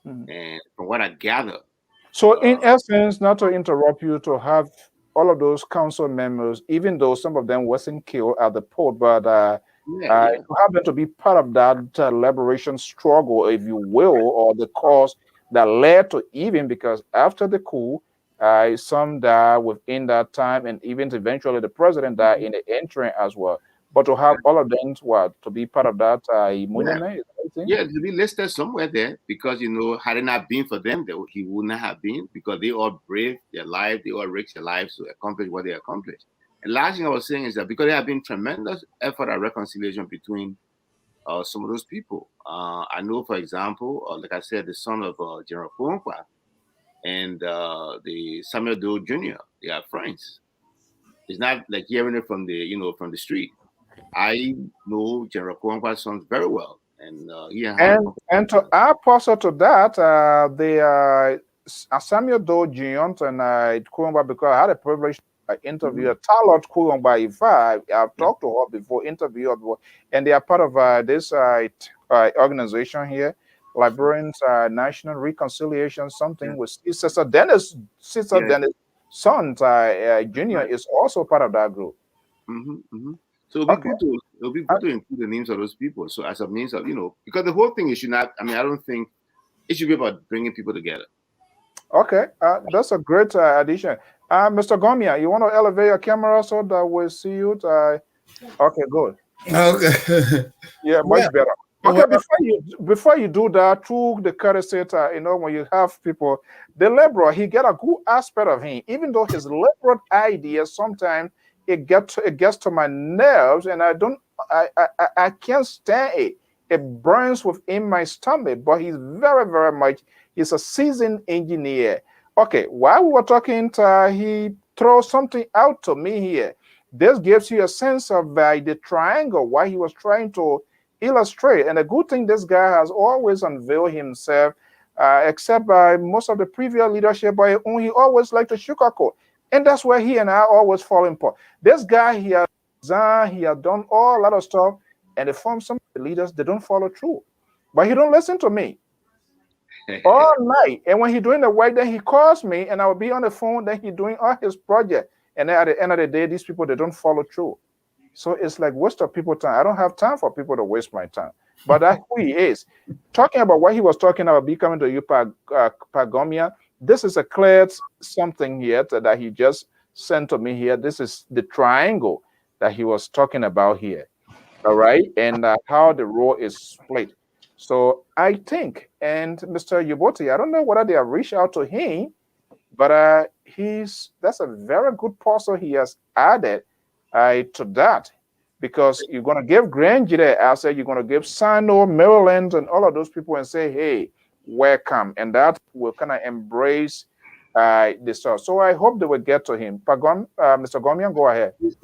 and from what I gather. So, in essence, not to interrupt you, to have all of those council members, even though some of them wasn't killed at the port, but to have them to be part of that liberation struggle, if you will, or the cause that led to, even because after the coup, some died within that time, and even eventually the president died in the interim as well. But to have all of them to be part of that monument, to be listed somewhere there, because had it not been for them, he would not have been, because they all braved their life, they all risked their lives to accomplish what they accomplished. And last thing I was saying is that because there have been tremendous effort at reconciliation between some of those people. I know, for example, like I said, the son of General Kouankwa and the Samuel Doe Jr., they are friends. It's not like hearing it from the street. I know General Kouankwa's sons very well, and and to add also to that, the Samuel Doe Jr. and Kouankwa, because I had a privilege interviewer, Talot Kuyongba Ifa. I've talked to her before, interviewed her before, and they are part of this organization here, Liberians National Reconciliation, something with Sister Dennis, Dennis' son, Junior, is also part of that group. So it'll be good to include the names of those people. So as a means of, because the whole thing is not, I don't think it should be about bringing people together. Okay, that's a great addition. Mr. Gomia, you want to elevate your camera so that we'll see you? Okay, good. Okay. Yeah, much better. Okay, before you do that, through the courtesy, when you have people, the liberal, he get a good aspect of him, even though his liberal ideas sometimes it gets to my nerves, and I can't stand it. It burns within my stomach. But he's very, very much. He's a seasoned engineer. Okay, while we were talking, he throws something out to me here. This gives you a sense of the triangle, why he was trying to illustrate. And the good thing, this guy has always unveiled himself, except by most of the previous leadership, but he always liked to sugarcoat. And that's where he and I always fall in part. This guy, he has done a lot of stuff, and they form some leaders, they don't follow through. But he don't listen to me all night. And when he's doing the work, then he calls me, and I will be on the phone, then he's doing all his project. And then at the end of the day, these people, they don't follow through. So it's like waste of people's time. I don't have time for people to waste my time. But that's who he is. Talking about what he was talking about becoming to you, Pagomia, this is a clear something here that he just sent to me here. This is the triangle that he was talking about here. All right. And how the role is split. So I think, and Mr. YOUBOTY, I don't know whether they have reached out to him, but that's a very good parcel he has added to that, because you're going to give Grand GEDEH asset, you're going to give Sino, Maryland, and all of those people and say, hey, welcome. And that will kind of embrace this stuff. So I hope they will get to him. Mr. Gomian, go ahead. Is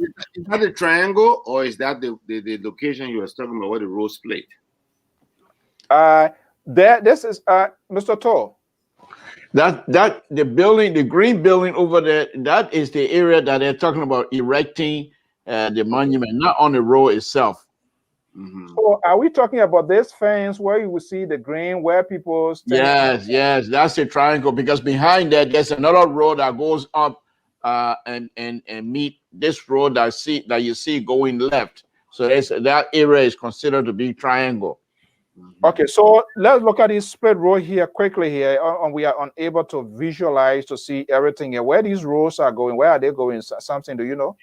that the triangle, or is that the location you were talking about where the road split? This is Mr. Toll. That the building, the green building over there, that is the area that they're talking about erecting the monument, not on the road itself. So are we talking about this fence where you will see the green, where people stand? Yes, that's a triangle, because behind that there's another road that goes up and meet this road that you see going left. So that area is considered to be triangle. Okay, so let's look at this split road here quickly here. And we are unable to visualize to see everything here. Where these roads are going, where are they going? Something, do you know?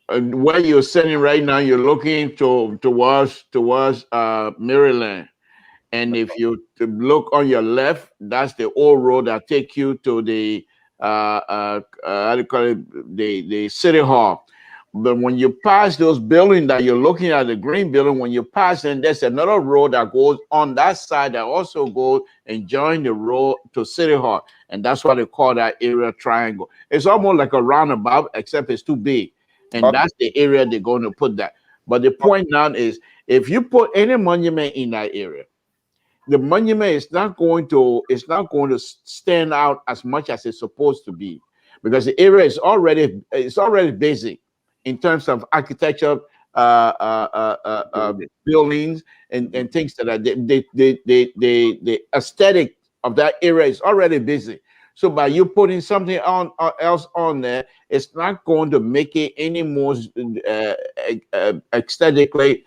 Where you're sitting right now, you're looking towards Maryland. And if you look on your left, that's the old road that take you to the how do you call it, the city hall. But when you pass those buildings that you're looking at, the green building, when you pass in, there's another road that goes on that side that also goes and join the road to City Hall. And that's why they call that area triangle. It's almost like a roundabout, except it's too big. And that's the area they're going to put that. But the point now is, if you put any monument in that area, the monument is not going to stand out as much as it's supposed to be, because the area is already basic in terms of architecture, buildings and things that the aesthetic of that area is already busy. So by you putting something else on there, it's not going to make it any more aesthetically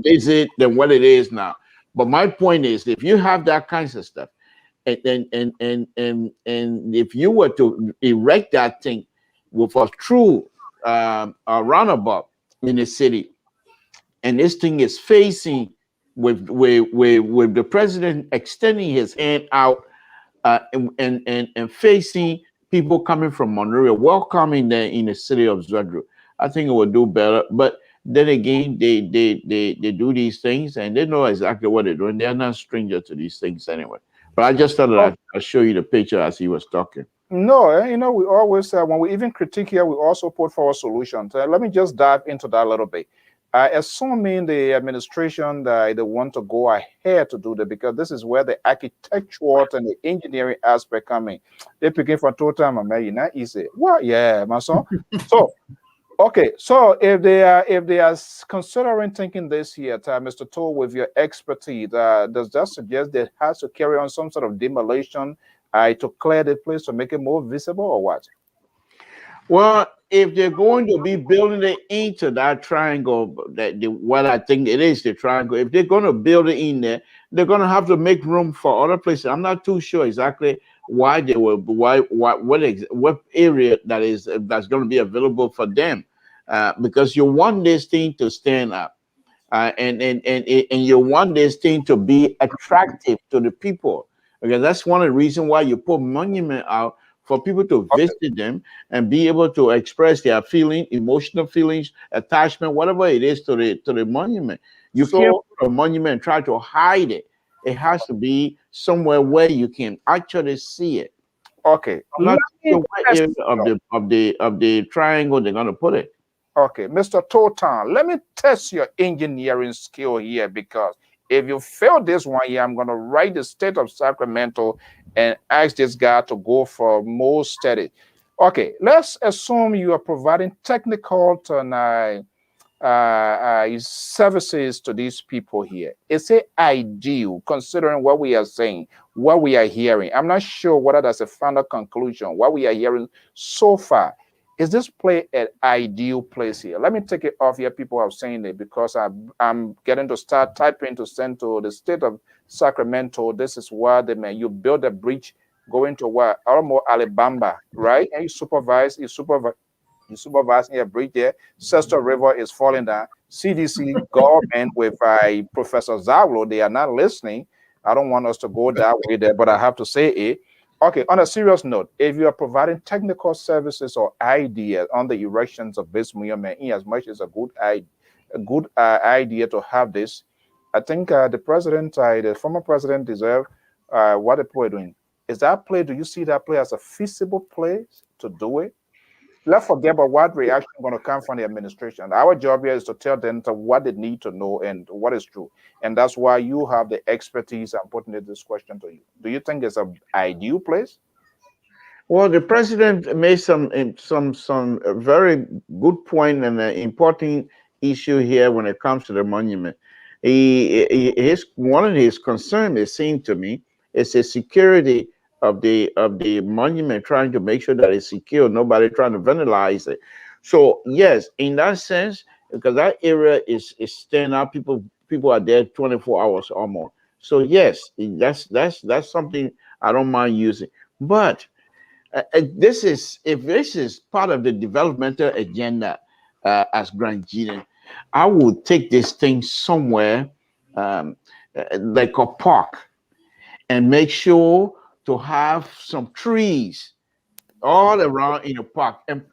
busy than what it is now. But my point is, if you have that kinds of stuff, and if you were to erect that thing with a true roundabout in the city, and this thing is facing with the president extending his hand out and facing people coming from Monrovia, welcoming them in the city of Zwadru, I think it would do better. But then again, they do these things and they know exactly what they're doing. They're not stranger to these things anyway. But I just thought that I'd show you the picture as he was talking. No, we always when we even critique here, we also put forward solutions. Let me just dive into that a little bit. assuming the administration they want to go ahead to do that, because this is where the architectural and the engineering aspect come in. They picking for total, man, not easy. Well, yeah, my son. So okay, so if they are considering thinking this year, Mr. Toll, with your expertise, does that suggest they has to carry on some sort of demolition to clear the place to make it more visible, or what? Well, if they're going to be building it into that triangle, what I think it is the triangle, if they're going to build it in there, they're going to have to make room for other places. I'm not too sure exactly why they will, what area that's going to be available for them, because you want this thing to stand up, and you want this thing to be attractive to the people, because that's one of the reasons why you put monument out, for people to visit them and be able to express their feeling, emotional feelings, attachment, whatever it is to the monument. You can't put a monument and try to hide it. It has to be somewhere where you can actually see it. Okay. I'm not sure what area of the triangle they're gonna put it. Okay, Mr. Totan, let me test your engineering skill here, because if you fail this one here, I'm going to write the state of Sacramento and ask this guy to go for more study. Okay, let's assume you are providing technical services to these people here. Is it ideal, considering what we are saying, what we are hearing? I'm not sure whether that's a final conclusion, what we are hearing so far. Is this play an ideal place here? Let me take it off here. People are saying it, because I'm getting to start typing to send to the state of Sacramento. This is where you build a bridge going to where Alamo, Alabama, right? And you supervising a bridge there. Sister River is falling down. CDC government with Professor Zavlo, they are not listening. I don't want us to go that way there, but I have to say it. Okay, on a serious note, if you are providing technical services or ideas on the erections of this monument, in as much as a good idea to have this, I think the president, the former president, deserve what the people are doing. Is that play? Do you see that play as a feasible place to do it? Let's forget about what reaction is going to come from the administration. Our job here is to tell them what they need to know and what is true. And that's why you have the expertise. I'm putting this question to you. Do you think it's an ideal place? Well, the president made some very good point and an important issue here when it comes to the monument. One of his concerns, it seemed to me, is the security of the monument, trying to make sure that it's secure, nobody trying to vandalize it. So yes, in that sense, because that area is staying out, people are there 24 hours or more. So yes, that's something I don't mind using. But if this is part of the developmental agenda as Grand GEDEAN, I would take this thing somewhere like a park, and make sure to have some trees all around in the park, and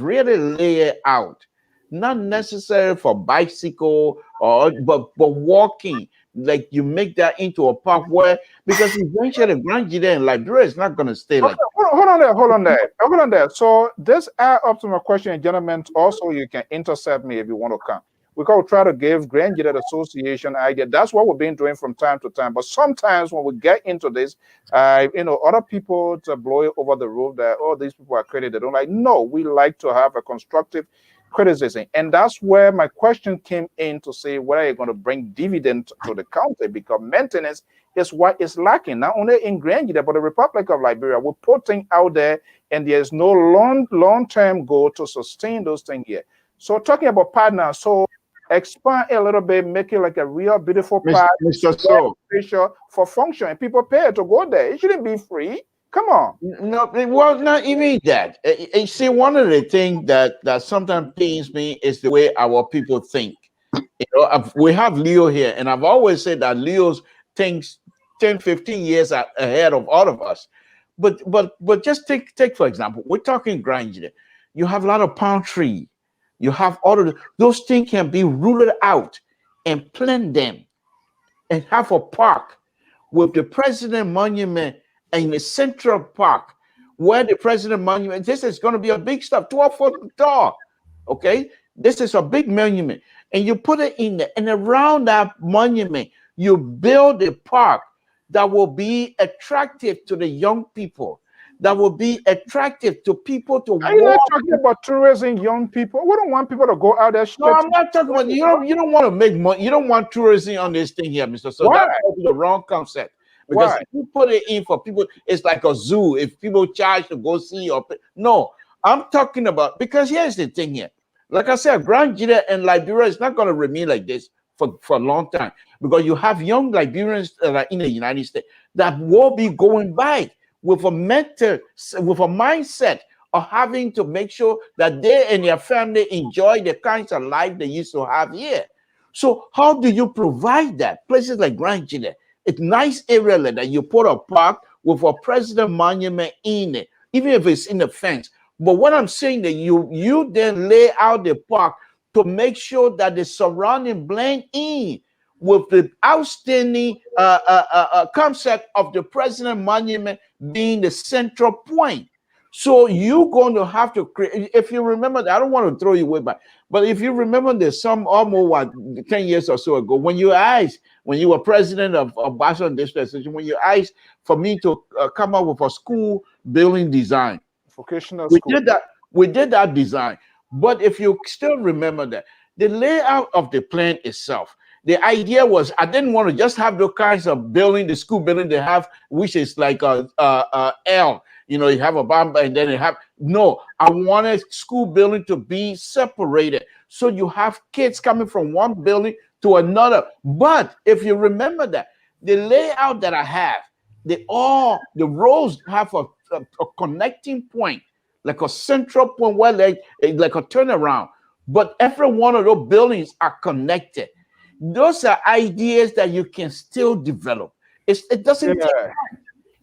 really lay it out. Not necessary for bicycle but walking. Like you make that into a park where, because eventually Grand GEDEAN in Liberia is not going to stay like. Hold on there. So this up to my question, gentlemen. Also, you can intercept me if you want to come. We can try to give Grand GEDEAN Association idea. That's what we've been doing from time to time. But sometimes when we get into this, other people to blow it over the roof that, oh, these people are crazy. They don't like. No, we like to have a constructive criticism. And that's where my question came in, to say whether you're going to bring dividend to the country, because maintenance is what is lacking, not only in Grand GEDEAN, but the Republic of Liberia. We're putting out there, and there's no long-term goal to sustain those things here. So talking about partners, so expand a little bit, make it like a real beautiful park for function, and people pay to go there. It shouldn't be free. Come on. No, well, not even that. You see, one of the things that sometimes pains me is the way our people think. We have Leo here, and I've always said that Leo's thinks 10, 15 years ahead of all of us. But just take for example, we're talking Grand GEDEAN. You have a lot of palm tree. You have all of those things can be rooted out and plant them, and have a park with the president monument in the central park, where the president monument, this is going to be a big stuff, 12 foot tall. Okay, this is a big monument, and you put it in there, and around that monument, you build a park that will be attractive to the young people, that will be attractive to people to Are you not walk. talking about tourism, young people? We don't want people to go out there. No, I'm not talking about you don't want to make money. You don't want tourism on this thing here, Mr. So Why? that's the wrong concept. Because Why? if you put it in for people, it's like a zoo. If people charge to go see or no, I'm talking about, because here's the thing here. Like I said, Grand GEDEH and Liberia is not going to remain like this for a long time, because you have young Liberians that are in the United States that will be going by with a mindset of having to make sure that they and their family enjoy the kinds of life they used to have here. So how do you provide that? Places like Grand GEDEH, it's nice area like that. You put a park with a president monument in it, even if it's in the fence. But what I'm saying that you then lay out the park to make sure that the surrounding blend in with the outstanding concept of the president monument being the central point. So you're going to have to create, if you remember, I don't want to throw you away back, but if you remember, there's some almost 10 years or so ago, when you were president of Boston District Association, when you asked for me to come up with a school building design, vocational we school. did that design. But if you still remember that, the layout of the plan itself, the idea was I didn't want to just have the kinds of building, the school building they have, which is like a L. You know, you have a bomb and then you have, no, I wanted school building to be separated. So you have kids coming from one building to another. But if you remember that, the layout that I have, the rows have a connecting point, like a central point where like a turnaround. But every one of those buildings are connected. Those are ideas that you can still develop. It doesn't take time.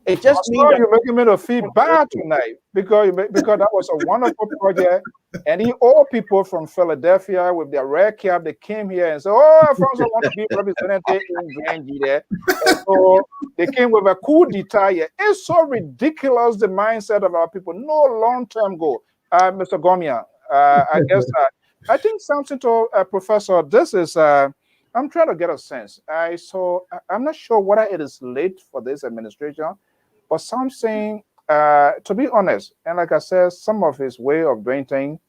It just means you're making me to feel bad tonight because that was a wonderful project, and the old people from Philadelphia with their red cap, they came here and said, "Oh, Alfonso want to be represented in Grand GEDEH." So they came with a coup d'etat. It's so ridiculous, the mindset of our people. No long-term goal. Mr. Gomia, I guess I think something to Professor. This is. I'm trying to get a sense. I'm not sure whether it is late for this administration, but some saying, to be honest, and like I said, some of his way of doing things,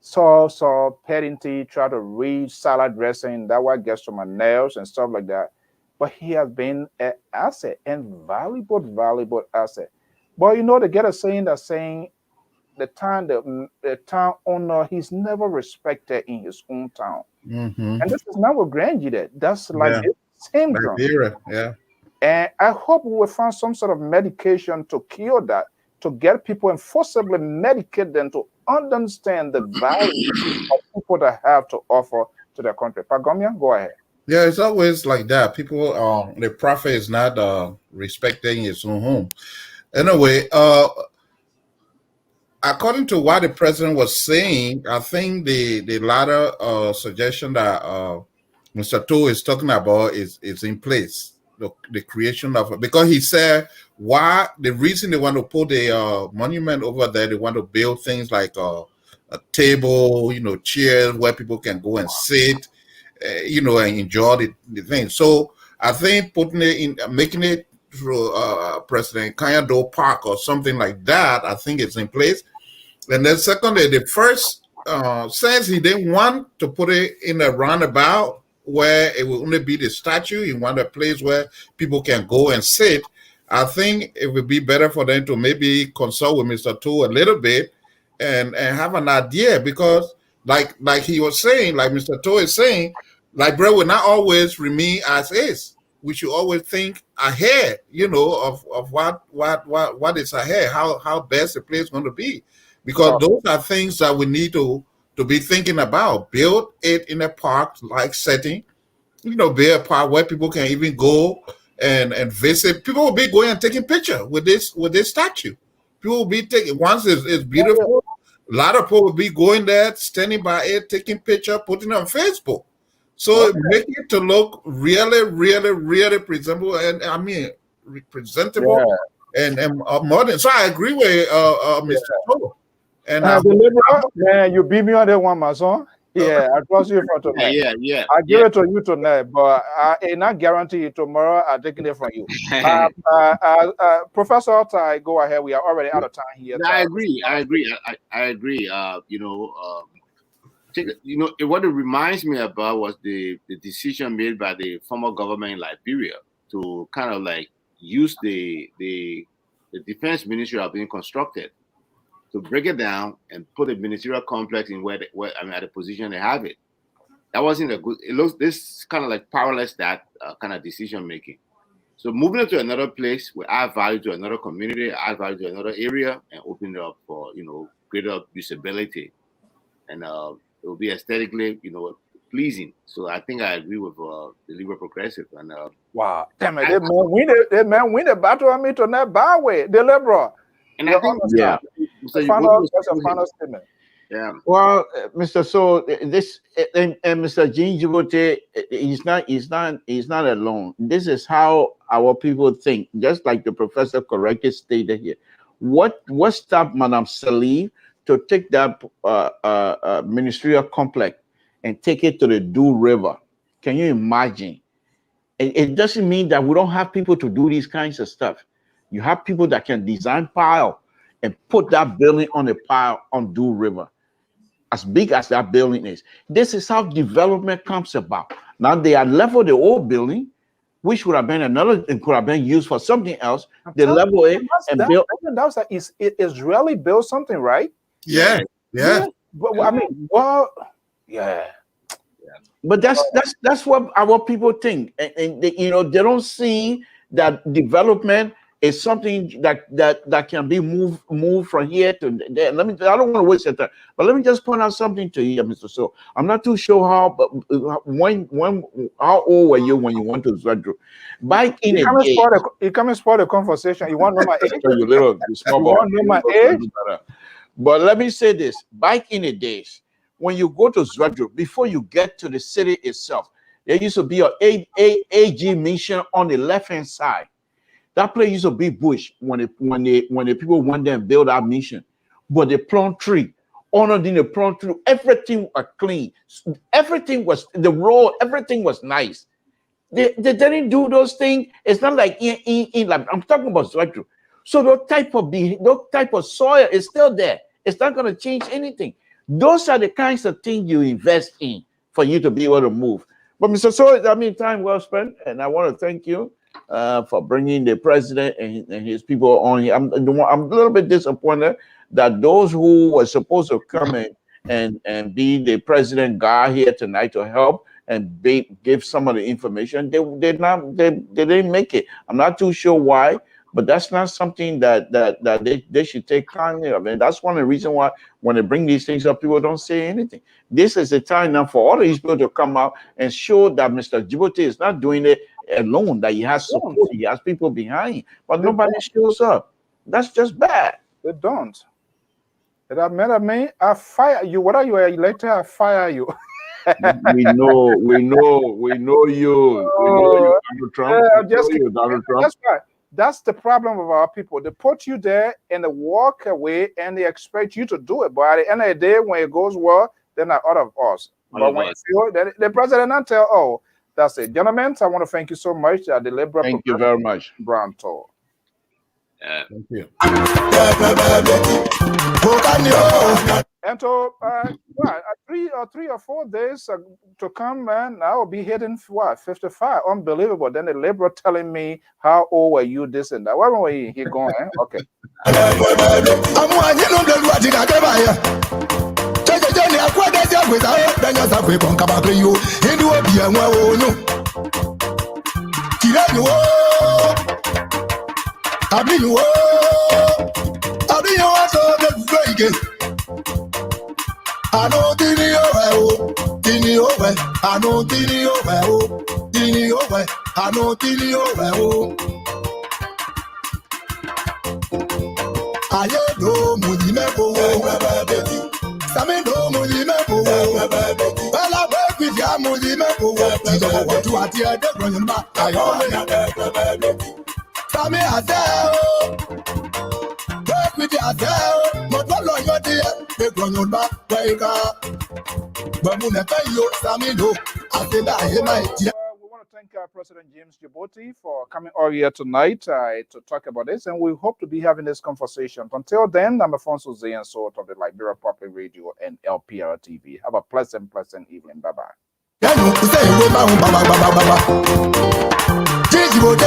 so pedantry, try to read salad dressing, that what gets to my nails and stuff like that. But he has been an asset and valuable asset. But you know, they get a saying the town owner, he's never respected in his own town. Mm-hmm. And this is not what Grand GEDEH. That's like the same Liberia, yeah. And I hope we will find some sort of medication to cure that, to get people and forcibly medicate them to understand the value of people that have to offer to their country. Pagomia, go ahead. Yeah, it's always like that. People, the prophet is not respecting his own home. Anyway, according to what the president was saying, I think the latter suggestion that Mr. To is talking about is in place. The creation of, because he said why the reason they want to put the monument over there, they want to build things like a table, chairs where people can go and sit, and enjoy the thing. So I think putting it in, making it through President Kanyado Park or something like that, I think it's in place. And then secondly, the first says he didn't want to put it in a roundabout where it will only be the statue. He wanted a place where people can go and sit. I think it would be better for them to maybe consult with Mr. Tu a little bit and have an idea, because like he was saying, like Mr. Tu is saying, Liberia will not always remain as is. We should always think ahead, of what is ahead, how best the place is going to be. Because those are things that we need to be thinking about. Build it in a park-like setting, be a park where people can even go and visit. People will be going and taking pictures with this statue. People will be taking, once it's beautiful, a lot of people will be going there, standing by it, taking pictures, putting it on Facebook. So make it to look really, really, really presentable, and presentable and modern. So I agree with Mr. Cole. And you beat me on that one, my son. Yeah, I trust you for tonight. Yeah. I give it to you tonight, but I not guarantee you tomorrow. I'm taking it from you. Professor Tai, go ahead. We are already out of time here. I agree. What it reminds me about was the decision made by the former government in Liberia to kind of like use the defense ministry of being constructed to break it down and put a ministerial complex in where at the position they have it. That wasn't a good. It looks this kind of like powerless that kind of decision making. So moving it to another place will add value to another community, add value to another area, and open it up for greater usability, and it will be aesthetically pleasing. So I think I agree with the Liberal Progressive. And wow, damn it, that man win the battle on me tonight. By way, the Liberal. And I think that's a final statement. Yeah. Well, Mr. So this and Mr. Jean YOUBOTY, he's not alone. This is how our people think. Just like the professor correctly stated here. What stopped Madame Salih to take that ministerial complex and take it to the Do River? Can you imagine? It doesn't mean that we don't have people to do these kinds of stuff. You have people that can design pile and put that building on a pile on Do River, as big as that building is. This is how development comes about. Now they are level the old building, which would have been it could have been used for something else. They level it and build. That's like Israeli built something, right? Yeah. But I mean, well, yeah. But that's what our people think, and they, they don't see that development is something that can be moved from here to there. I don't want to waste your time, but let me just point out something to you, Mr. So. I'm not too sure how old were you when you went to Zwadro? Back in the day, you come and spoil the conversation. You want to know my age? You want to know my age? But let me say this: back in the days, when you go to Zwadro, before you get to the city itself, there used to be an AG mission on the left-hand side. That place used to be bush when the people went there and built that mission. But the plum tree, underneath the plum tree, everything was clean. Everything was the road, everything was nice. They didn't do those things. It's not like I'm talking about Zwadro. So the type of soil is still there. It's not going to change anything. Those are the kinds of things you invest in for you to be able to move. But Mr. So, time well spent, and I want to thank you for bringing the president and his people on here. I'm a little bit disappointed that those who were supposed to come in and be the president guy here tonight to help and give some of the information, they didn't make it. I'm not too sure why, but that's not something that they should take kindly of. And that's one of the reasons why when they bring these things up, people don't say anything. This is the time now for all of these people to come out and show that Mr. YOUBOTY is not doing it alone, that he has support, he has people behind him, but nobody shows up. That's just bad. They don't. That matter me, I fire you. Whether you are elected, I fire you. we know you. We know you, Donald Trump. Donald Trump. That's right. That's the problem with our people. They put you there and they walk away and they expect you to do it. But at the end of the day, when it goes well, they're not out of us. But when you feel the president not tell, oh, that's it. Gentlemen, I want to thank you so much. The Liberal Thank you very much. Brown Tour. Thank you. And so, 3 or 4 days to come, man, I will be hitting 55. Unbelievable. Then the Liberal telling me, how old were you, this and that. Where were you? He going, Okay. I know Dini over, Dini over, I know Dini over, Dini over, I know Dini over. I know Mudimepo, Samino Mudimepo, well, I work with Yamudimepo, you don't want to attend the running back. I always Sammy Adele, work with Adele, but what are you dear? They run on back, wake up. to thank President James YOUBOTY for coming all here tonight to talk about this, and we hope to be having this conversation. Until then, I'm Alfonso Zeansort of the Liberia Public Radio and LPR TV. Have a pleasant evening. Bye-bye.